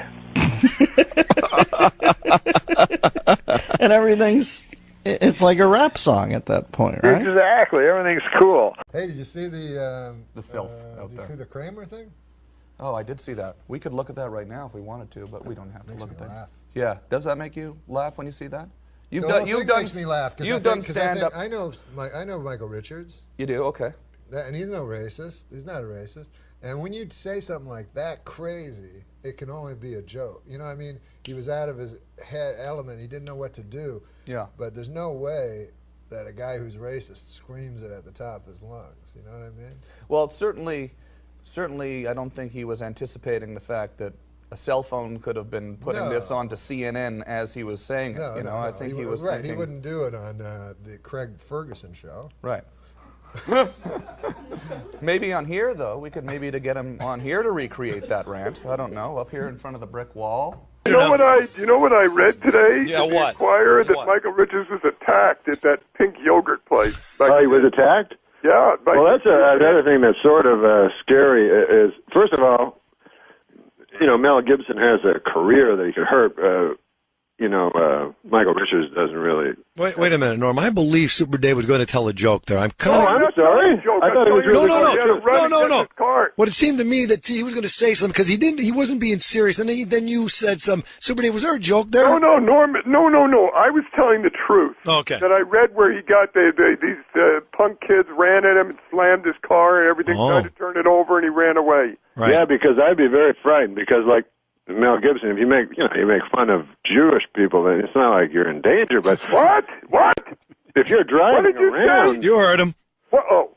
And it's like a rap song at that point, right? Exactly. Everything's cool. Hey, did you see the filth out did there? you see the Kramer thing? Oh, I did see that. We could look at that right now if we wanted to, but we don't have to look at that. Laugh. Yeah. Does that make you laugh when you see that? You've done makes me laugh. You've done stand-up. I know Michael Richards. You do? Okay. And he's no racist. He's not a racist. And when you say something like that crazy, it can only be a joke. You know what I mean? He was out of his head element. He didn't know what to do. Yeah. But there's no way that a guy who's racist screams it at the top of his lungs. You know what I mean? Well, certainly, I don't think he was anticipating the fact that a cell phone could have been putting this onto CNN as he was saying it. I think he was right. thinking, He wouldn't do it on the Craig Ferguson show. Right. Maybe on here, though. We could maybe to get him on here to recreate that rant. I don't know. Up here in front of the brick wall. You know what I read today? Yeah, in the what? Inquirer that Michael Richards was attacked at that pink yogurt place. Oh, he was attacked? Yeah. Well, that's another thing that's sort of scary is, first of all, Mel Gibson has a career that he could hurt. Michael Richards doesn't really. Wait a minute, Norm. I believe Super Dave was going to tell a joke there. I'm kind of. I'm sorry. I thought it was really No. What it seemed to me that he was going to say something because he wasn't being serious. And then you said some. Super Dave, was there a joke there? No, Norm. No. I was telling the truth. Okay. That I read where he got these punk kids ran at him and slammed his car and everything, tried to turn it over, and he ran away. Right. Yeah, because I'd be very frightened because Mel Gibson, if you make fun of Jewish people, then it's not like you're in danger. But what? If you're driving what did you around, say? You heard him. Uh-oh.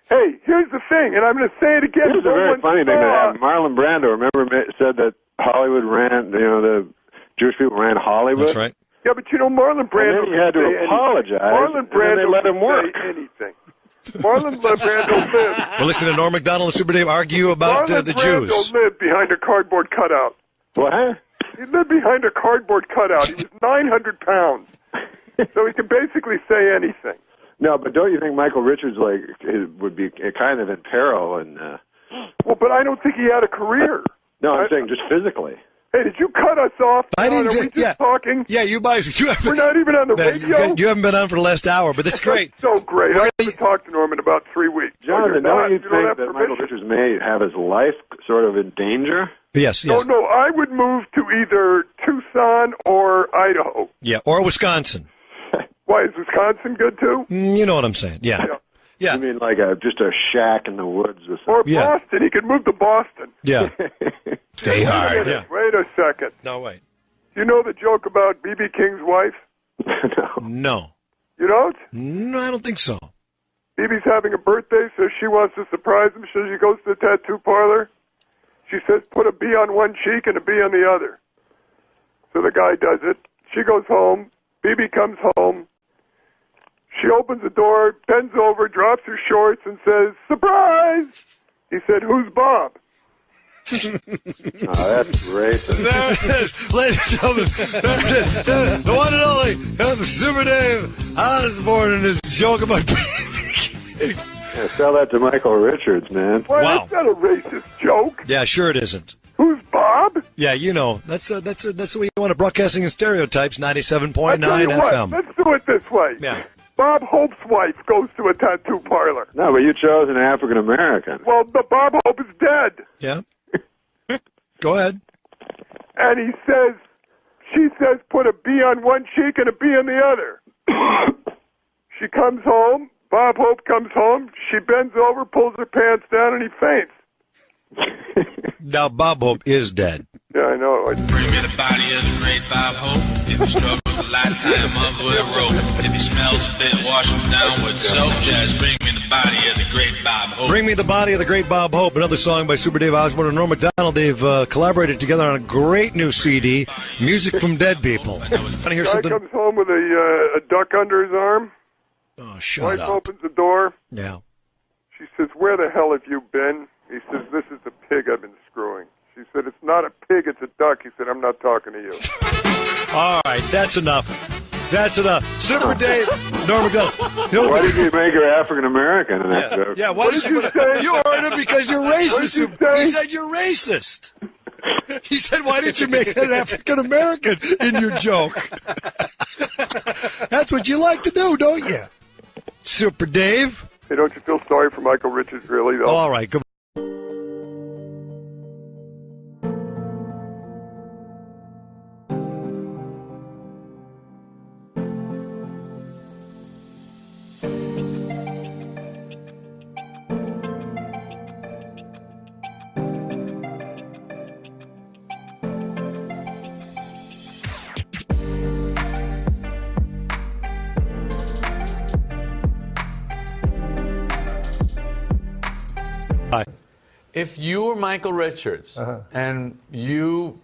Hey, here's the thing, and I'm going to say it again. Here's a very funny thing that happened. Marlon Brando, remember, said that Hollywood ran. The Jewish people ran Hollywood. That's right. Yeah, but Marlon Brando. And then he had to apologize. Marlon Brando. And they let him work. Say anything. Marlon Brando lived. Well, listen to Norm MacDonald and Super Dave argue about the Jews. Marlon Brando lived behind a cardboard cutout. What? He lived behind a cardboard cutout. He was 900 pounds. So he could basically say anything. No, but don't you think Michael Richards would be kind of in peril? And well, but I don't think he had a career. No, I'm saying just physically. Hey, did you cut us off? I didn't. Are we just talking? Yeah, you guys. We're not even on the radio. You haven't been on for the last hour, but that's great. So great. I haven't talked to Norm in about 3 weeks. Jonathan, don't you think that Michael Richards may have his life sort of in danger? Yes. No, I would move to either Tucson or Idaho. Yeah, or Wisconsin. Why, is Wisconsin good too? You know what I'm saying? Yeah. You mean like just a shack in the woods or something? Or Boston. He could move to Boston. Yeah. Stay hard. Yeah. Wait a second. No, wait. You know the joke about B.B. King's wife? No. You don't? No, I don't think so. Phoebe's having a birthday, so she wants to surprise him. So she goes to the tattoo parlor. She says, put a B on one cheek and a B on the other. So the guy does it. She goes home. Phoebe comes home. She opens the door, bends over, drops her shorts, and says, surprise! He said, who's Bob? That's racist. There it is, ladies and gentlemen. There it is. The one and only, the Super Dave Osborne and his joke about Yeah, tell that to Michael Richards, man. Why, Wow. that's not a racist joke. Yeah, sure it isn't. Who's Bob? Yeah, you know, that's the way you want to broadcasting and stereotypes, 97.9 I'll tell you what, FM. let's do it this way. Yeah. Bob Hope's wife goes to a tattoo parlor. No, but you chose an African American. Well, the Bob Hope is dead. Yeah. Go ahead. And she says, put a B on one cheek and a B on the other. She comes home. Bob Hope comes home. She bends over, pulls her pants down, and he faints. Now, Bob Hope is dead. Yeah, I know. Bring me the body of the great Bob Hope. If he struggles a lifetime up with a rope. If he smells a bit, wash him down with soap. Just bring me the body of the great Bob Hope. Bring me the body of the great Bob Hope. Another song by Super Dave Osborne and Norm MacDonald. They've collaborated together on a great new CD, Music from Dead People. Want to hear Guy something? comes home with a duck under his arm. Oh, shut Wife up. opens the door. Yeah. She says, where the hell have you been? He says, this is the pig I've been screwing. She said, it's not a pig, it's a duck. He said, I'm not talking to you. All right, that's enough. That's enough. Super Dave, Norm MacDonald. Why did you make her African American in that joke? Yeah, why did you say? You heard him because you're racist. He said you're racist. He said, why did you make that African American in your joke? That's what you like to do, don't you? Super Dave. Hey, don't you feel sorry for Michael Richards, really, though? All right, come If you were Michael Richards and you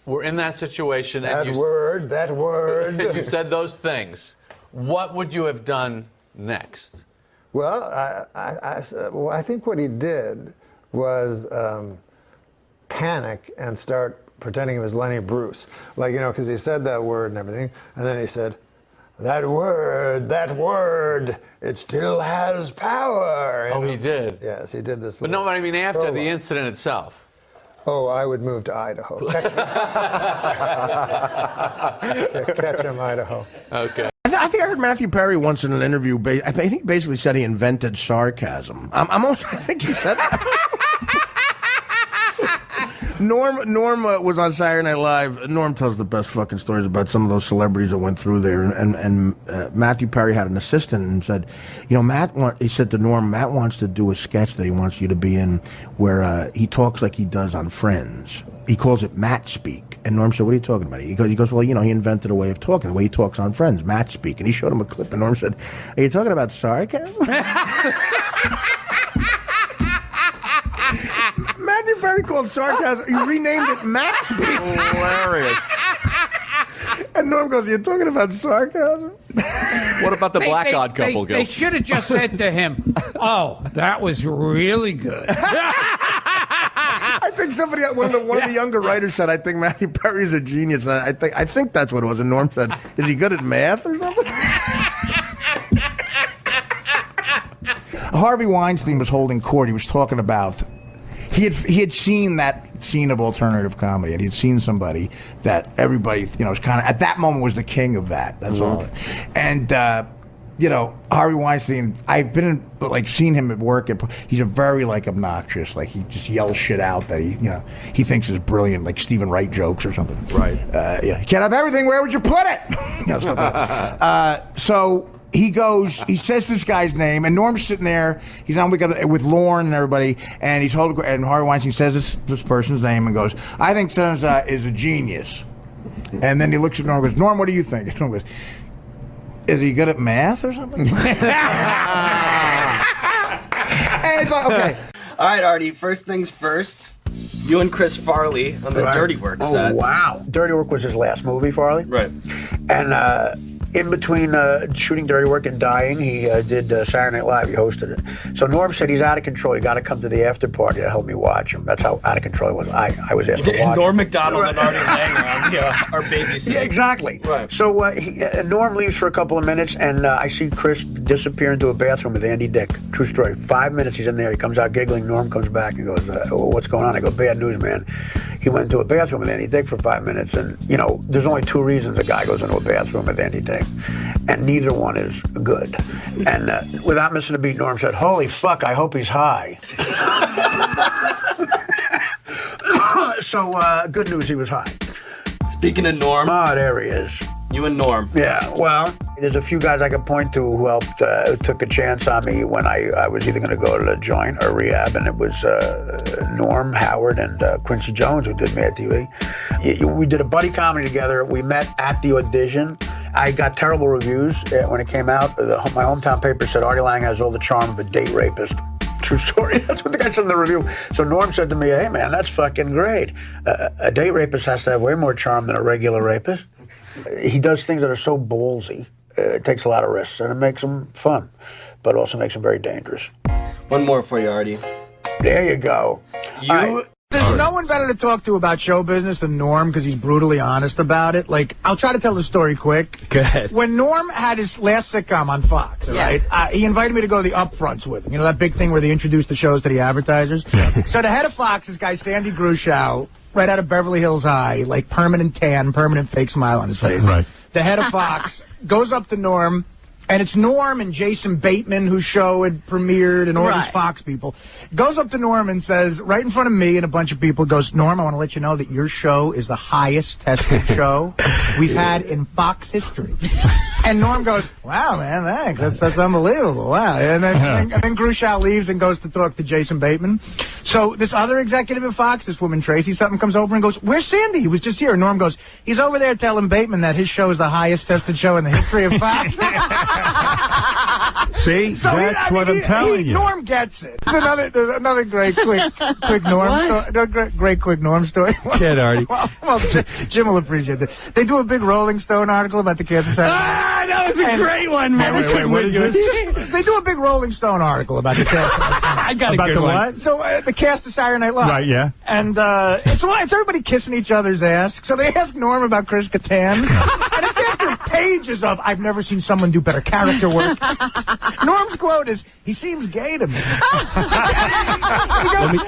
were in that situation and That word. and you said those things, what would you have done next? Well, I think what he did was panic and start pretending it was Lenny Bruce. Like, you know, because he said that word and everything. And then he said, that word, it still has power. Oh, he did? Yes, he did this. But no, I mean after the incident itself. Oh, I would move to Idaho. Ketchum, Idaho. Okay. I think I heard Matthew Perry once in an interview. I think he basically said he invented sarcasm. I think he said that. Norm was on Saturday Night Live. Norm tells the best fucking stories about some of those celebrities that went through there. And Matthew Perry had an assistant and said, you know, he said to Norm, Matt wants to do a sketch that he wants you to be in where he talks like he does on Friends. He calls it Matt speak. And Norm said, what are you talking about? He goes, well, you know, he invented a way of talking, the way he talks on Friends, Matt speak. And he showed him a clip, and Norm said, are you talking about sarcasm? Matthew Perry called sarcasm. He renamed it Matt speak. Hilarious. And Norm goes, you're talking about sarcasm? What about the black odd couple, Gil? They should have just said to him, oh, that was really good. I think one of the younger writers said, I think Matthew Perry is a genius. And I think that's what it was. And Norm said, is he good at math or something? Harvey Weinstein was holding court. He was talking about he had seen that scene of alternative comedy, and he'd seen somebody that everybody, you know, was kind of at that moment was the king of that. That's all. And you know, Harvey Weinstein, I've been in, like, seen him at work. He's a very, like, obnoxious, like, he just yells shit out that he thinks is brilliant, like Stephen Wright jokes or something. Right. You can't have everything. Where would you put it? You know, stuff like that. So he goes, he says this guy's name, and Norm's sitting there. He's on with Lorne and everybody, and and Harvey Weinstein says this person's name and goes, I think Sons is a genius. And then he looks at Norm and goes, Norm, what do you think? And Norm goes, Is he good at math or something? Okay. All right, Artie, first things first. You and Chris Farley on the Dirty Work set. Oh, wow. Dirty Work was his last movie, Farley. Right. And in between shooting Dirty Work and dying, he did Saturday Night Live. He hosted it. So Norm said he's out of control. You got to come to the after party to help me watch him. That's how out of control he was. I was asked to watch Norm MacDonald and Artie Lang are babysitting. Yeah, exactly. Right. So Norm leaves for a couple of minutes, and I see Chris disappear into a bathroom with Andy Dick. True story. 5 minutes, he's in there. He comes out giggling. Norm comes back and goes, what's going on? I go, bad news, man. He went into a bathroom with Andy Dick for 5 minutes, and, you know, there's only two reasons a guy goes into a bathroom with Andy Dick, and neither one is good. And without missing a beat, Norm said, holy fuck, I hope he's high. So, good news, he was high. Speaking of Norm. Oh, there he is. You and Norm. Yeah, well, there's a few guys I could point to who helped, who took a chance on me when I was either going to go to the joint or rehab, and it was Norm, Howard, and Quincy Jones who did me at TV. We did a buddy comedy together. We met at the audition. I got terrible reviews when it came out. My hometown paper said Artie Lang has all the charm of a date rapist. True story. That's what the guy said in the review. So Norm said to me, hey, man, that's fucking great. A date rapist has to have way more charm than a regular rapist. He does things that are so ballsy. It takes a lot of risks, and it makes them fun, but also makes them very dangerous. One more for you, Artie. There you go. There's no one better to talk to about show business than Norm because he's brutally honest about it. Like, I'll try to tell the story quick. Go ahead. When Norm had his last sitcom on Fox, right, he invited me to go to the upfronts with him. You know, that big thing where they introduce the shows to the advertisers? Yeah. So the head of Fox, this guy, Sandy Grushow, right out of Beverly Hills High, like permanent tan, permanent fake smile on his face. Right. The head of Fox goes up to Norm, and it's Norm and Jason Bateman, whose show had premiered, and all these Fox people. Goes up to Norm and says, right in front of me and a bunch of people, goes, Norm, I want to let you know that your show is the highest tested show we've had in Fox history. And Norm goes, wow, man, thanks. That's unbelievable. Wow. And then Grushow leaves and goes to talk to Jason Bateman. So this other executive at Fox, this woman, Tracy, comes over and goes, where's Sandy? He was just here. And Norm goes, he's over there telling Bateman that his show is the highest tested show in the history of Fox. See, so that's what I'm telling you. Norm gets it. There's another great quick Norm story. Great quick Norm story. Kid, Artie. Well, Jim will appreciate it. They do a big Rolling Stone article about the Kansas City. That was a great one, man. Wait, what is this? They do a big Rolling Stone article about the cast. I got about the what? So the cast of Saturday Night Live. Right, yeah. And it's everybody kissing each other's ass. So they ask Norm about Chris Kattan. And it's after pages of, I've never seen someone do better character work. Norm's quote is, he seems gay to me. He goes,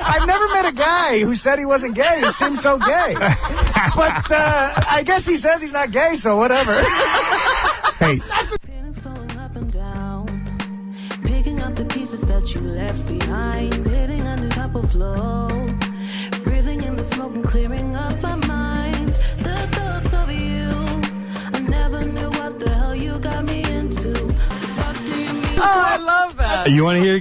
I've never met a guy who said he wasn't gay. He seems so gay. But I guess he says he's not gay, so whatever. Hey. Feelings going up and down, picking up the pieces that you left behind, hitting a new type of flow, breathing in the smoke and clearing up my mind. The thoughts of you, I never knew what the hell you got me into. What do you mean? Oh, I love that. You want to hear?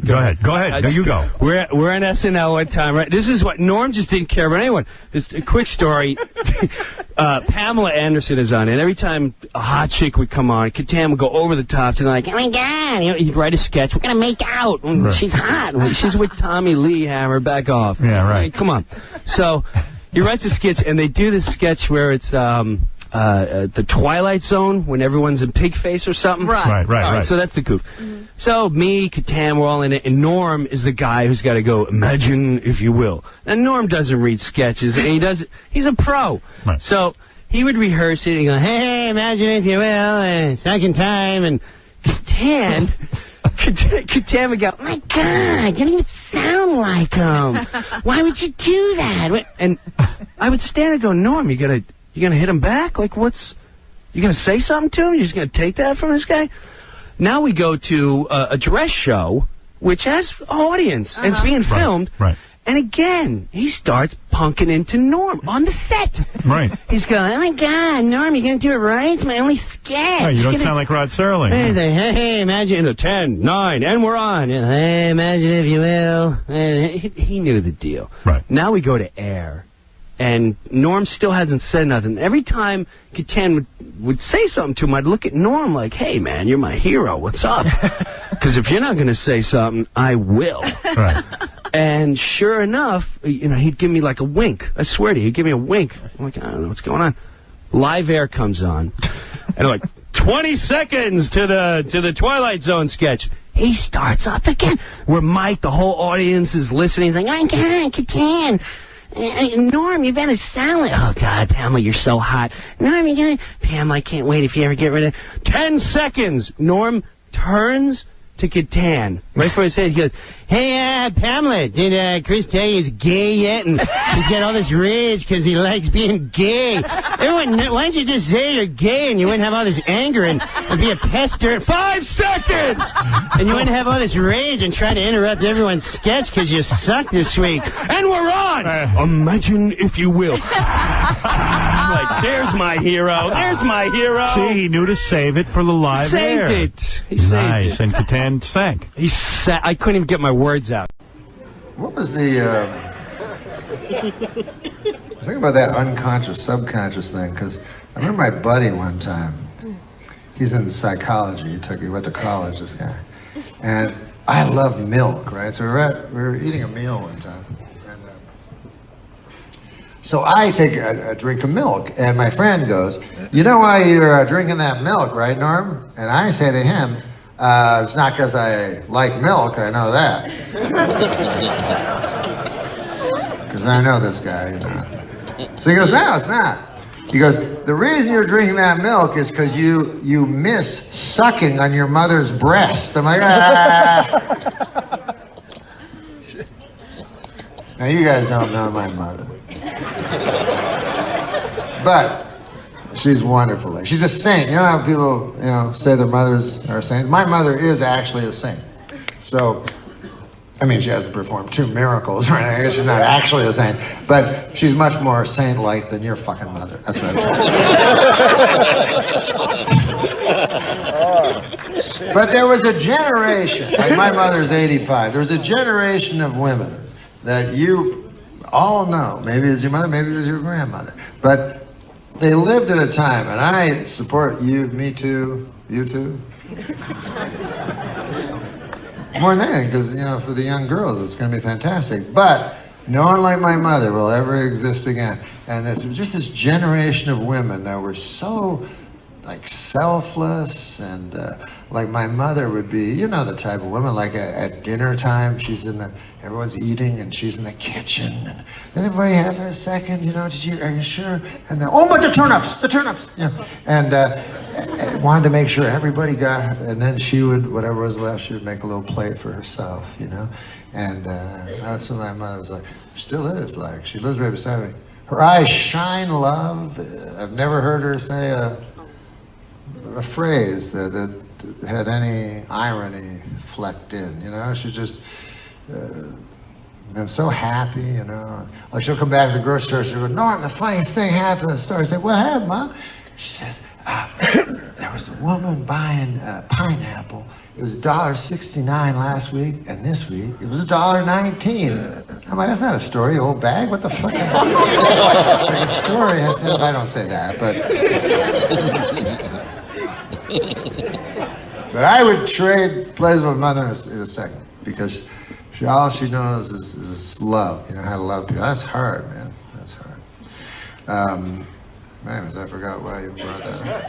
Go ahead. Go ahead. You go. We're on SNL one time, right? This is what Norm just didn't care about anyone. This a quick story. Pamela Anderson is on it. Every time a hot chick would come on, Kattan would go over the top and like, oh my God, you know, he'd write a sketch. We're gonna make out. She's hot. She's with Tommy Lee Hammer. Back off. Yeah, right. I mean, come on. So he writes a sketch, and they do this sketch where it's the Twilight Zone when everyone's in pig face or something. Right. So that's the goof. So me, Kattan, we're all in it, and Norm is the guy who's got to go, imagine if you will. And Norm doesn't read sketches, and he's a pro. Right. So he would rehearse it and go, hey, imagine if you will, and second time, and Kattan would go, oh my God, you don't even sound like him. Why would you do that? And I would stand and go, Norm, you gonna hit him back? Like, you gonna say something to him? You just gonna take that from this guy? Now we go to a dress show, which has an audience, and it's being filmed. Right. And again, he starts punking into Norm on the set. Right. He's going, oh my God, Norm, you gonna do it right? It's my only sketch. Right, you don't sound like Rod Serling. He's like, hey, imagine 10, 9, and we're on. Hey, imagine if you will. And he knew the deal. Right. Now we go to air. And Norm still hasn't said nothing. Every time Catan would say something to him, I'd look at Norm like, hey, man, you're my hero. What's up? Because if you're not going to say something, I will. Right. And sure enough, you know, he'd give me like a wink. I swear to you, he'd give me a wink. I'm like, I don't know what's going on. Live Air comes on. And like, 20 seconds to the Twilight Zone sketch. He starts up again. Where Mike, the whole audience is listening, saying, I can't. Norm, you better sound like... Oh, God, Pamela, you're so hot. Norm, you gotta... Pamela, I can't wait if you ever get rid of... 10 seconds! Norm turns to Catan. Right before his head, he goes, hey, Pamela, did Chris tell you he's gay yet? And he's got all this rage because he likes being gay. Everyone, why don't you just say you're gay and you wouldn't have all this anger and be a pester? 5 seconds! And you wouldn't have all this rage and try to interrupt everyone's sketch because you suck this week. And we're on! Imagine if you will. I'm like, there's my hero. There's my hero. See, he knew to save it for the live air. Saved it. He saved nice. it. And Catan sank. I couldn't even get my words out. What was the... think about that unconscious, subconscious thing, because I remember my buddy one time, he's in psychology, he went to college, this guy, and I love milk, right? So we were eating a meal one time, and so I take a drink of milk, and my friend goes, you know why you're drinking that milk, right, Norm? And I say to him, it's not because I like milk, I know that. Because I know this guy, you know. So he goes, no, it's not. He goes, the reason you're drinking that milk is because you miss sucking on your mother's breast. I'm like, ah. Now you guys don't know my mother. But she's wonderful. She's a saint. You know how people, say their mothers are saints? My mother is actually a saint. So, I mean, she hasn't performed 2 miracles, right? I guess she's not actually a saint, but she's much more saint-like than your fucking mother. That's what I'm saying. But there was a generation, like my mother's 85, there was a generation of women that you all know. Maybe it was your mother, maybe it was your grandmother. But they lived at a time, and I support you, me too, you too. More than anything, because, for the young girls, it's going to be fantastic. But no one like my mother will ever exist again. And it's just this generation of women that were so, selfless, and like my mother would be, the type of woman, like at dinner time, everyone's eating, and she's in the kitchen, and everybody have a second, are you sure? And then, oh, but the turnips, and wanted to make sure everybody got, and then she would, whatever was left, she would make a little plate for herself, and that's what my mother was like. Still is like. She lives right beside me. Her eyes shine love. I've never heard her say a phrase that had any irony flecked in, She just, and so happy, Like she'll come back to the grocery store, she'll go, Norm, the funniest thing happened in the store. I say, what happened, Mom? She says, there was a woman buying pineapple. It was $1.69 last week, and this week it was $1.19. I'm like, that's not a story, old bag. What the fuck? A story has to have, I don't say that, but I would trade places with my mother in a second, because all she knows is love, how to love people. That's hard, man. That's hard. I forgot why you brought that up.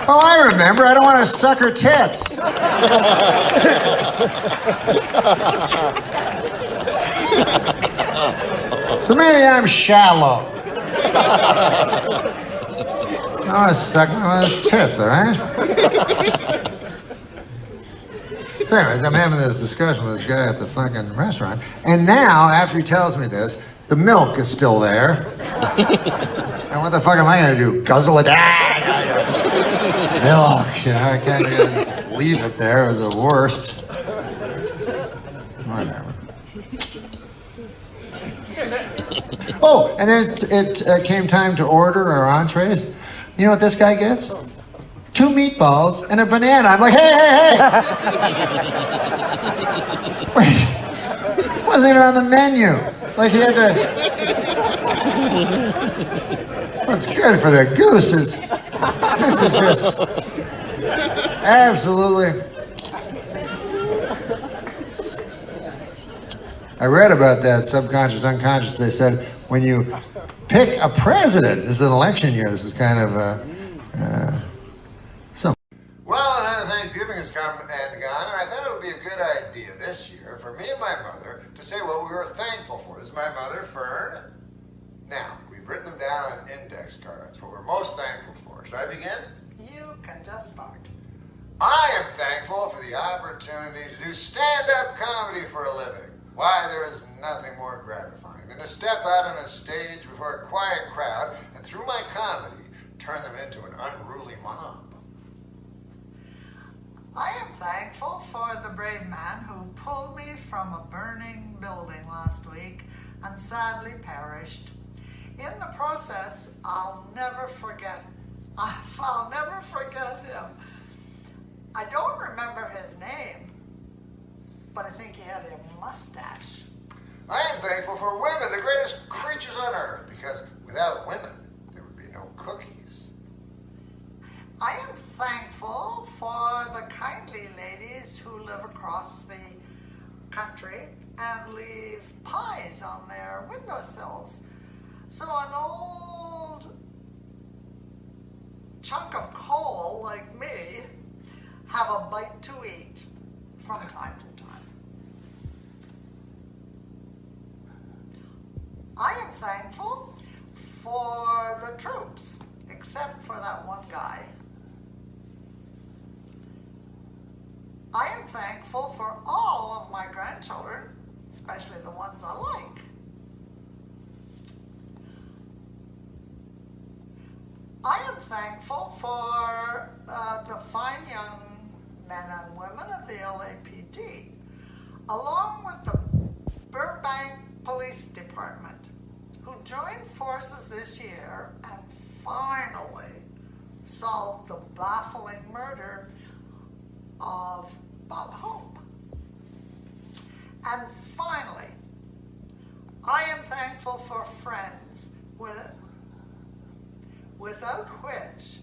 Oh, I remember. I don't want to suck her tits. So maybe I'm shallow. I want to suck my mother's tits, all right? So anyways, I'm having this discussion with this guy at the fucking restaurant, and now, after he tells me this, the milk is still there. And what the fuck am I gonna do? Guzzle it? Milk, I can't just leave it there. It was the worst. Whatever. Oh, and then it came time to order our entrees. You know what this guy gets? 2 meatballs and a banana. I'm like, hey! Wait, it wasn't even on the menu. Like he had to What's good for the gooses? This is just absolutely. I read about that subconscious, unconscious. They said when you pick a president, this is an election year. This is kind of some. Well, another Thanksgiving has come and gone, and I thought it would be a good idea this year for me and my mother to say what we were thankful for. This is my mother, Fern. Now, we've written them down on index cards, what we're most thankful for. Should I begin? You can just start. I am thankful for the opportunity to do stand-up comedy for a living. Why, there is nothing more gratifying than to step out on a stage before a quiet crowd and through my comedy, turn them into an unruly mob. I am thankful for the brave man who pulled me from a burning building last week and sadly perished. In the process, I'll never forget him. I don't remember his name, but I think he had a mustache. I am thankful for women, the greatest creatures on earth, because without women, there would be no cookies. I am thankful for the kindly ladies who live across the country and leave pies on their windowsills. So an old chunk of coal like me have a bite to eat from time to time. I am thankful for the troops, except for that one guy. I am thankful for all of my grandchildren, especially the ones I like. I am thankful for the fine young men and women of the LAPD, along with the Burbank Police Department, who joined forces this year and finally solved the baffling murder of Bob Hope. And finally, I am thankful for friends without which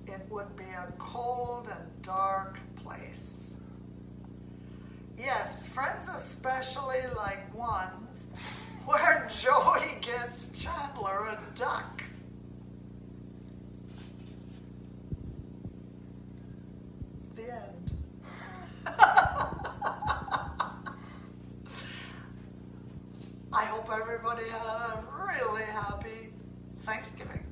it would be a cold and dark place. Yes, friends especially like ones where Joey gets Chandler a duck. The end. I hope everybody had a really happy Thanksgiving.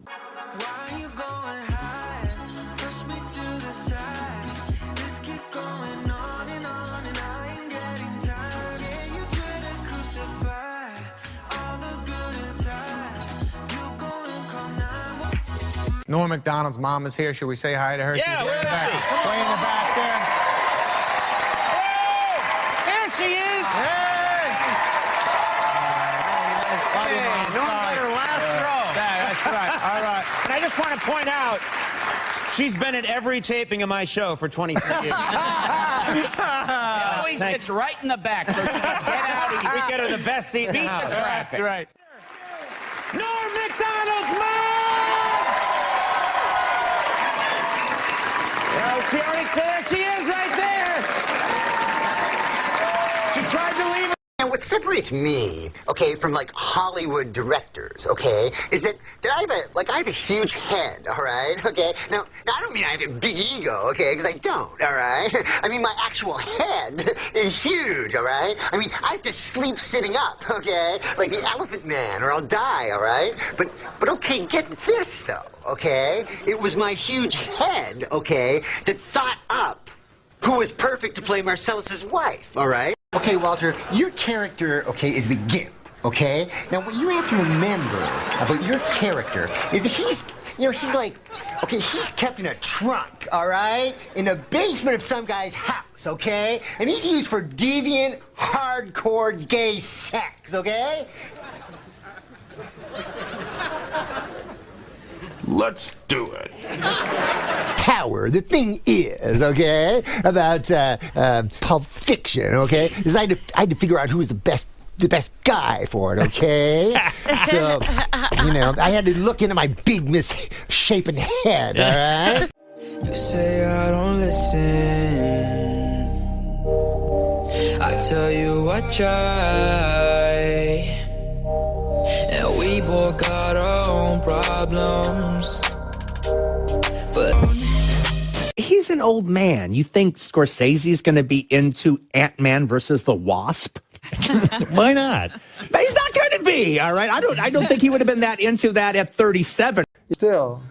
Why you going high? Push me to the side. Let's keep going on and I ain't getting tired. Yeah, you try to crucify all the good inside. You going come now. Norm MacDonald's mom is here. Should we say hi to her? Yeah, She's where way in the is back. she? Way in the back there. There she is! Hey, Norm got her last row. That's right. All right. And I just want to point out, she's been at every taping of my show for 23 years. She always sits right in the back, so she can get out and we get her the best seat, beat the traffic. That's right. Norm MacDonald's mom! Well, there she is right there. She tried to leave. And what separates me, okay, from like Hollywood directors, okay, is that I have a huge head, all right, okay. Now I don't mean I have a big ego, okay, because I don't, all right. I mean my actual head is huge, all right. I mean I have to sleep sitting up, okay, like the Elephant Man, or I'll die, all right. But okay, get this though, okay. It was my huge head, okay, that thought up who was perfect to play Marcellus's wife, all right? Okay, Walter, your character, okay, is the Gimp, okay? Now, what you have to remember about your character is that he's like, okay, he's kept in a trunk, all right? In the basement of some guy's house, okay? And he's used for deviant, hardcore gay sex, okay? Let's do it. Power. The thing is, okay, about Pulp Fiction, okay, is I had to figure out who was the best guy for it, okay? So, you know, I had to look into my big misshapen head, all right? You say I don't listen. I tell you I try. And we both got our own problems. But he's an old man. You think Scorsese's going to be into Ant-Man versus the Wasp? Why not? But he's not going to be, all right? I don't think he would have been that into that at 37. Still.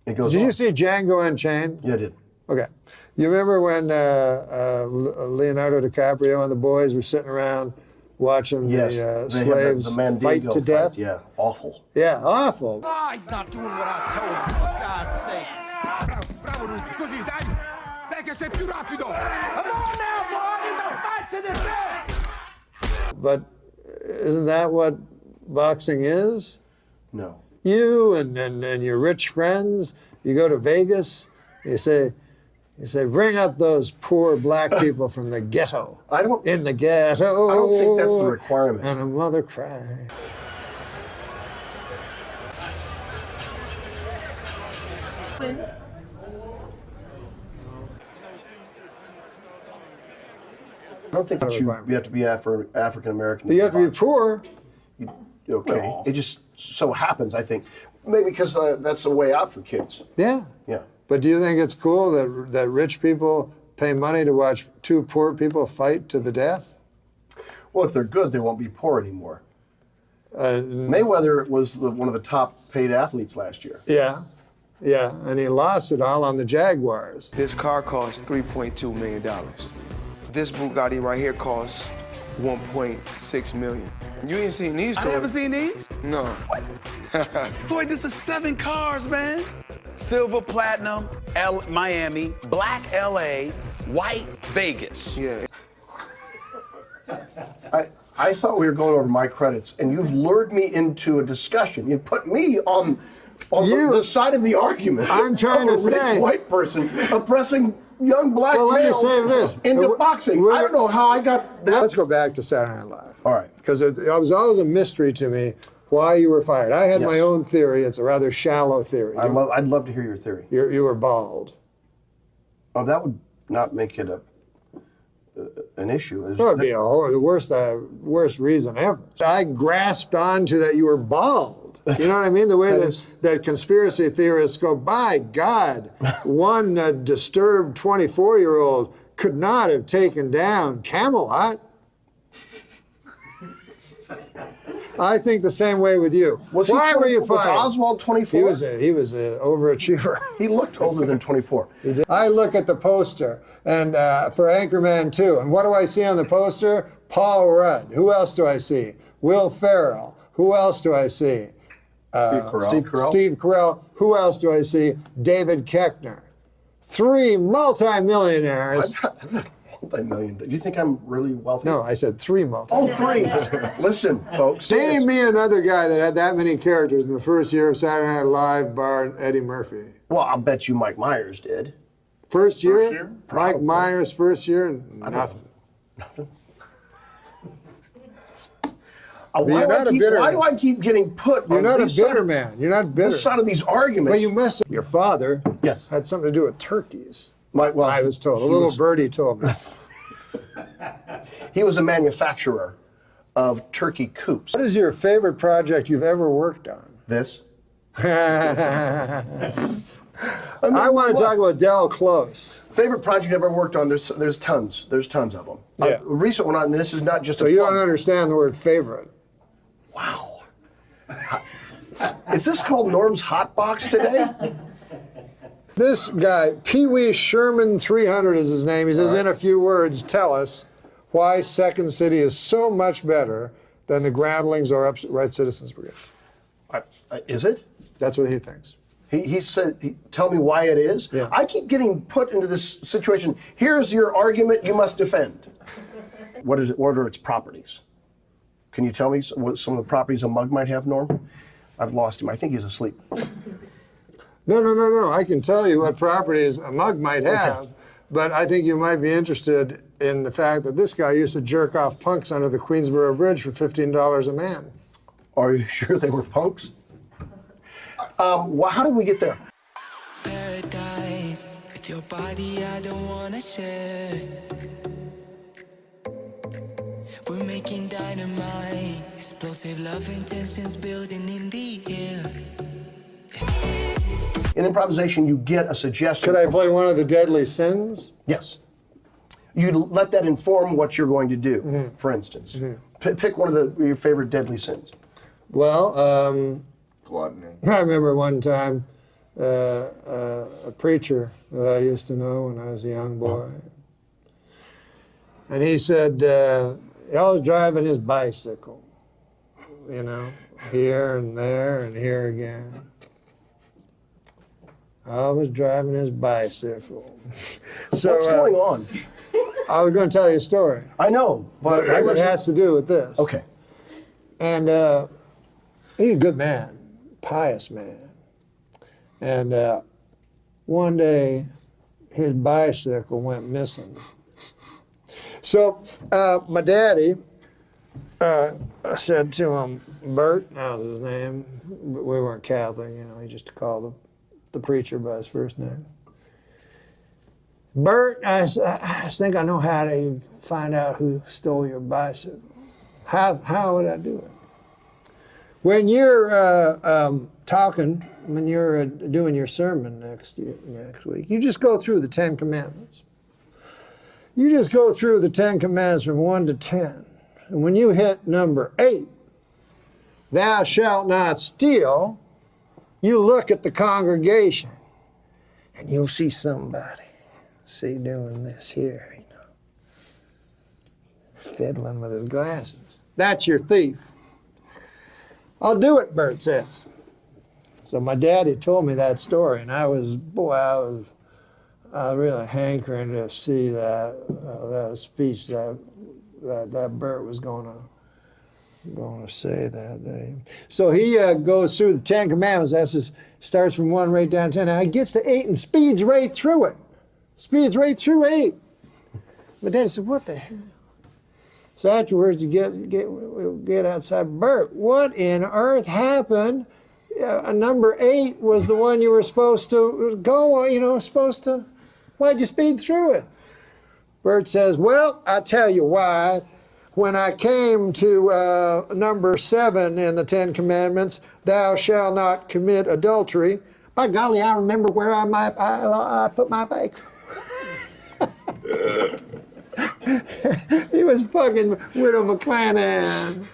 It goes Did on. you see Django Unchained? Yeah, I did. Okay. You remember when Leonardo DiCaprio and the boys were sitting around watching the slaves the fight to death? Yeah, awful. Yeah, awful. Oh, he's not doing what I told him, for God's sake. Bravo, Luigi, così, dai! Dai che sei più rapido! Come on now, boys! A fight to the death! But isn't that what boxing is? No. You and your rich friends, you go to Vegas, you say, bring up those poor black people from the ghetto. In the ghetto. I don't think that's the requirement. And a mother cry. I don't think that you have to be African American. You have to be poor. Okay. Well. It just so happens, I think. Maybe because that's a way out for kids. Yeah. Yeah. But do you think it's cool that rich people pay money to watch two poor people fight to the death? Well, if they're good, they won't be poor anymore. Mayweather was one of the top paid athletes last year. Yeah. Yeah, and he lost it all on the Jaguars. This car costs $3.2 million. This Bugatti right here costs $1.6 million. You ain't seen these toys. I haven't seen these? No. What? Boy, this is 7 cars, man. Silver, platinum, Miami, black LA, white Vegas. Yeah. I thought we were going over my credits, and you've lured me into a discussion. You put me on the side of the argument. I'm trying to say, a rich white person oppressing young black males into boxing. I don't know how I got that. Let's go back to Saturday Night Live. All right. Because it was always a mystery to me why you were fired. I had my own theory. It's a rather shallow theory. I'd love to hear your theory. You were bald. Oh, that would not make it an issue. That would be the worst reason ever. I grasped onto that you were bald. You know what I mean? The way that conspiracy theorists go, by God, one disturbed 24-year-old could not have taken down Camelot. I think the same way with you. Why were you fired? Was Oswald 24? He was an overachiever. He looked older than 24. I look at the poster and for Anchorman 2, and what do I see on the poster? Paul Rudd. Who else do I see? Will Ferrell. Who else do I see? Steve Carell. Who else do I see? David Koechner. 3 multimillionaires. I'm not multi-million. Do you think I'm really wealthy? No, I said 3 multimillionaires. Oh, 3. Listen, folks. Name me another guy that had that many characters in the first year of Saturday Night Live, bar Eddie Murphy. Well, I'll bet you Mike Myers did. First year? Mike Myers, first year? Nothing. Nothing. Why do I keep getting put You're on not a this bitter man. You're not bitter. This side of these arguments? Well, you must. Your father had something to do with turkeys. I was told. A little birdie told me. He was a manufacturer of turkey coops. What is your favorite project you've ever worked on? This. I want to talk about Del Close. Favorite project I've ever worked on? There's tons. There's tons of them. Yeah. A recent one, and this is not just. So you don't understand the word favorite. Wow. Is this called Norm's Hot Box today? This guy, Pee Wee Sherman 300 is his name. He says, in a few words, tell us why Second City is so much better than the Groundlings or Upright Citizens Brigade. Is it? That's what he thinks. He said, tell me why it is. Yeah. I keep getting put into this situation. Here's your argument you must defend. What are its properties? Can you tell me what some of the properties a mug might have, Norm? I've lost him. I think he's asleep. No. I can tell you what properties a mug might have, but I think you might be interested in the fact that this guy used to jerk off punks under the Queensboro Bridge for $15 a man. Are you sure they were punks? How did we get there? Paradise with your body, I don't wanna share. We're making dynamite, explosive love intentions building in the air. In improvisation, you get a suggestion. Could I play one of the deadly sins? Yes. You let that inform what you're going to do, for instance. Pick one of your favorite deadly sins. Well, gluttony. I remember one time a preacher that I used to know when I was a young boy. And he said, he always driving his bicycle, you know, here and there and here again. Always driving his bicycle. So, what's going on? I was going to tell you a story. I know, but it has to do with this. Okay. And he's a good man, pious man. And one day, his bicycle went missing. So my daddy said to him, Bert, that was his name. We weren't Catholic, you know, he just called the preacher by his first name. Bert, I think I know how to find out who stole your bicycle. How would I do it? When you're talking, when you're doing your sermon next week, you just go through the 10 Commandments. You just go through the 10 Commandments from 1 to 10. And when you hit number 8, thou shalt not steal, you look at the congregation and you'll see somebody, see doing this here, you know, fiddling with his glasses. That's your thief. I'll do it, Bert says. So my daddy told me that story, and I was really hankering to see that speech that Bert was going to say that day. So he goes through the 10 Commandments. Starts from 1 right down to 10. Now he gets to 8 and speeds right through it. Speeds right through 8. My daddy said, "What the hell?" So afterwards, you get outside. Bert, what in earth happened? Number 8 was the one you were supposed to go. You know, Why'd you speed through it? Bert says, "Well, I'll tell you why. When I came to number 7 in the 10 Commandments, thou shalt not commit adultery. By golly, I remember where I put my bike." He was fucking Widow McClanahan.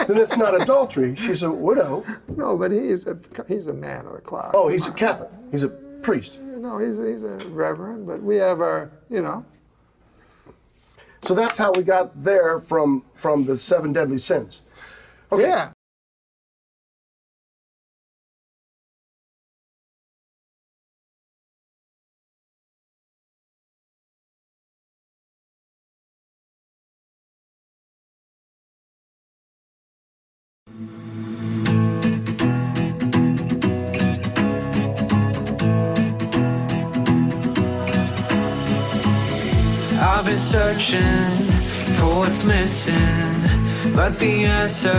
Then it's not adultery. She's a widow. No, but he's a man of the cloth. Oh, he's a Catholic. He's a priest. No, he's a reverend, but we have our, you know. So that's how we got there from the 7 deadly sins. Okay. Yeah. I've been searching for what's missing, but the answer,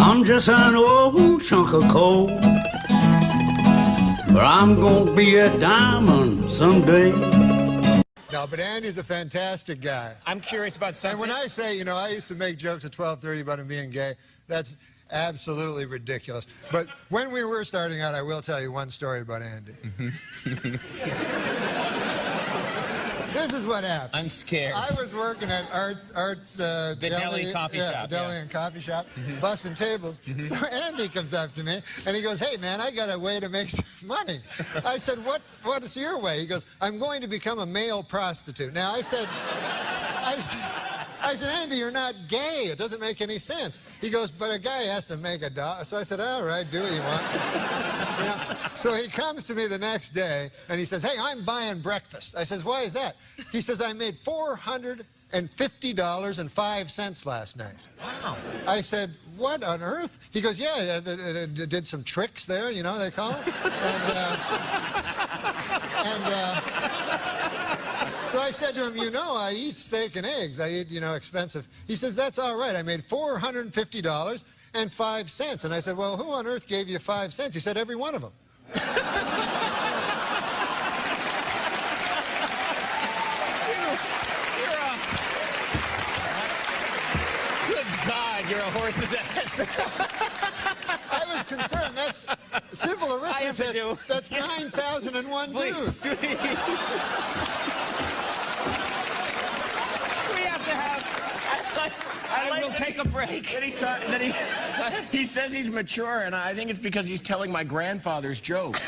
I'm just an old chunk of coal, but I'm gonna be a diamond someday. No, but Andy's a fantastic guy. I'm curious about something. And when I say, you know, I used to make jokes at 12:30 about him being gay, that's absolutely ridiculous. But when we were starting out, I will tell you one story about Andy. This is what happened. I'm scared. I was working at Art's the deli coffee shop. Deli and coffee shop, bussing tables. So Andy comes up to me and he goes, "Hey man, I got a way to make some money." I said, "What is your way?" He goes, "I'm going to become a male prostitute." Now I said, "Andy, you're not gay. It doesn't make any sense." He goes, "But a guy has to make a dollar." So I said, "All right, do what you want." You know? So he comes to me the next day and he says, "Hey, I'm buying breakfast." I says, "Why is that?" He says, "I made $450 $450.05 last night. Wow. I said, what on earth? He goes, yeah, did some tricks there, you know, they call it. So I said to him, you know, I eat steak and eggs. I eat, you know, expensive. He says, that's all right. I made $450.05. And I said, well, who on earth gave you 5 cents? He said, every one of them. God, you're a horse's ass. I was concerned. That's simple arithmetic. That's 9,001 dudes. We have to have. We'll take a break. He says he's mature, and I think it's because he's telling my grandfather's jokes.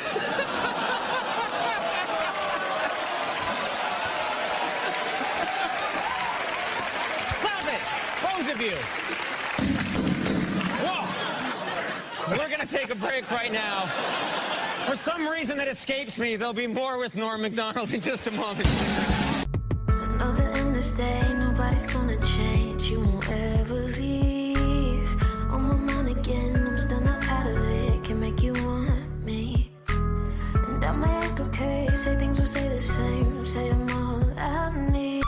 Both of you. Whoa. We're going to take a break right now. For some reason that escapes me, there'll be more with Norm MacDonald in just a moment. I know that in this day, nobody's gonna change. You won't ever leave. On my mind again, I'm still not tired of it. Can make you want me. And I may act okay, say things will stay the same. Say I'm all I need.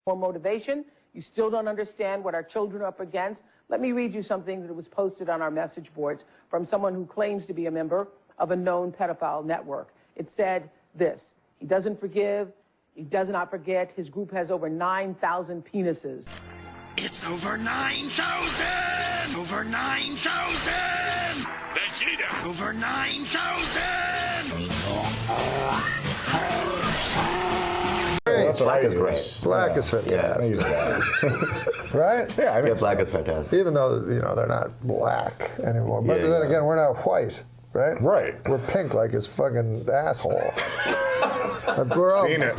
For motivation, you still don't understand what our children are up against. Let me read you something that was posted on our message boards from someone who claims to be a member of a known pedophile network. It said this: he doesn't forgive, he does not forget, his group has over 9,000 penises. It's over 9,000! Over 9,000! Vegeta! Over 9,000! Black is great. Black is fantastic. Right? Yeah, I mean, black is fantastic. Even though, you know, they're not black anymore. But then again, we're not white, right? Right. We're pink like his fucking asshole. We're all, Seen it.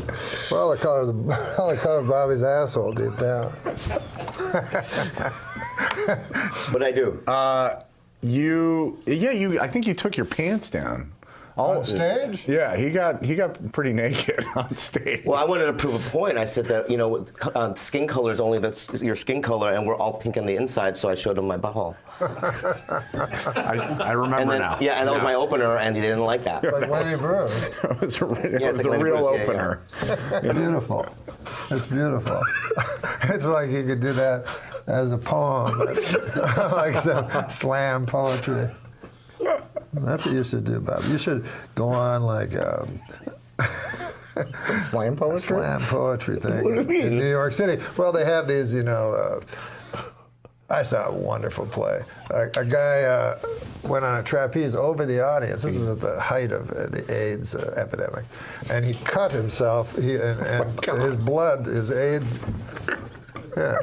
We're all the colors of Bobby's asshole deep down. What I do? I think you took your pants down. On stage? Yeah, he got pretty naked on stage. Well, I wanted to prove a point. I said that, you know, skin color is only your skin color, and we're all pink on the inside, so I showed him my butthole. I remember now. Yeah, and that was my opener, and he didn't like that. It's like Lenny Bruce. It was a real opener. Beautiful. It's beautiful. It's like you could do that as a poem, like some slam poetry. That's what you should do, Bob. You should go on like slam poetry? Slam poetry thing in New York City. Well, they have these, you know. I saw a wonderful play. A guy went on a trapeze over the audience. This was at the height of the AIDS epidemic, and he cut himself. And his blood, his AIDS. Yeah.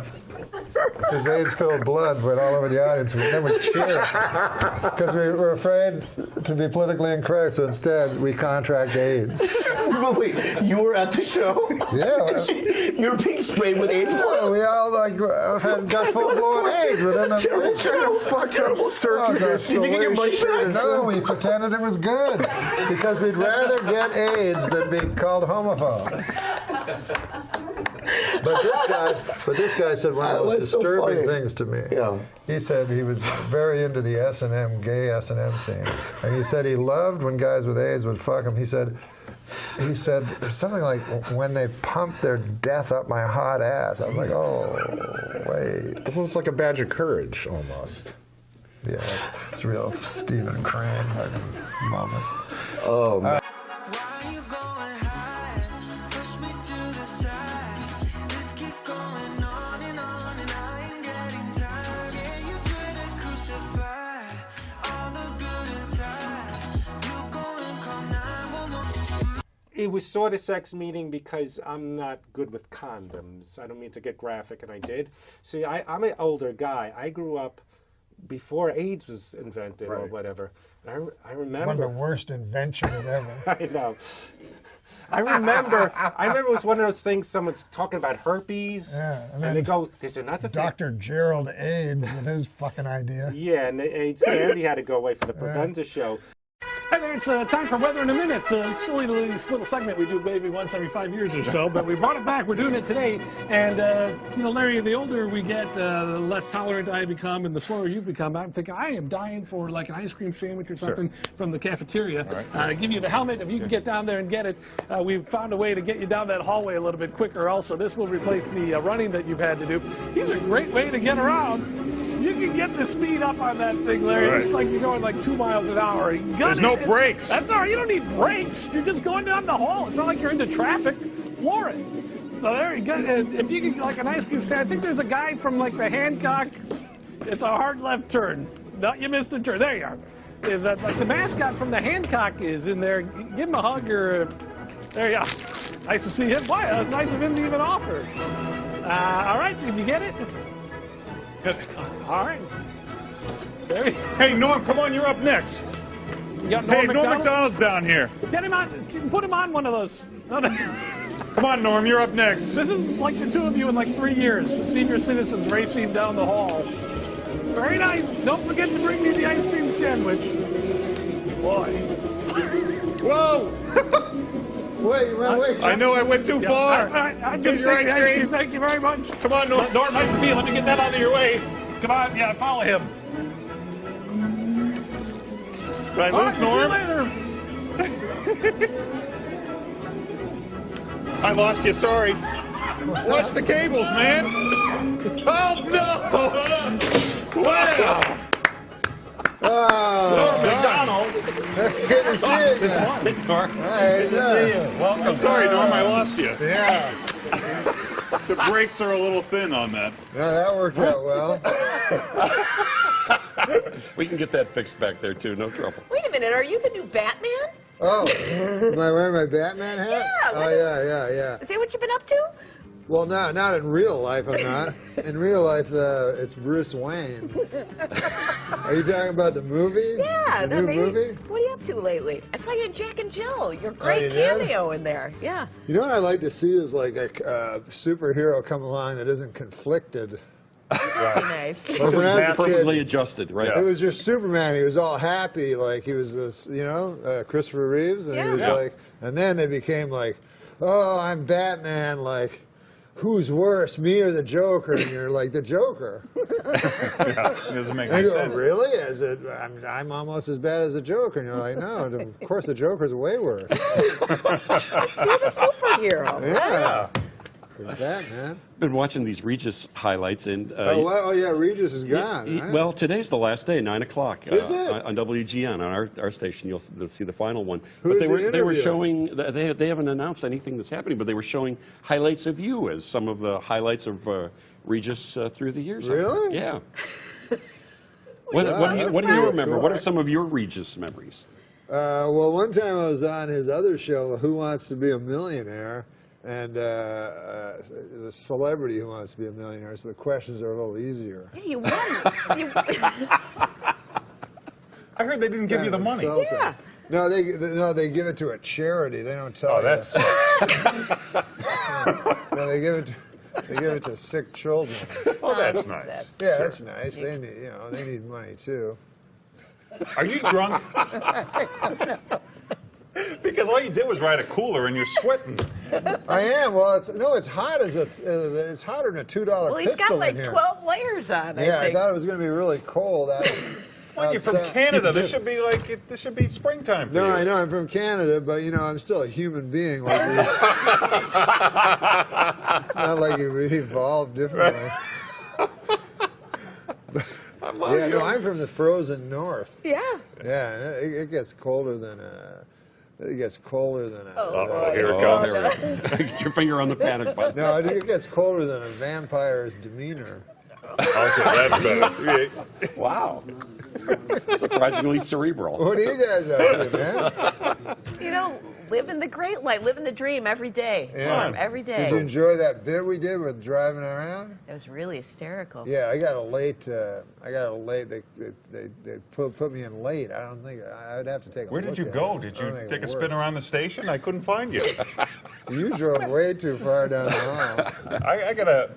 His AIDS-filled blood went all over the audience. We never cheered because we were afraid to be politically incorrect. So instead, we contract AIDS. But wait, you were at the show? Yeah. You were being sprayed with AIDS blood? Yeah, we all got full-blown AIDS within the Terrible circus. Did you get your money back? No, we pretended it was good because we'd rather get AIDS than be called homophobe. But this guy said one of the most disturbing things to me. Yeah. He said he was very into the S&M, gay S&M scene. And he said he loved when guys with AIDS would fuck him. He said something like, when they pumped their death up my hot ass. I was like, oh, wait. This looks like a badge of courage, almost. Yeah, it's real Stephen Crane moment. Oh, man. It was sort of sex meeting because I'm not good with condoms. I don't mean to get graphic, and I did. See, I'm an older guy. I grew up before AIDS was invented or whatever. And I remember... One of the worst inventions ever. I know. I remember it was one of those things, someone's talking about herpes, and they go, is there not the Dr. Gerald AIDS with his fucking idea. Yeah, and the AIDS candy had to go away for the Preventa show. Hey there, Larry, it's time for Weather in a Minute. It's a silly little segment we do maybe once every 5 years or so, but we brought it back. We're doing it today. And, you know, Larry, the older we get, the less tolerant I become, and the slower you become. I'm thinking I am dying for like an ice cream sandwich or something from the cafeteria. Give you the helmet. If you can get down there and get it, we've found a way to get you down that hallway a little bit quicker also. This will replace the running that you've had to do. These are a great way to get around. You can get the speed up on that thing, Larry. It looks like you're going like 2 miles an hour. There's no brakes. That's all right. You don't need brakes. You're just going down the hall. It's not like you're into traffic. Floor it. So there you go. If you can, like an ice cream stand, I think there's a guy from like the Hancock. It's a hard left turn. No, you missed a turn. There you are. Is that like the mascot from the Hancock is in there? Give him a hug or. There you are. Nice to see him. Why? It was nice of him to even offer. All right. Did you get it? All right. Hey, Norm, come on, you're up next. You got Norm McDonald? McDonald's down here. Get him on. Put him on one of those. Come on, Norm, you're up next. This is like the two of you in like 3 years. Senior citizens racing down the hall. Very nice. Don't forget to bring me the ice cream sandwich. Boy. Whoa! Wait, you ran away. I know I went too far. That's all right. I just think the ice cream. Thank you very much. Come on, Norm. Norm, nice to see you. Let me get that out of your way. Come on. Yeah, follow him. Did I lose, Norm? See you later. I lost you, sorry. Watch the cables, man. Oh, no! Wow! Norm McDonald. Good to see you. Norm. Good to see you. Welcome. I'm sorry, Norm, I lost you. Yeah. The brakes are a little thin on that. Yeah, that worked out well. We can get that fixed back there, too. No trouble. Wait a minute. Are you the new Batman? Oh, am I wearing my Batman hat? Yeah. Oh, yeah. Is that what you've been up to? Well, no, not in real life, I'm not. In real life, it's Bruce Wayne. Are you talking about the movie? Yeah. The new movie? What are you up to lately? I saw you in Jack and Jill. Your great you did? cameo in there. Yeah. You know what I'd like to see is like a superhero come along that isn't conflicted. Nice. Like when I was a Perfectly kid, adjusted, right? it was just Superman. He was all happy, like he was this, Christopher Reeves, and he was like, and then they became like, oh, I'm Batman, like, who's worse, me or the Joker? And you're like, the Joker. It doesn't make And any you go, sense. really? I'm almost as bad as the Joker. And you're like, no, of course the Joker's way worse. Just be the superhero. Yeah. For Batman. Been watching these Regis highlights, and yeah, Regis is gone. Right? well, today's the last day, 9 o'clock. Is it? On WGN, on our station, you'll see the final one. Who's But they were the showing. They haven't announced anything that's happening, but they were showing highlights of you as some of the highlights of Regis through the years. Really? Yeah. What do you remember? What are some of your Regis memories? Well, one time I was on his other show, Who Wants to Be a Millionaire? And it was Celebrity Who Wants to Be a Millionaire, so the questions are a little easier. Yeah, you won. I heard they didn't give you the money. Yeah. No, they give it to a charity. They don't tell you. That sucks. No, they give it to sick children. Oh, that's nice. Yeah, that's nice. They need, they need money too. Are you drunk? Because all you did was ride a cooler and you're sweating. I am. Well, it's hot it's hotter than a $2 Well, he's pistol got like in here. 12 layers on. Yeah, I think. thought it was going to be really cold. Well, you're from Canada. This should be springtime for you. No, I know I'm from Canada, but I'm still a human being. Like it's not like we evolved differently. Yeah, no, I'm from the frozen north. Yeah. Yeah, it gets colder than It gets colder than a... Here it comes. Get your finger on the panic button. No, it gets colder than a vampire's demeanor. Okay, that's better. Wow. Surprisingly cerebral. What are you guys up to, man? Living the great life, living the dream every day. Yeah. Every day. Did you enjoy that bit we did with driving around? It was really hysterical. Yeah, I got a late. They put me in late. I don't think I'd have to take. Where did you go? Did you take a spin around the station? I couldn't find you. You drove way too far down the hall. I got a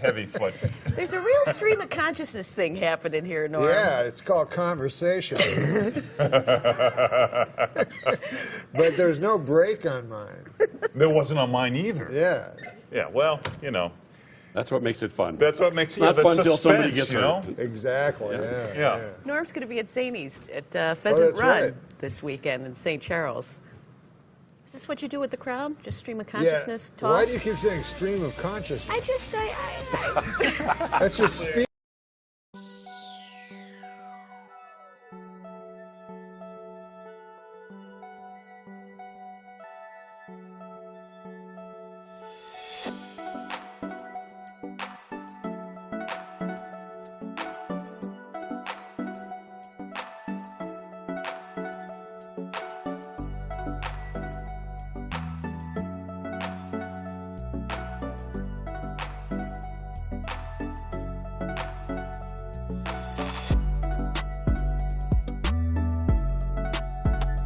heavy foot. There's a real stream of consciousness thing happening here, Norm? Yeah, it's called conversation. But there's no break on mine. There wasn't on mine either. Yeah. Yeah, well, you know. That's what makes it fun. That's what makes it's not the fun until somebody suspense, gets you know? hurt. Exactly, yeah. Norm's going to be at Zanies at Pheasant that's Run right. this weekend in St. Charles. Is this what you do with the crowd? Just stream of consciousness talk? Why do you keep saying stream of consciousness? That's just speak.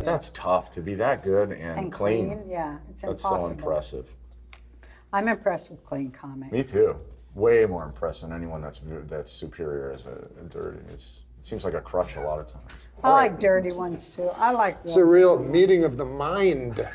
That's tough to be that good and clean. Yeah, it's That's impossible. so impressive. I'm impressed with clean comics. Me too. Way more impressed than anyone that's superior as a dirty. It seems like a crush a lot of times. I like dirty ones too. I like It's a real meeting of the mind.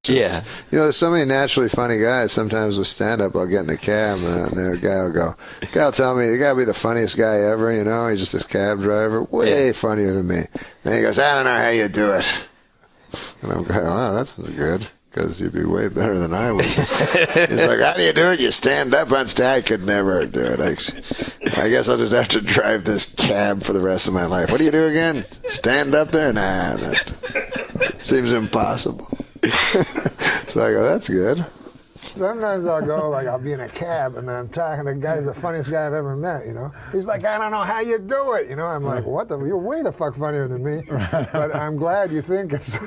Yeah. You know, there's so many naturally funny guys. Sometimes with stand-up, I'll get in a cab, and the guy will go, guy will tell me, you got to be the funniest guy ever, you know? He's just this cab driver, way funnier than me. Then he goes, I don't know how you do it. And I'm going, wow, that's good, because you'd be way better than I would. He's like, how do you do it? You stand up on stage. I could never do it. I guess I'll just have to drive this cab for the rest of my life. What do you do again? Stand up there? Nah, that seems impossible. So I go, that's good. Sometimes I'll go, like, I'll be in a cab, and then I'm talking to the guy's the funniest guy I've ever met, you know? He's like, I don't know how you do it, you know? I'm like, what the? You're way the fuck funnier than me. But I'm glad you think it's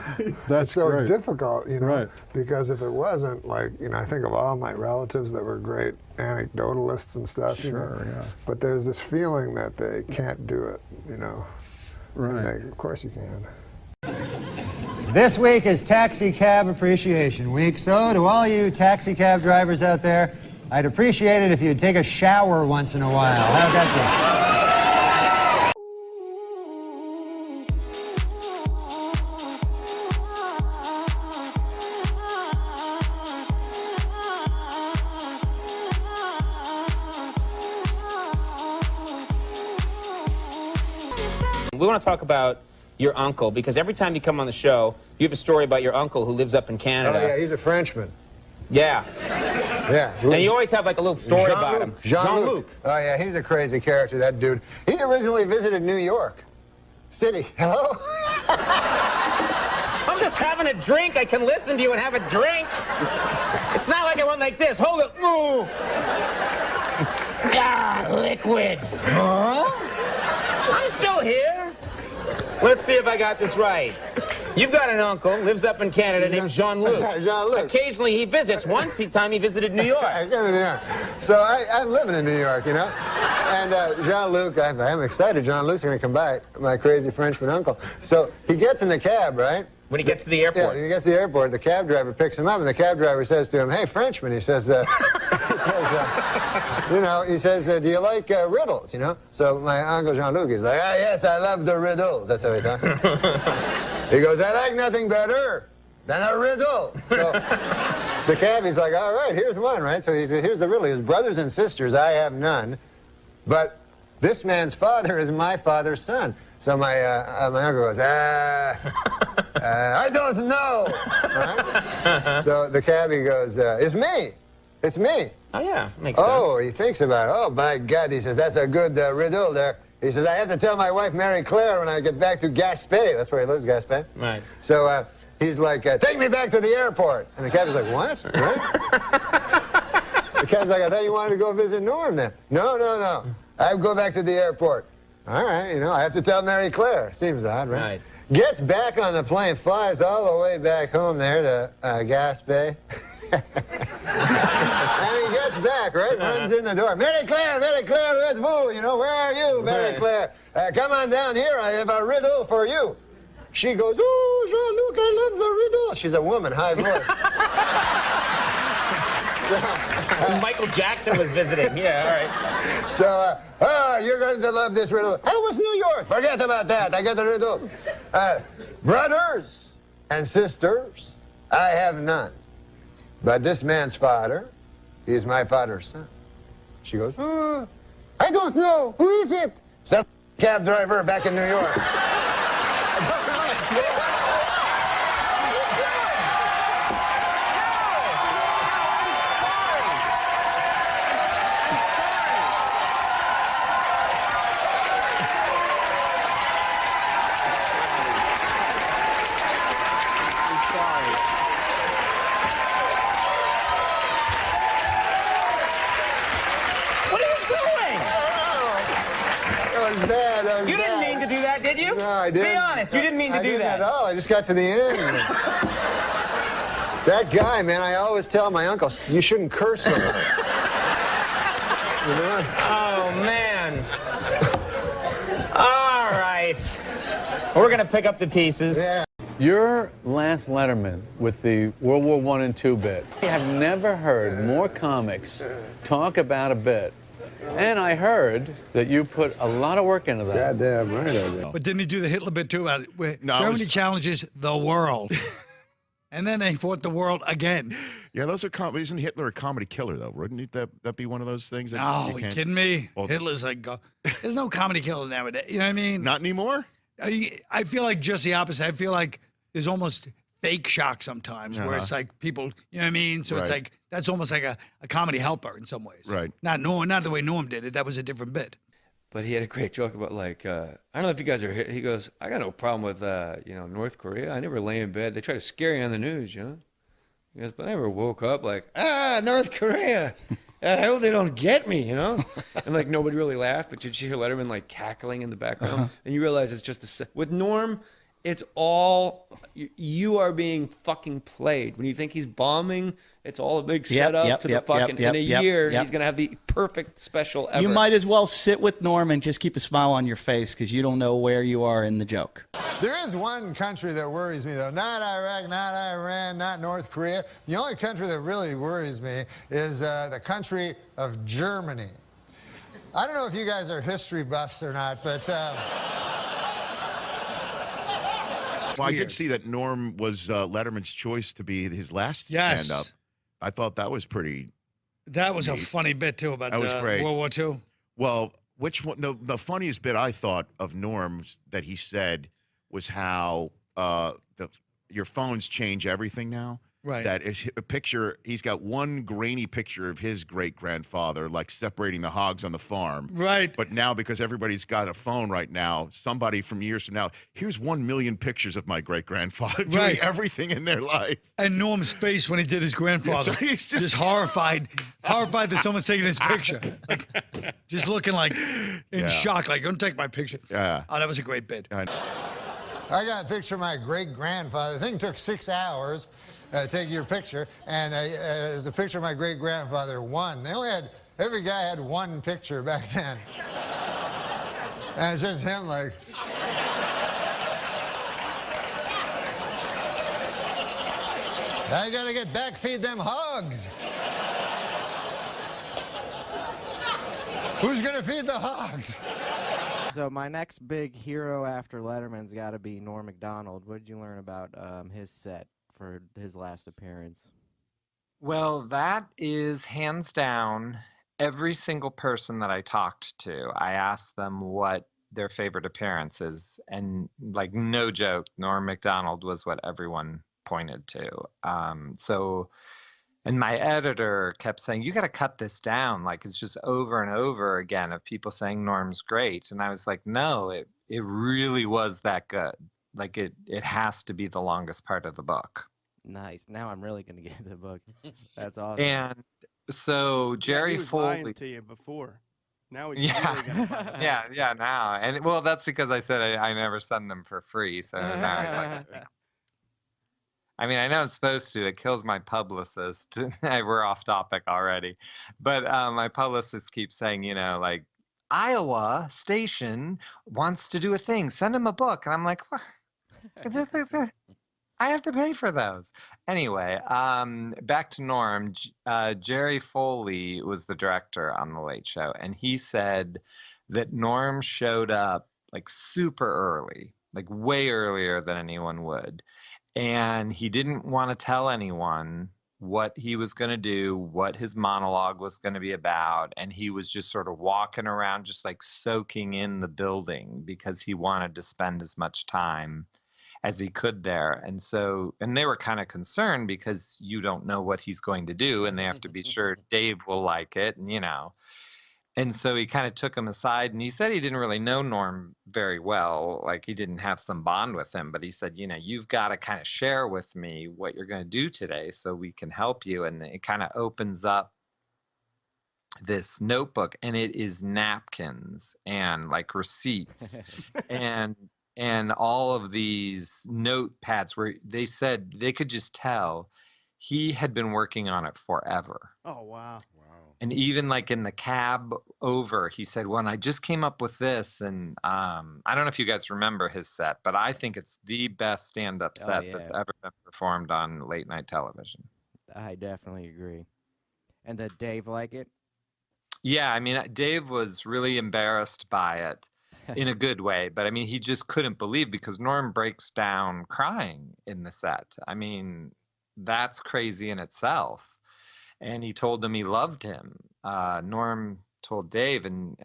so difficult, you know? Right. Because if it wasn't, like, you know, I think of all my relatives that were great anecdotalists and stuff, you know? Yeah. But there's this feeling that they can't do it, you know? Right. And of course you can. This week is Taxi Cab Appreciation Week, so to all you taxi cab drivers out there, I'd appreciate it if you'd take a shower once in a while. How'd that go? We want to talk about your uncle, because every time you come on the show, you have a story about your uncle who lives up in Canada. Oh, yeah, he's a Frenchman. Yeah. Yeah. And you always have like a little story about him. Jean-Luc. Oh, yeah, he's a crazy character, that dude. He originally visited New York City. Hello? I'm just having a drink. I can listen to you and have a drink. It's not like I went like this. Hold it. Ooh. Ah, liquid. Huh? I'm still here. Let's see if I got this right. You've got an uncle, lives up in Canada, named Jean-Luc. Jean-Luc. Occasionally he visits. Once time he visited New York. So I'm living in New York, you know? And Jean-Luc, I'm excited. Jean-Luc's going to come back, my crazy Frenchman uncle. So he gets in the cab, right? When he gets to the airport. Yeah, when he gets to the airport, the cab driver picks him up, and the cab driver says to him, hey, Frenchman, he says, do you like riddles, you know? So my uncle Jean-Luc is like, ah, yes, I love the riddles. That's how he talks. He goes, I like nothing better than a riddle. So the cabbie's like, all right, here's one, right? So he says, here's the riddle. His brothers and sisters, I have none, but this man's father is my father's son. So my uncle goes, I don't know. Right? So the cabbie goes, it's me. It's me. Oh, yeah, makes sense. Oh, he thinks about it. Oh, my God, he says, that's a good riddle there. He says, I have to tell my wife, Mary Claire, when I get back to Gaspé. That's where he lives, Gaspé. Right. So he's like, take me back to the airport. And the cabbie's like, what? Right? The cabbie's like, I thought you wanted to go visit Norm then. No. I go back to the airport. All right, you know, I have to tell Mary Claire. Seems odd, right? Right. Gets back on the plane, flies all the way back home there to Gaspé. And he gets back, right? Runs in the door. Mary Claire, where's vous? You know, where are you, Mary Claire? Come on down here. I have a riddle for you. She goes, oh, Jean-Luc, I love the riddle. She's a woman, high voice. Michael Jackson was visiting. Yeah, all right. So, you're going to love this riddle. How was New York? Forget about that. I got the riddle. Brothers and sisters, I have none. But this man's father is my father's son. She goes, I don't know. Who is it? Some cab driver back in New York. You didn't mean to do that, did you? No, I didn't. Be honest, you didn't mean to do that. At all. I just got to the end. That guy, man, I always tell my uncle, you shouldn't curse so much. You know? Oh, man. All right. We're going to pick up the pieces. Yeah. Your last Letterman with the World War I and II bit. I have never heard more comics talk about a bit. And I heard that you put a lot of work into that. Goddamn right I did. But didn't he do the Hitler bit too about it? Where Germany challenges the world. And then they fought the world again. Yeah, those are isn't Hitler a comedy killer, though? Wouldn't that be one of those things? That No, you kidding me? Well, Hitler's like, there's no comedy killer nowadays. You know what I mean? Not anymore? I feel like just the opposite. I feel like there's almost fake shock sometimes where it's like people, you know what I mean? So it's like, that's almost like a comedy helper in some ways. Right. Not the way Norm did it. That was a different bit. But he had a great joke about like, I don't know if you guys are here. He goes, I got no problem with, North Korea. I never lay in bed. They try to scare you on the news, you know? He goes, but I never woke up like, North Korea. I hope they don't get me, you know? And like nobody really laughed, but did you hear Letterman like cackling in the background? And you realize it's just with Norm, it's all, you are being fucking played. When you think he's bombing, it's all a big setup to the fucking, in a year, he's going to have the perfect special ever. You might as well sit with Norm and just keep a smile on your face because you don't know where you are in the joke. There is one country that worries me, though. Not Iraq, not Iran, not North Korea. The only country that really worries me is the country of Germany. I don't know if you guys are history buffs or not, but... Well, I did see that Norm was Letterman's choice to be his last stand-up. I thought that was pretty. That was neat. a funny bit too about that was great. World War II. Well, which one? The funniest bit I thought of Norm's that he said was how your phones change everything now. Right. That is a picture. He's got one grainy picture of his great-grandfather, like separating the hogs on the farm. Right. But now, because everybody's got a phone right now, somebody from years from now, here's 1 million pictures of my great-grandfather doing everything in their life. And Norm's face when he did his grandfather. He's just horrified that someone's taking his picture. Like, just looking like in shock, like, don't take my picture. Yeah. Oh, that was a great bit. I got a picture of my great-grandfather. The thing took 6 hours. Take your picture, and there's a picture of my great-grandfather, one. They only had, every guy had one picture back then. And it's just him like... I gotta get back, feed them hogs. Who's gonna feed the hogs? So my next big hero after Letterman's got to be Norm MacDonald. What did you learn about his set for his last appearance? Well, that is hands down every single person that I talked to. I asked them what their favorite appearance is, and like no joke, Norm MacDonald was what everyone pointed to. And my editor kept saying, you got to cut this down. Like, it's just over and over again of people saying Norm's great. And I was like, no, it really was that good. Like, it has to be the longest part of the book. Nice. Now I'm really going to get the book. That's awesome. And so Jerry he was Foley. lying to you before. Now he's Yeah. really gonna find out. yeah, now. And well, that's because I said I never send them for free. So now he's like, I mean, I know I'm supposed to. It kills my publicist. We're off topic already. But my publicist keeps saying, you know, like, Iowa station wants to do a thing. Send him a book. And I'm like, what? I have to pay for those. Anyway, back to Norm. Jerry Foley was the director on The Late Show, and he said that Norm showed up like super early, like way earlier than anyone would. And he didn't want to tell anyone what he was going to do, what his monologue was going to be about. And he was just sort of walking around, just like soaking in the building because he wanted to spend as much time as he could there. And so, and they were kind of concerned because you don't know what he's going to do and they have to be sure Dave will like it, and you know. And so he kind of took him aside, and he said he didn't really know Norm very well, like he didn't have some bond with him, but he said, you know, you've got to kind of share with me what you're going to do today so we can help you. And it kind of opens up this notebook, and it is napkins and like receipts and all of these notepads where they said they could just tell he had been working on it forever. Oh, wow. And even like in the cab over, he said, well, I just came up with this. And I don't know if you guys remember his set, but I think it's the best stand-up set that's ever been performed on late night television. I definitely agree. And did Dave like it? Yeah, I mean, Dave was really embarrassed by it in a good way. But I mean, he just couldn't believe, because Norm breaks down crying in the set. I mean, that's crazy in itself. And he told him he loved him. Norm told Dave, and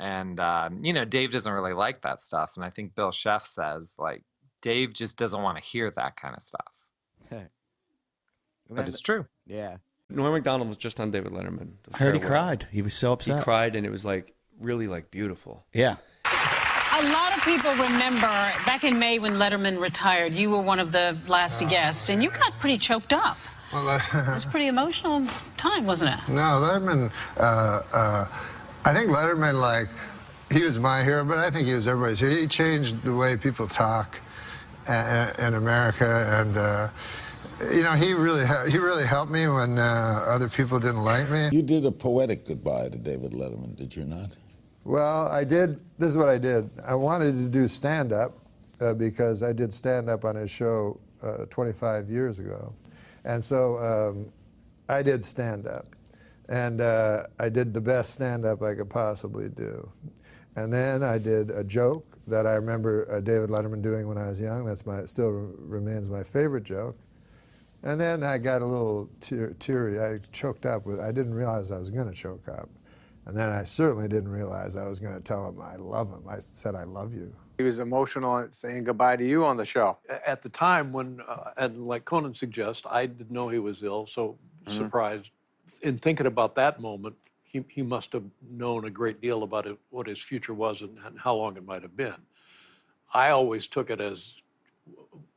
you know, Dave doesn't really like that stuff. And I think Bill Sheff says, like, Dave just doesn't want to hear that kind of stuff. But it's true. Yeah. Norm MacDonald was just on David Letterman. I heard he cried. He was so upset. He cried, and it was like really like beautiful. Yeah. A lot of people remember back in May when Letterman retired, you were one of the last guests, and you got pretty choked up. Well, It was a pretty emotional time, wasn't it? No, Letterman, I think Letterman, like, he was my hero, but I think he was everybody's hero. He changed the way people talk in America, and, you know, he really helped me when other people didn't like me. You did a poetic goodbye to David Letterman, did you not? Well, I did. This is what I did. I wanted to do stand-up because I did stand-up on his show 25 years ago. And so I did stand-up, and I did the best stand-up I could possibly do. And then I did a joke that I remember David Letterman doing when I was young. That's still remains my favorite joke. And then I got a little teary. I choked up. I didn't realize I was going to choke up. And then I certainly didn't realize I was going to tell him I love him. I said, I love you. He was emotional at saying goodbye to you on the show. At the time when, and like Conan suggests, I didn't know he was ill, so surprised. In thinking about that moment, he must have known a great deal about what his future was and how long it might have been. I always took it as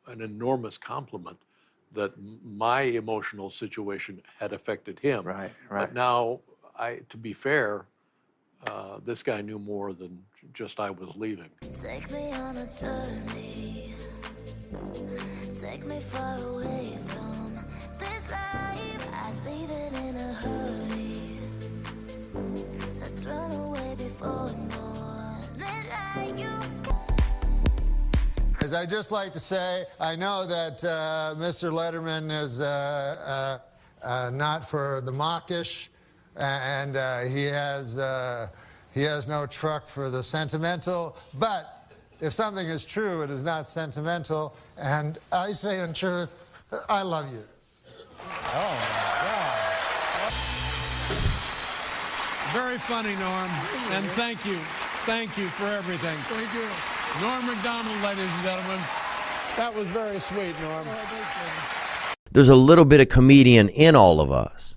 an enormous compliment that my emotional situation had affected him. Right. But now, to be fair, this guy knew more than just I was leaving. Take me on a journey. Take me far away from this life. I'd leave it in a hurry. Let's run away before morning light. As I just like to say, I know that Mr. Letterman is not for the mawkish, and he has no truck for the sentimental, but if something is true, it is not sentimental, and I say in truth, I love you. Oh, my God. Very funny, Norm, and thank you. Thank you for everything. Thank you. Norm MacDonald, ladies and gentlemen. That was very sweet, Norm. There's a little bit of comedian in all of us.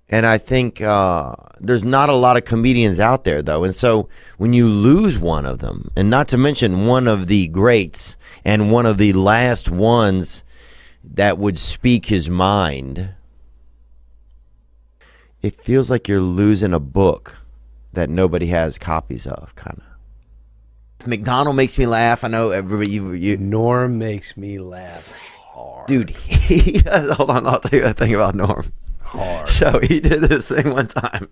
And I think there's not a lot of comedians out there, though. And so when you lose one of them, and not to mention one of the greats and one of the last ones that would speak his mind, it feels like you're losing a book that nobody has copies of, kind of. MacDonald makes me laugh. I know everybody. You Norm makes me laugh hard. Dude, he does. Hold on, I'll tell you a thing about Norm. Hard. So he did this thing one time.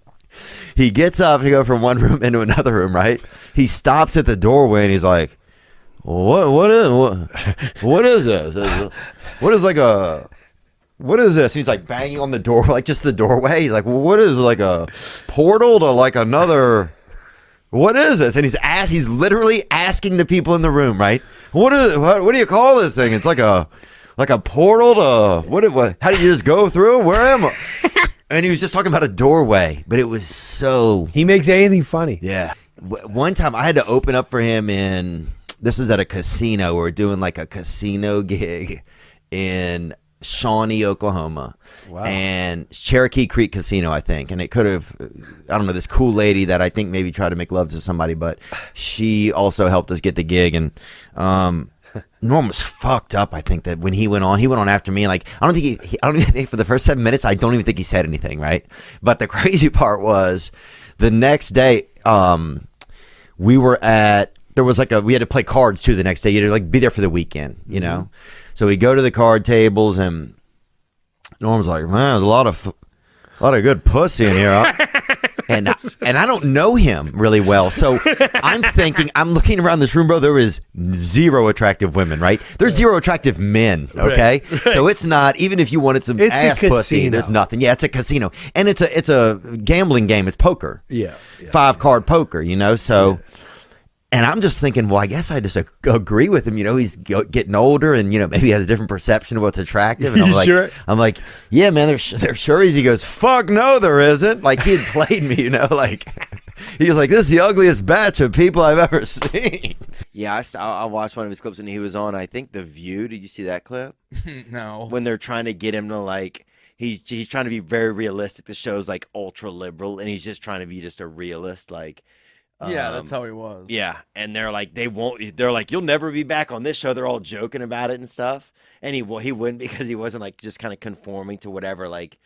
He gets up to go from one room into another room, right? He stops at the doorway and he's like, what is this? What is like a what is this? He's like banging on the door, like just the doorway. He's like, well, what is like a portal to like another? What is this? And he's literally asking the people in the room, right? What do you call this thing? It's like a portal to what? How did you just go through? Where am I? And he was just talking about a doorway, but it was so. He makes anything funny. Yeah. One time I had to open up for him this is at a casino. We're doing like a casino gig in Shawnee, Oklahoma. Wow. And Cherokee Creek Casino, I think. And it could have, I don't know, this cool lady that I think maybe tried to make love to somebody, but she also helped us get the gig. And Norm was fucked up. I think that when he went on after me, and like I don't even think for the first 7 minutes, I don't even think he said anything, right? But the crazy part was the next day, we had to play cards too the next day. You had to like be there for the weekend, you know? So we go to the card tables and Norm's like, man, there's a lot of good pussy in here. And I don't know him really well. So I'm looking around this room, bro. There is zero attractive women, right? There's zero attractive men, okay? Right. So it's not, even if you wanted some ass pussy, there's nothing. Yeah, it's a casino. And it's a gambling game. It's poker. Yeah. 5-card poker, you know? So... Yeah. And I'm just thinking, well, I guess I just agree with him. You know, he's getting older, and you know, maybe he has a different perception of what's attractive. And I'm like, yeah, man, there sure is. He goes, fuck no, there isn't. Like he had played me, you know, like he was like, this is the ugliest batch of people I've ever seen. Yeah, I watched one of his clips when he was on, I think, The View. Did you see that clip? No. When they're trying to get him to like. He's trying to be very realistic. The show's like ultra liberal, and he's just trying to be just a realist, like. Yeah, that's how he was. Yeah, and they're like, they're like, you'll never be back on this show. They're all joking about it and stuff. And he wouldn't because he wasn't like just kind of conforming to whatever, like,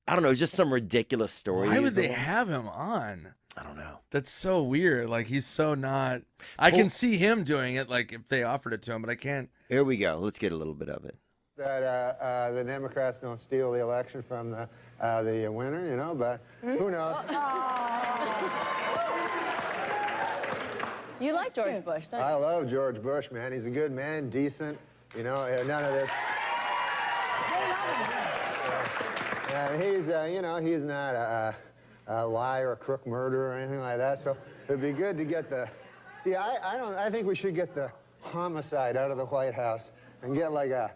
I don't know, just some ridiculous story. Why would they have him on? I don't know. That's so weird. Like, he's so not. I can see him doing it, like, if they offered it to him, but I can't. Here we go. Let's get a little bit of it. That the Democrats don't steal the election from the winner, you know, but who knows? You like George Bush, don't you? I love George Bush, man. He's a good man, decent, you know, none of this. And he's, you know, he's not a liar, a crook, murderer, or anything like that. So it'd be good to get the. See, I think we should get the homicide out of the White House and get like a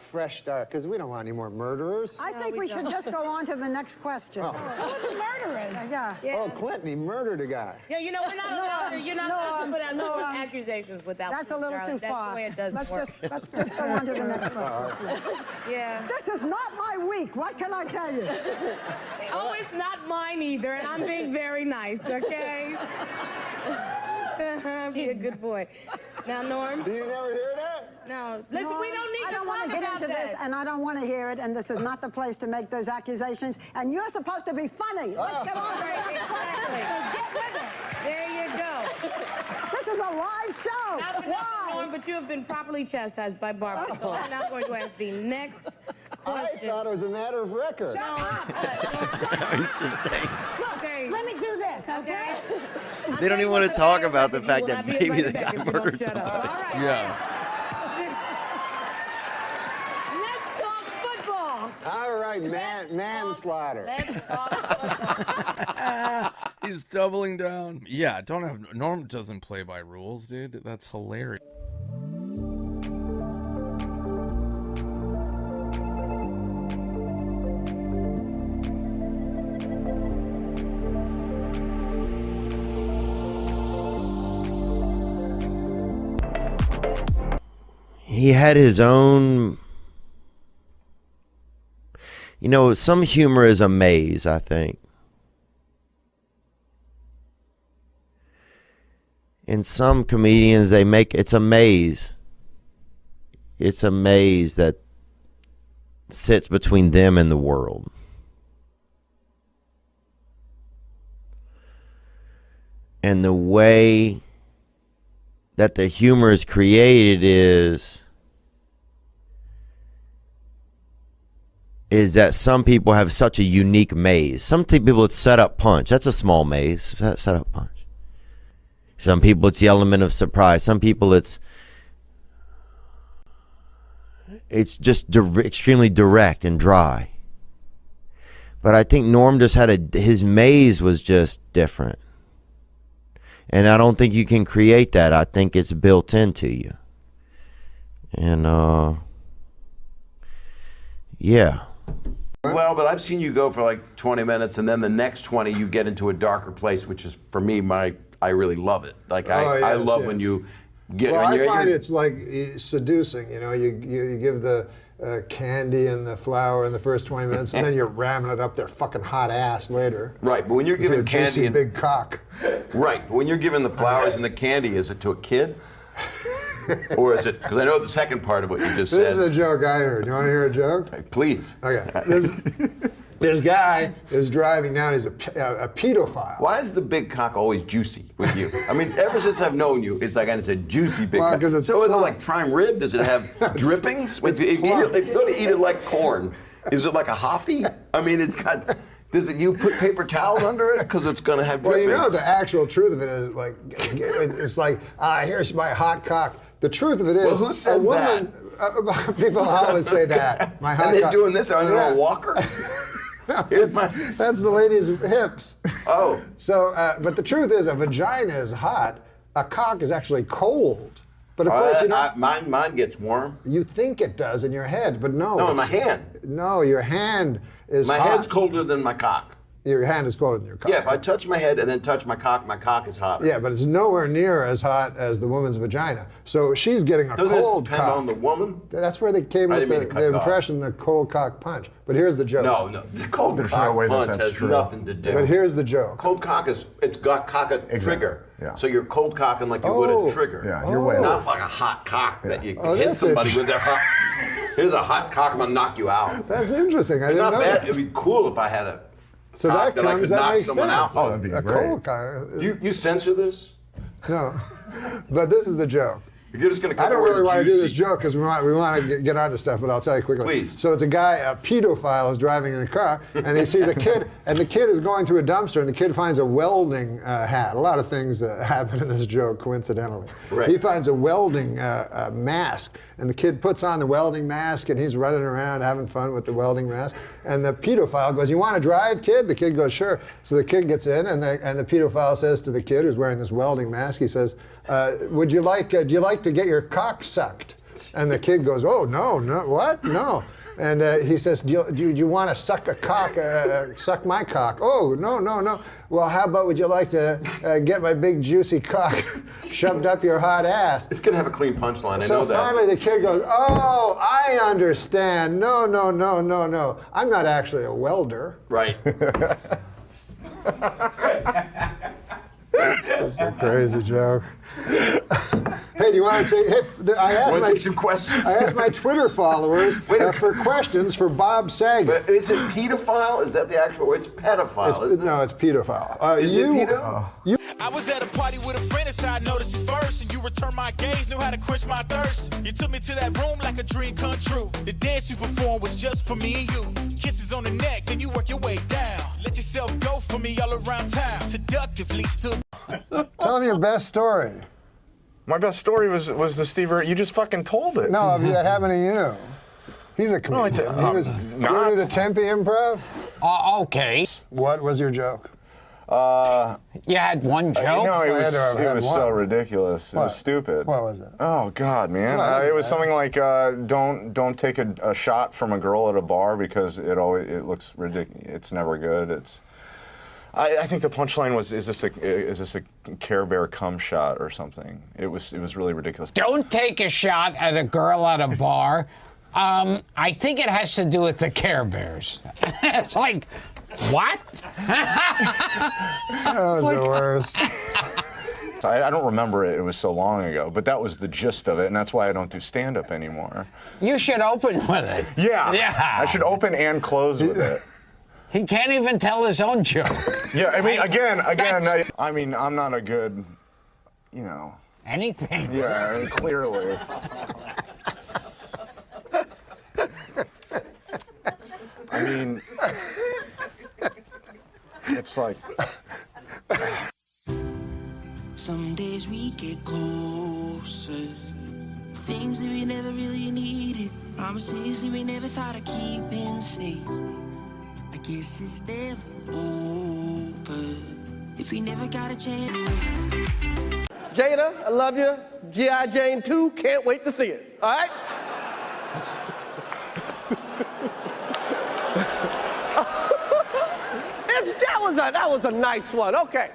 fresh start, because we don't want any more murderers. I think we should just go on to the next question. Oh. Who are the murderers? Yeah. Oh, Clinton, he murdered a guy. Yeah, you know, we're not allowed to, you're not allowed to put out accusations without. That's a little too far. That's the way it does work. Let's just go on to the next question. Yeah. This is not my week. What can I tell you? Oh, it's not mine either, and I'm being very nice, okay? Be a good boy. Now, Norm. Do you never hear that? No. Listen, we don't need I to don't want to get into this, and I don't want to hear it, and this is not the place to make those accusations, and you're supposed to be funny. Let's get on to the next question. Get with it. There you go. This is a live show. Not for nothing, Norm, but you have been properly chastised by Barbara, so I'm not going to ask the next question. I thought it was a matter of record. Shut up. Look, let me do this, okay? They don't even want to talk about the fact that maybe the guy murdered somebody. Yeah. Let's talk football. All right, manslaughter. He's doubling down. Yeah, Norm doesn't play by rules, dude. That's hilarious. He had his own, you know, some humor is a maze, I think. And some comedians, it's a maze. It's a maze that sits between them and the world. And the way that the humor is created is that some people have such a unique maze. Some people, it's set up punch. That's a small maze. Set up punch. Some people it's the element of surprise. Some people it's just extremely direct and dry. But I think Norm just had his maze was just different. And I don't think you can create that. I think it's built into you. And yeah. Well, but I've seen you go for like 20 minutes, and then the next 20 you get into a darker place, which is for me I really love it. Like I love when you get. Well, when I find it's like seducing. You know, you give the candy and the flour in the first 20 minutes, and then you're ramming it up their fucking hot ass later. Right, but when you're giving candy and big cock. Right, but when you're giving the flowers and the candy, is it to a kid? Or is it, because I know the second part of what you just said. This is a joke I heard. You want to hear a joke? Please. Okay. This guy is driving down. He's a pedophile. Why is the big cock always juicy with you? I mean, ever since I've known you, it's like, and it's a juicy big cock. So is it like prime rib? Does it have drippings? If you go to eat it like corn, is it like a Hoffy? I mean, it's got... you put paper towels under it because it's going to have drippings? Well, you know, the actual truth of it is like, it's like, here's my hot cock. The truth of it is, well, who says that? People always say that. My hot and they're cock. doing this on a walker? No, that's the lady's hips. Oh. So, but the truth is, a vagina is hot. A cock is actually cold. But of course, you know, mine gets warm. You think it does in your head, but no. No, in my hand. No, your hand is My hot. head's colder than my cock. Your hand is colder than your cock. Yeah, if I touch my head and then touch my cock is hotter. Yeah, but it's nowhere near as hot as the woman's vagina. So she's getting a cold depend cock. on the woman? That's where they came with the impression, the cold cock punch. But here's the joke. No, the cold cock punch has nothing to do. But here's the joke. Cold cock it's got cock a trigger. Yeah. So you're cold cocking like you would a trigger. Yeah, you're way Not off. like a hot cock that you Oh, hit that's somebody it. with their hot. Here's a hot cock, I'm gonna knock you out. That's interesting. I It's didn't not know bad. that. It'd be cool if I had a So cock that I comes, could that knock makes someone sense. out. Oh, that'd be great. Cold cock. You censor this? No, but this is the joke. You're just gonna cut I don't the word really want to do juicy. this joke because we want to get onto stuff, but I'll tell you quickly. Please. So it's a guy, a pedophile, is driving in a car, and he sees a kid, and the kid is going through a dumpster, and the kid finds a welding hat. A lot of things happen in this joke, coincidentally. Right. He finds a welding mask, and the kid puts on the welding mask, and he's running around having fun with the welding mask. And the pedophile goes, "You want to drive, kid?" The kid goes, "Sure." So the kid gets in, and the pedophile says to the kid who's wearing this welding mask, he says, do you like to get your cock sucked? And the kid goes, "Oh, no, what? No." And he says, do you want to suck a cock, suck my cock? "Oh, no. Well, how about would you like to get my big juicy cock shoved up your hot ass?" It's gonna have a clean punchline. I So know that. finally the kid goes, "Oh, I understand. No. I'm not actually a welder." Right. That's a crazy joke. Hey, do you want to take? Hey, Want to take some questions? I asked my Twitter followers for questions for Bob Saget. But is it pedophile? Is that the actual word? It's pedophile, isn't it? No, it's pedophile. Is it pedo? I was at a party with a friend and I noticed you first, and you returned my gaze, knew how to quench my thirst. You took me to that room like a dream come true. The dance you performed was just for me and you. Kisses on the neck, then you work your way down. Let yourself go for me all around town. Seductively stood. Tell me your best story. My best story was the Steve Irwin. You just fucking told it. No, that happened to you. He's a comedian. No, He was. You ever do the Tempe Improv? Okay. What was your joke? You had one joke? No, it I had to have was, had so one. ridiculous. It What? was stupid. What was it? Oh God, man! Well, It was something like don't take a shot from a girl at a bar because it looks ridiculous. It's never good. I think the punchline was, is this a Care Bear cum shot or something? It was really ridiculous. Don't take a shot at a girl at a bar. I think it has to do with the Care Bears. It's like, what? That was the worst. I don't remember it. It was so long ago, but that was the gist of it, and that's why I don't do stand-up anymore. You should open with it. Yeah. Yeah. I should open and close with it. He can't even tell his own joke. Yeah, I mean, again, I mean, I'm not a good, Anything. Yeah, clearly. I mean, it's like... Some days we get closer. Things that we never really needed. Promises that we never thought of keeping safe. I guess it's never over if we never got a chance. Jada, I love you. G.I. Jane 2, can't wait to see it. All right? That was a nice one. Okay.